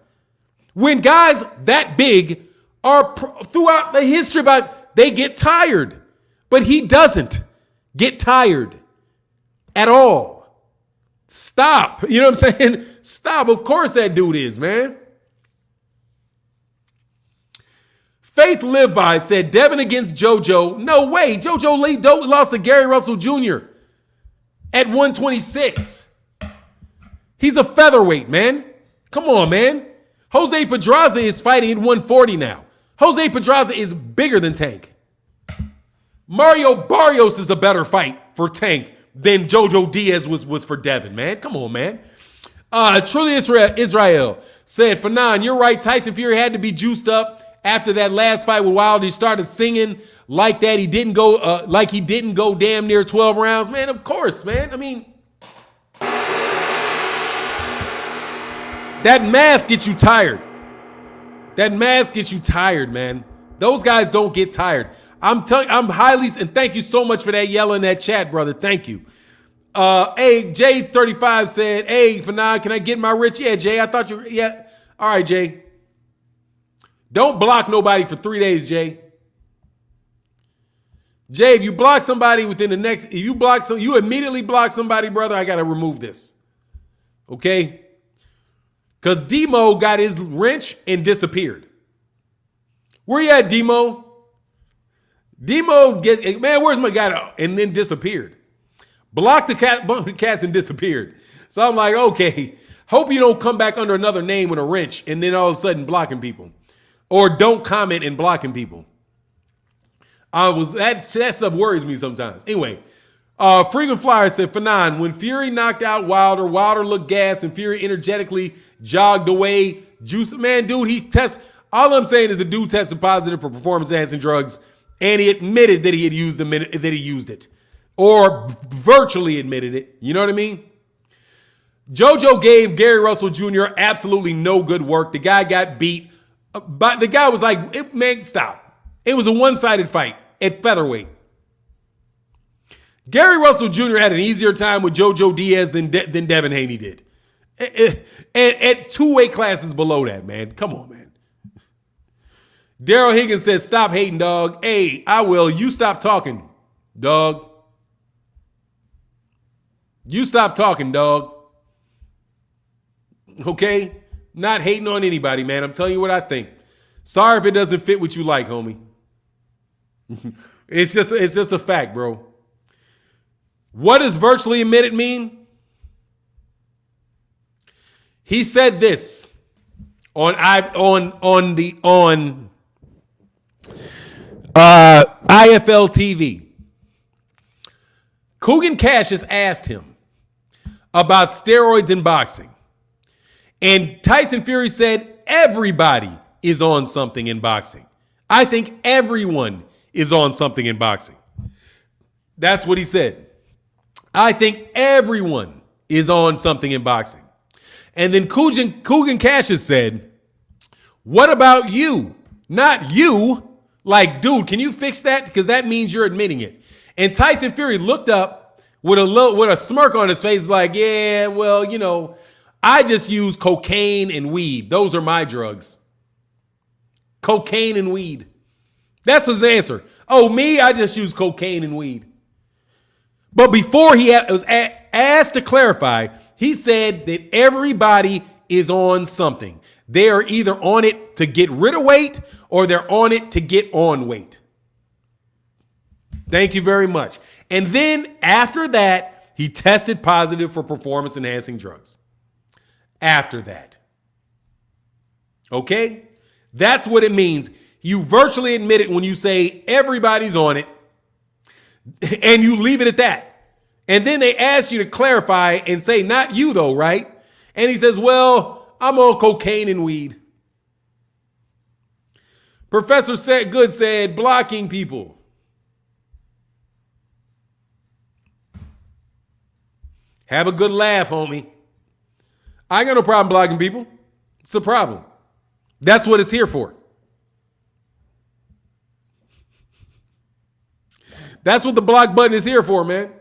When guys that big are throughout the history about they get tired. But he doesn't get tired at all. Stop. You know what I'm saying? Stop. Of course that dude is, man. Faith Live By said Devin against JoJo. No way. JoJo Lee lost to Gary Russell Jr. at 126. He's a featherweight, man. Come on, man. Jose Pedraza is fighting at 140 now. Jose Pedraza is bigger than Tank. Mario Barrios is a better fight for Tank than JoJo Diaz was for Devin, man. Come on, man. Truly Israel said, Fanon, you're right. Tyson Fury had to be juiced up after that last fight with Wilder. He started singing like that. He didn't go damn near 12 rounds. Man, of course, man. I mean, that mask gets you tired. That mask gets you tired, man. Those guys don't get tired. I'm highly, and thank you so much for that yell in that chat, brother. Thank you. Hey, J35 said, hey, Fanon, can I get my rich? Yeah, Jay, I thought you, yeah. All right, Jay. Don't block nobody for 3 days, Jay. Jay, if you block somebody within the next, if you immediately block somebody, brother, I got to remove this. Okay? Because Demo got his wrench and disappeared. Where you at, Demo? Demo gets, man, where's my guy? And then disappeared. Blocked the cats and disappeared. So I'm like, okay, hope you don't come back under another name with a wrench and then all of a sudden blocking people. Or don't comment and blocking people. That stuff worries me sometimes. Anyway, Freaking Flyer said, Fanon, when Fury knocked out Wilder, Wilder looked gassed and Fury energetically jogged away. Man, dude, he tests. All I'm saying is the dude tested positive for performance-enhancing drugs, and he admitted that he had used it, or virtually admitted it. You know what I mean? JoJo gave Gary Russell Jr. absolutely no good work. The guy got beat, but the guy was like, man, stop. It was a one-sided fight at featherweight. Gary Russell Jr. had an easier time with JoJo Diaz than Devin Haney did. At 2 weight classes below that, man. Come on, man. Daryl Higgins says, stop hating, dog. Hey, I will. You stop talking, dog. You stop talking, dog. Okay? Not hating on anybody, man. I'm telling you what I think. Sorry if it doesn't fit what you like, homie. It's just a fact, bro. What does virtually admitted mean? He said this on IFL TV. Coogan Cassius asked him about steroids in boxing. And Tyson Fury said everybody is on something in boxing. I think everyone is on something in boxing. That's what he said. I think everyone is on something in boxing. And then Coogan Cassius said, what about you? Not you. Like, dude, can you fix that? Because that means you're admitting it. And Tyson Fury looked up with a smirk on his face like, yeah, well, you know, I just use cocaine and weed. Those are my drugs. Cocaine and weed. That's his answer. Oh, me? I just use cocaine and weed. But before he was asked to clarify, he said that everybody is on something. They are either on it to get rid of weight or they're on it to get on weight. Thank you very much. And then after that, he tested positive for performance-enhancing drugs. After that. Okay? That's what it means. You virtually admit it when you say everybody's on it and you leave it at that. And then they ask you to clarify and say, not you though, right? And he says, well, I'm on cocaine and weed. Professor Good said, blocking people. Have a good laugh, homie. I ain't got no problem blocking people. It's a problem. That's what it's here for. That's what the block button is here for, man.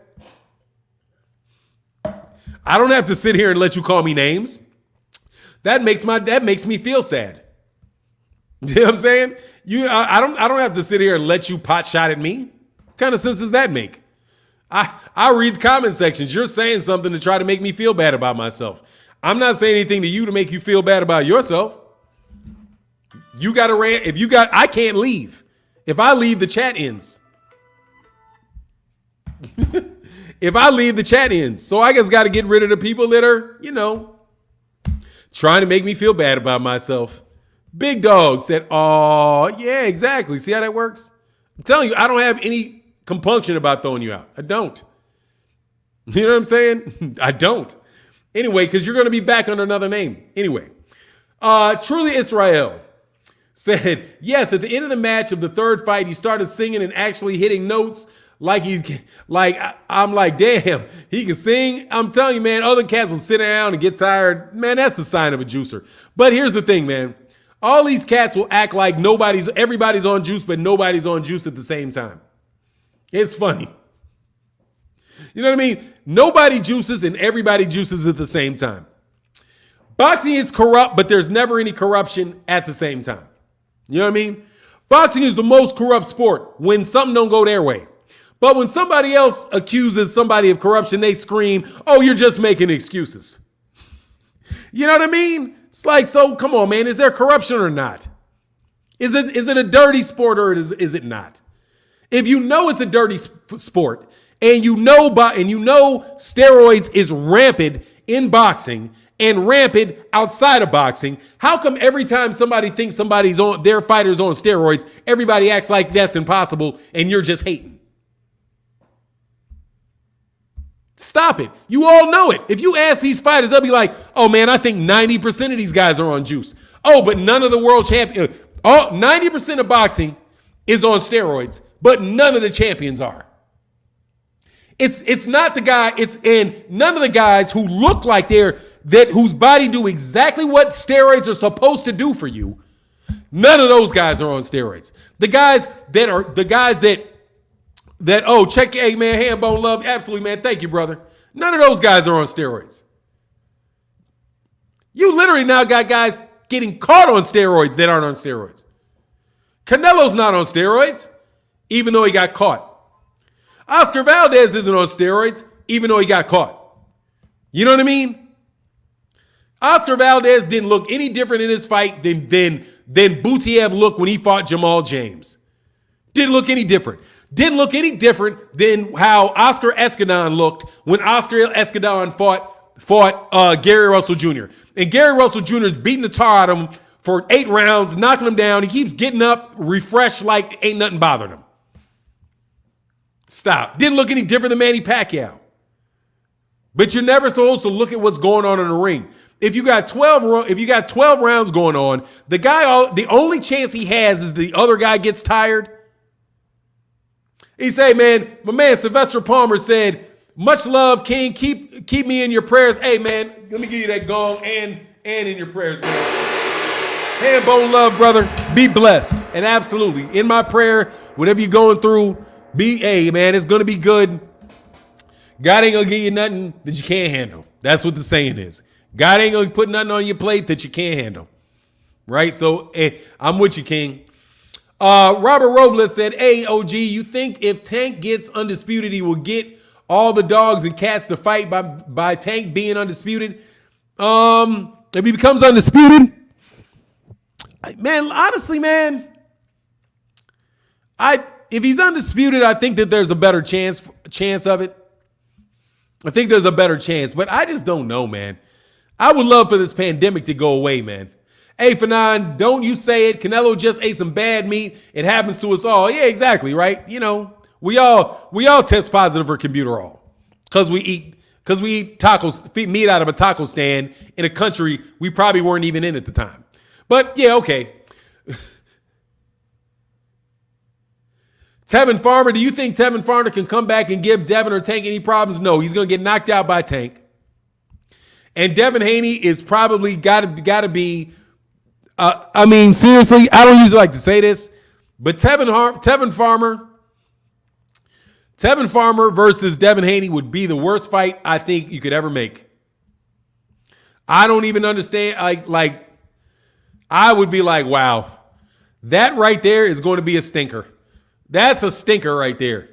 I don't have to sit here and let you call me names. That makes me feel sad. You know what I'm saying? I don't have to sit here and let you pot shot at me. What kind of sense does that make? I read the comment sections. You're saying something to try to make me feel bad about myself. I'm not saying anything to you to make you feel bad about yourself. You got to rant. I can't leave. If I leave, the chat ends. If I leave, the chat ends. So I just got to get rid of the people that are, trying to make me feel bad about myself. Big Dog said, oh, yeah, exactly. See how that works? I'm telling you, I don't have any compunction about throwing you out. I don't. You know what I'm saying? I don't. Anyway, because you're going to be back under another name. Anyway, Truly Israel said, yes, at the end of the match of the third fight, he started singing and actually hitting notes like I'm like, damn, he can sing. I'm telling you, man, other cats will sit down and get tired. Man, that's a sign of a juicer. But here's the thing, man. All these cats will act like everybody's on juice, but nobody's on juice at the same time. It's funny. You know what I mean? Nobody juices and everybody juices at the same time. Boxing is corrupt, but there's never any corruption at the same time. You know what I mean? Boxing is the most corrupt sport when something don't go their way. But when somebody else accuses somebody of corruption, they scream, oh, you're just making excuses. You know what I mean? It's like, so come on, man. Is there corruption or not? Is it a dirty sport or is it not? If you know it's a dirty sport and you know steroids is rampant in boxing and rampant outside of boxing, how come every time somebody thinks their fighter's on steroids, everybody acts like that's impossible and you're just hating? Stop it. You all know it. If you ask these fighters, they'll be like, oh man, I think 90% of these guys are on juice. Oh, but none of the world champions, 90% of boxing is on steroids, but none of the champions are. It's not the guy, and none of the guys who look like whose body do exactly what steroids are supposed to do for you. None of those guys are on steroids. The guys that, oh, check, hey, man, hand bone love. Absolutely, man. Thank you, brother. None of those guys are on steroids. You literally now got guys getting caught on steroids that aren't on steroids. Canelo's not on steroids, even though he got caught. Oscar Valdez isn't on steroids, even though he got caught. You know what I mean? Oscar Valdez didn't look any different in his fight than Butiev looked when he fought Jermall James. Didn't look any different. Didn't look any different than how Oscar Escandon looked when Oscar Escandon fought Gary Russell Jr. And Gary Russell Jr. is beating the tar out of him for 8 rounds, knocking him down. He keeps getting up, refreshed like ain't nothing bothered him. Stop. Didn't look any different than Manny Pacquiao. But you're never supposed to look at what's going on in the ring. If you got 12 rounds going on, the only chance he has is the other guy gets tired. He say, man, my man Sylvester Palmer said, much love, King. Keep me in your prayers. Hey, man, let me give you that gong and in your prayers, man. Hand bone love, brother. Be blessed. And absolutely, in my prayer, whatever you're going through, hey, man, it's going to be good. God ain't going to give you nothing that you can't handle. That's what the saying is. God ain't going to put nothing on your plate that you can't handle. Right? So, I'm with you, King. Robert Robles said, hey, OG, you think if Tank gets undisputed, he will get all the dogs and cats to fight by Tank being undisputed? If he becomes undisputed, man, honestly, man, if he's undisputed, I think that there's a better chance of it. I think there's a better chance, but I just don't know, man. I would love for this pandemic to go away, man. Hey, Fanon, don't you say it. Canelo just ate some bad meat. It happens to us all. Yeah, exactly, right? You know, we all test positive for Computerol because we eat tacos, meat out of a taco stand in a country we probably weren't even in at the time. But yeah, okay. Tevin Farmer, do you think Tevin Farmer can come back and give Devin or Tank any problems? No, he's going to get knocked out by Tank. And Devin Haney is probably got to be. I mean, seriously, I don't usually like to say this, but Tevin Farmer versus Devin Haney would be the worst fight I think you could ever make. I don't even understand. Like I would be like, wow, that right there is going to be a stinker. That's a stinker right there.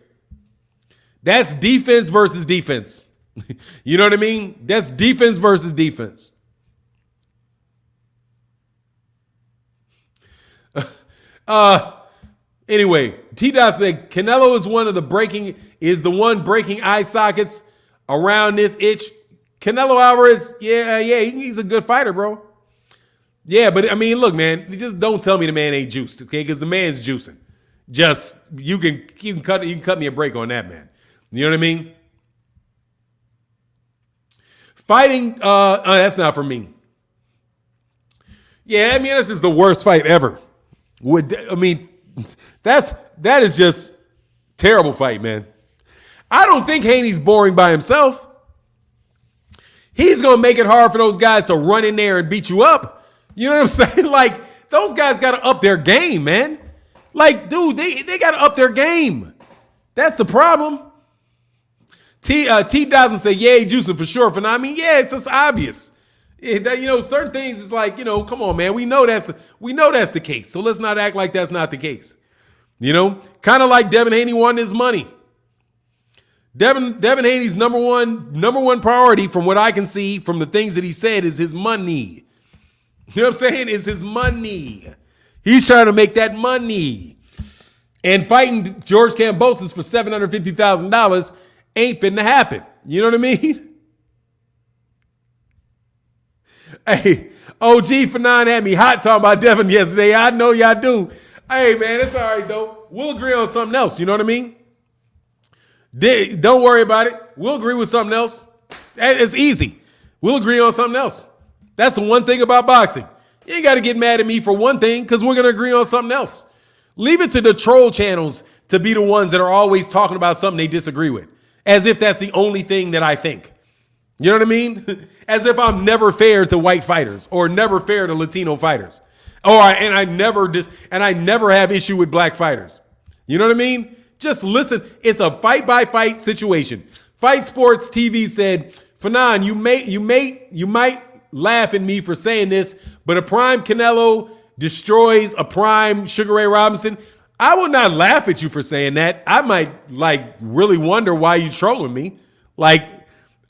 That's defense versus defense. You know what I mean? That's defense versus defense. Anyway, T-Dot said Canelo is the one breaking eye sockets around this itch. Canelo Alvarez, yeah, he's a good fighter, bro. Yeah, but I mean, look, man, just don't tell me the man ain't juiced, okay? Because the man's juicing. Just you can cut me a break on that, man. You know what I mean? Fighting, that's not for me. Yeah, I mean, this is the worst fight ever. That is just terrible fight, man. I don't think Haney's boring by himself. He's going to make it hard for those guys to run in there and beat you up. You know what I'm saying? Like, those guys got to up their game, man. Like, dude, they got to up their game. That's the problem. T doesn't say, yeah, juicing for sure. I mean, yeah, it's just obvious. Certain things is like, come on, man. We know that's the case. So let's not act like that's not the case. Kind of like Devin Haney won his money. Devin Haney's number one priority, from what I can see from the things that he said, is his money. You know what I'm saying? Is his money. He's trying to make that money. And fighting George Kambosos for $750,000 ain't finna happen. You know what I mean? Hey, OG Fanon had me hot talking about Devin yesterday. I know y'all do. Hey, man, it's all right, though. We'll agree on something else. You know what I mean? Don't worry about it. We'll agree with something else. It's easy. We'll agree on something else. That's the one thing about boxing. You ain't got to get mad at me for one thing, because we're going to agree on something else. Leave it to the troll channels to be the ones that are always talking about something they disagree with, as if that's the only thing that I think. You know what I mean? As if I'm never fair to white fighters or never fair to Latino fighters. And I never have issue with black fighters. You know what I mean? Just listen. It's a fight by fight situation. Fight Sports TV said, Fanon, you might laugh at me for saying this, but a prime Canelo destroys a prime Sugar Ray Robinson. I will not laugh at you for saying that. I might really wonder why you trolling me.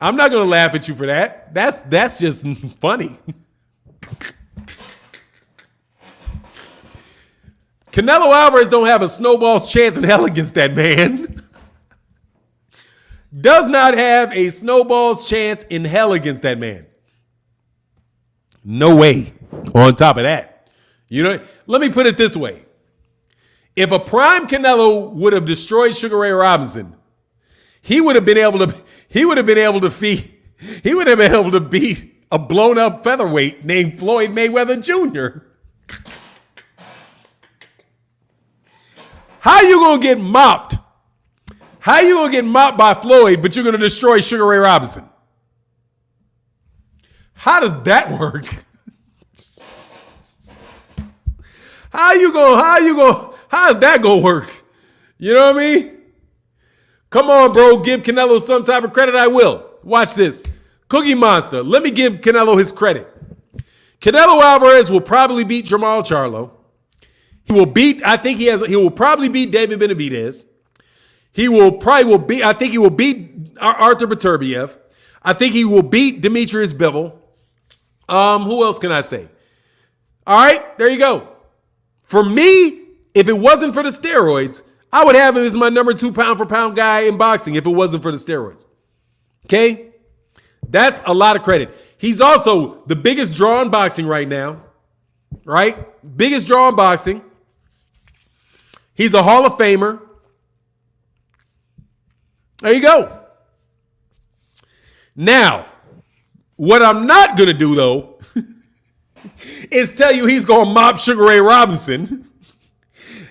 I'm not going to laugh at you for that. That's just funny. Canelo Alvarez don't have a snowball's chance in hell against that man. Does not have a snowball's chance in hell against that man. No way. On top of that, let me put it this way. If a prime Canelo would have destroyed Sugar Ray Robinson, he would have been able to beat a blown up featherweight named Floyd Mayweather Jr. How you going to get mopped? How you going to get mopped by Floyd, but you're going to destroy Sugar Ray Robinson? How does that work? How is that going to work? You know what I mean? Come on, bro. Give Canelo some type of credit. I will. Watch this. Cookie Monster. Let me give Canelo his credit. Canelo Alvarez will probably beat Jermall Charlo. He will probably beat David Benavidez. I think he will beat Arthur Beterbiev. I think he will beat Demetrius Bivol. Who else can I say? All right, there you go. For me, if it wasn't for the steroids, I would have him as my number 2 pound for pound guy in boxing if it wasn't for the steroids. Okay? That's a lot of credit. He's also the biggest draw in boxing right now. Right? Biggest draw in boxing. He's a Hall of Famer. There you go. Now, what I'm not going to do, though, is tell you he's going to mop Sugar Ray Robinson,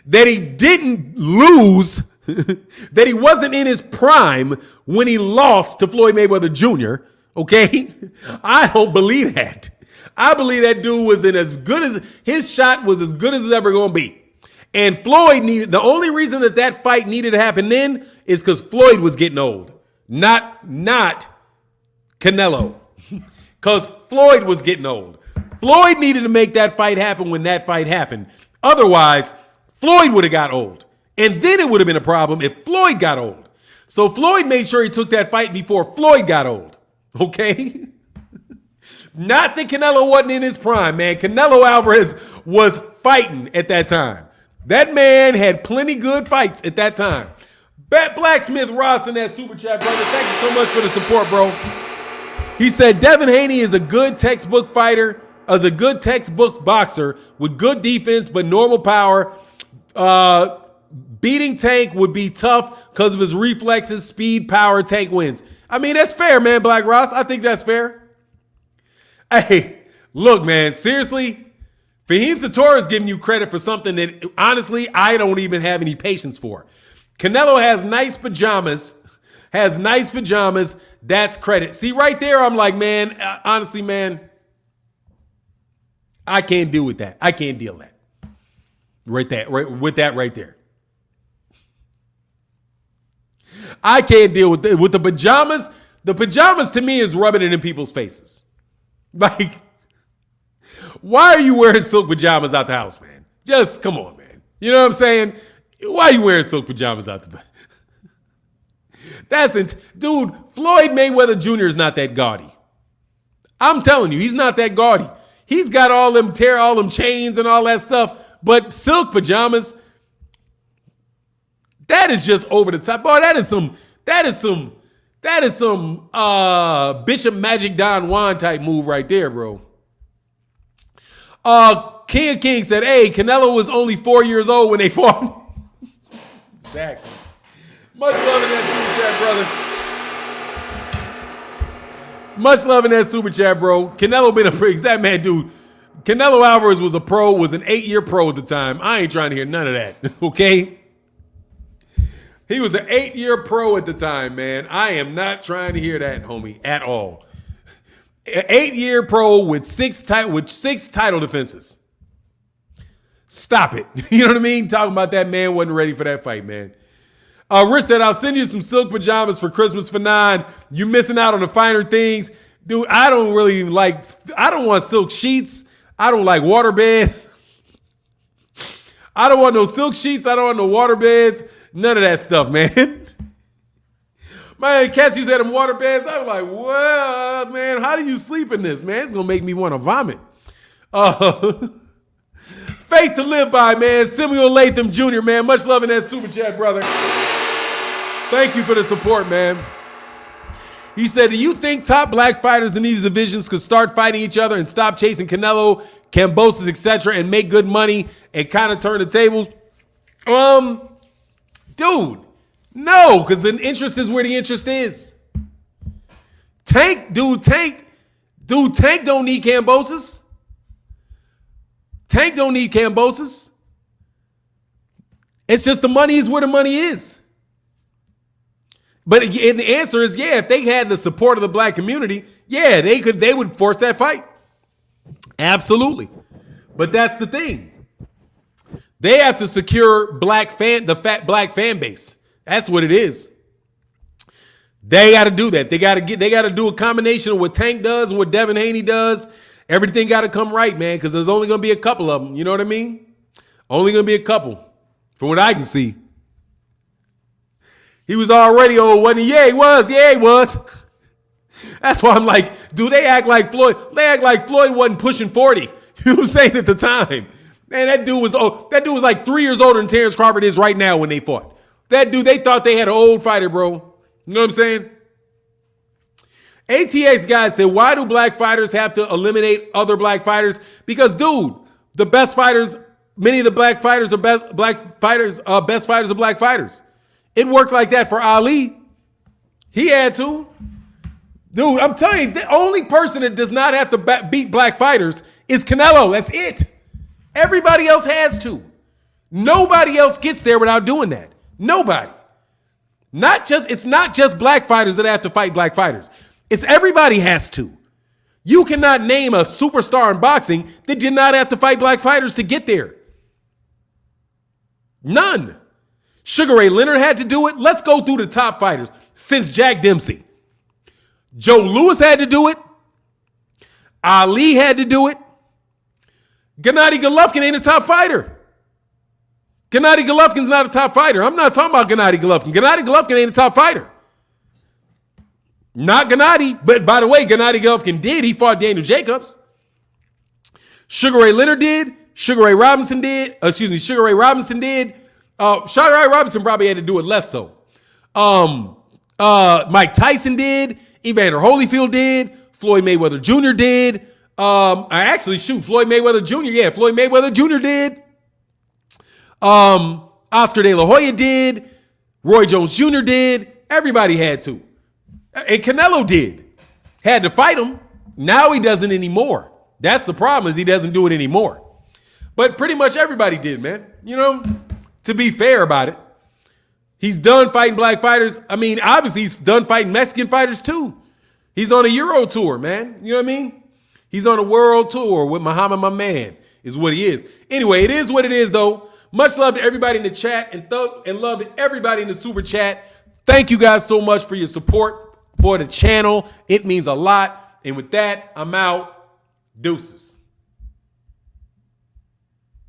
that he didn't lose, that he wasn't in his prime when he lost to Floyd Mayweather Jr., okay? I don't believe that. I believe that dude was his shot was as good as it's ever going to be. And Floyd the only reason that fight needed to happen then is because Floyd was getting old, not Canelo, because Floyd was getting old. Floyd needed to make that fight happen when that fight happened. Otherwise, Floyd would have got old. And then it would have been a problem if Floyd got old. So Floyd made sure he took that fight before Floyd got old. Okay? Not that Canelo wasn't in his prime, man. Canelo Alvarez was fighting at that time. That man had plenty good fights at that time. Blacksmith Ross in that super chat, brother. Thank you so much for the support, bro. He said, Devin Haney is a good textbook fighter, as a good textbook boxer with good defense but normal power. Beating Tank would be tough because of his reflexes, speed, power. Tank wins. I mean, that's fair, man, Black Ross. I think that's fair. Hey, look, man, seriously, Fahim Sator is giving you credit for something that, honestly, I don't even have any patience for. Canelo has nice pajamas. That's credit. See, right there, I'm like, man, honestly, man, I can't deal with that. I can't deal with that. Right there. I can't deal with the pajamas. The pajamas to me is rubbing it in people's faces. Like, why are you wearing silk pajamas out the house, man? Just come on, man. You know what I'm saying? Why are you wearing silk pajamas out the Dude, Floyd Mayweather Jr. is not that gaudy. I'm telling you, he's not that gaudy. He's got all them chains and all that stuff, but silk pajamas, that is just over the top. Boy, that is some Bishop Magic Don Juan type move right there, bro. King of Kings said, hey, Canelo was only 4 years old when they fought. Exactly. Much love in that super chat, brother. Much love in that super chat, bro. Canelo been exact man, dude. Canelo Alvarez was an 8-year pro at the time. I ain't trying to hear none of that, okay? He was an 8-year pro at the time, man. I am not trying to hear that, homie, at all. An 8-year pro with six title defenses. Stop it. You know what I mean? Talking about that man wasn't ready for that fight, man. Rich said, I'll send you some silk pajamas for Christmas for 9. You missing out on the finer things. Dude, I don't want silk sheets. I don't like water beds. I don't want no silk sheets. I don't want no water beds. None of that stuff, man. Man, cats used to have them water beds. I was like, well, man, how do you sleep in this, man? It's going to make me want to vomit. Faith to live by, man. Samuel Latham Jr., man. Much love in that super chat, brother. Thank you for the support, man. He said, do you think top black fighters in these divisions could start fighting each other and stop chasing Canelo, Kambosos, etc., and make good money and kind of turn the tables? Dude, no, because the interest is where the interest is. Tank don't need Kambosos. Tank don't need Kambosos. It's just the money is where the money is. But the answer is, yeah, if they had the support of the black community, yeah, they would force that fight. Absolutely. But that's the thing. They have to secure black fan base. That's what it is. They got to do that. They got to do a combination of what Tank does and what Devin Haney does. Everything got to come right, man, because there's only going to be a couple of them. You know what I mean? Only going to be a couple, from what I can see. He was already old, wasn't he? Yeah, he was. Yeah, he was. That's why I'm like, dude, they act like Floyd wasn't pushing 40. You know what I'm saying at the time? Man, that dude was old. That dude was like 3 years older than Terrence Crawford is right now when they fought. That dude, they thought they had an old fighter, bro. You know what I'm saying? ATX guy said, why do black fighters have to eliminate other black fighters? Because, dude, the best fighters, many of the black fighters are best fighters are black fighters. It worked like that for Ali. He had to. Dude, I'm telling you, the only person that does not have to beat black fighters is Canelo. That's it. Everybody else has to. Nobody else gets there without doing that. Nobody. It's not just black fighters that have to fight black fighters. It's everybody has to. You cannot name a superstar in boxing that did not have to fight black fighters to get there. None. Sugar Ray Leonard had to do it. Let's go through the top fighters since Jack Dempsey. Joe Louis had to do it. Ali had to do it. Gennady Golovkin ain't a top fighter. Gennady Golovkin's not a top fighter. I'm not talking about Gennady Golovkin. Gennady Golovkin ain't a top fighter. Not Gennady, but by the way, Gennady Golovkin did. He fought Daniel Jacobs. Sugar Ray Leonard did. Sugar Ray Robinson did. Sugar Ray Robinson did. Sugar Ray Robinson probably had to do it less so. Mike Tyson did. Evander Holyfield did. Floyd Mayweather Jr. did. Floyd Mayweather Jr. Yeah, Floyd Mayweather Jr. did. Oscar De La Hoya did. Roy Jones Jr. did. Everybody had to. And Canelo did. Had to fight him. Now he doesn't anymore. That's the problem, is he doesn't do it anymore. But pretty much everybody did, man. You know, to be fair about it. He's done fighting black fighters. I mean, obviously he's done fighting Mexican fighters too. He's on a Euro tour, man. You know what I mean? He's on a world tour with Muhammad, my man, is what he is. Anyway, it is what it is, though. Much love to everybody in the chat and love to everybody in the super chat. Thank you guys so much for your support for the channel. It means a lot. And with that, I'm out. Deuces.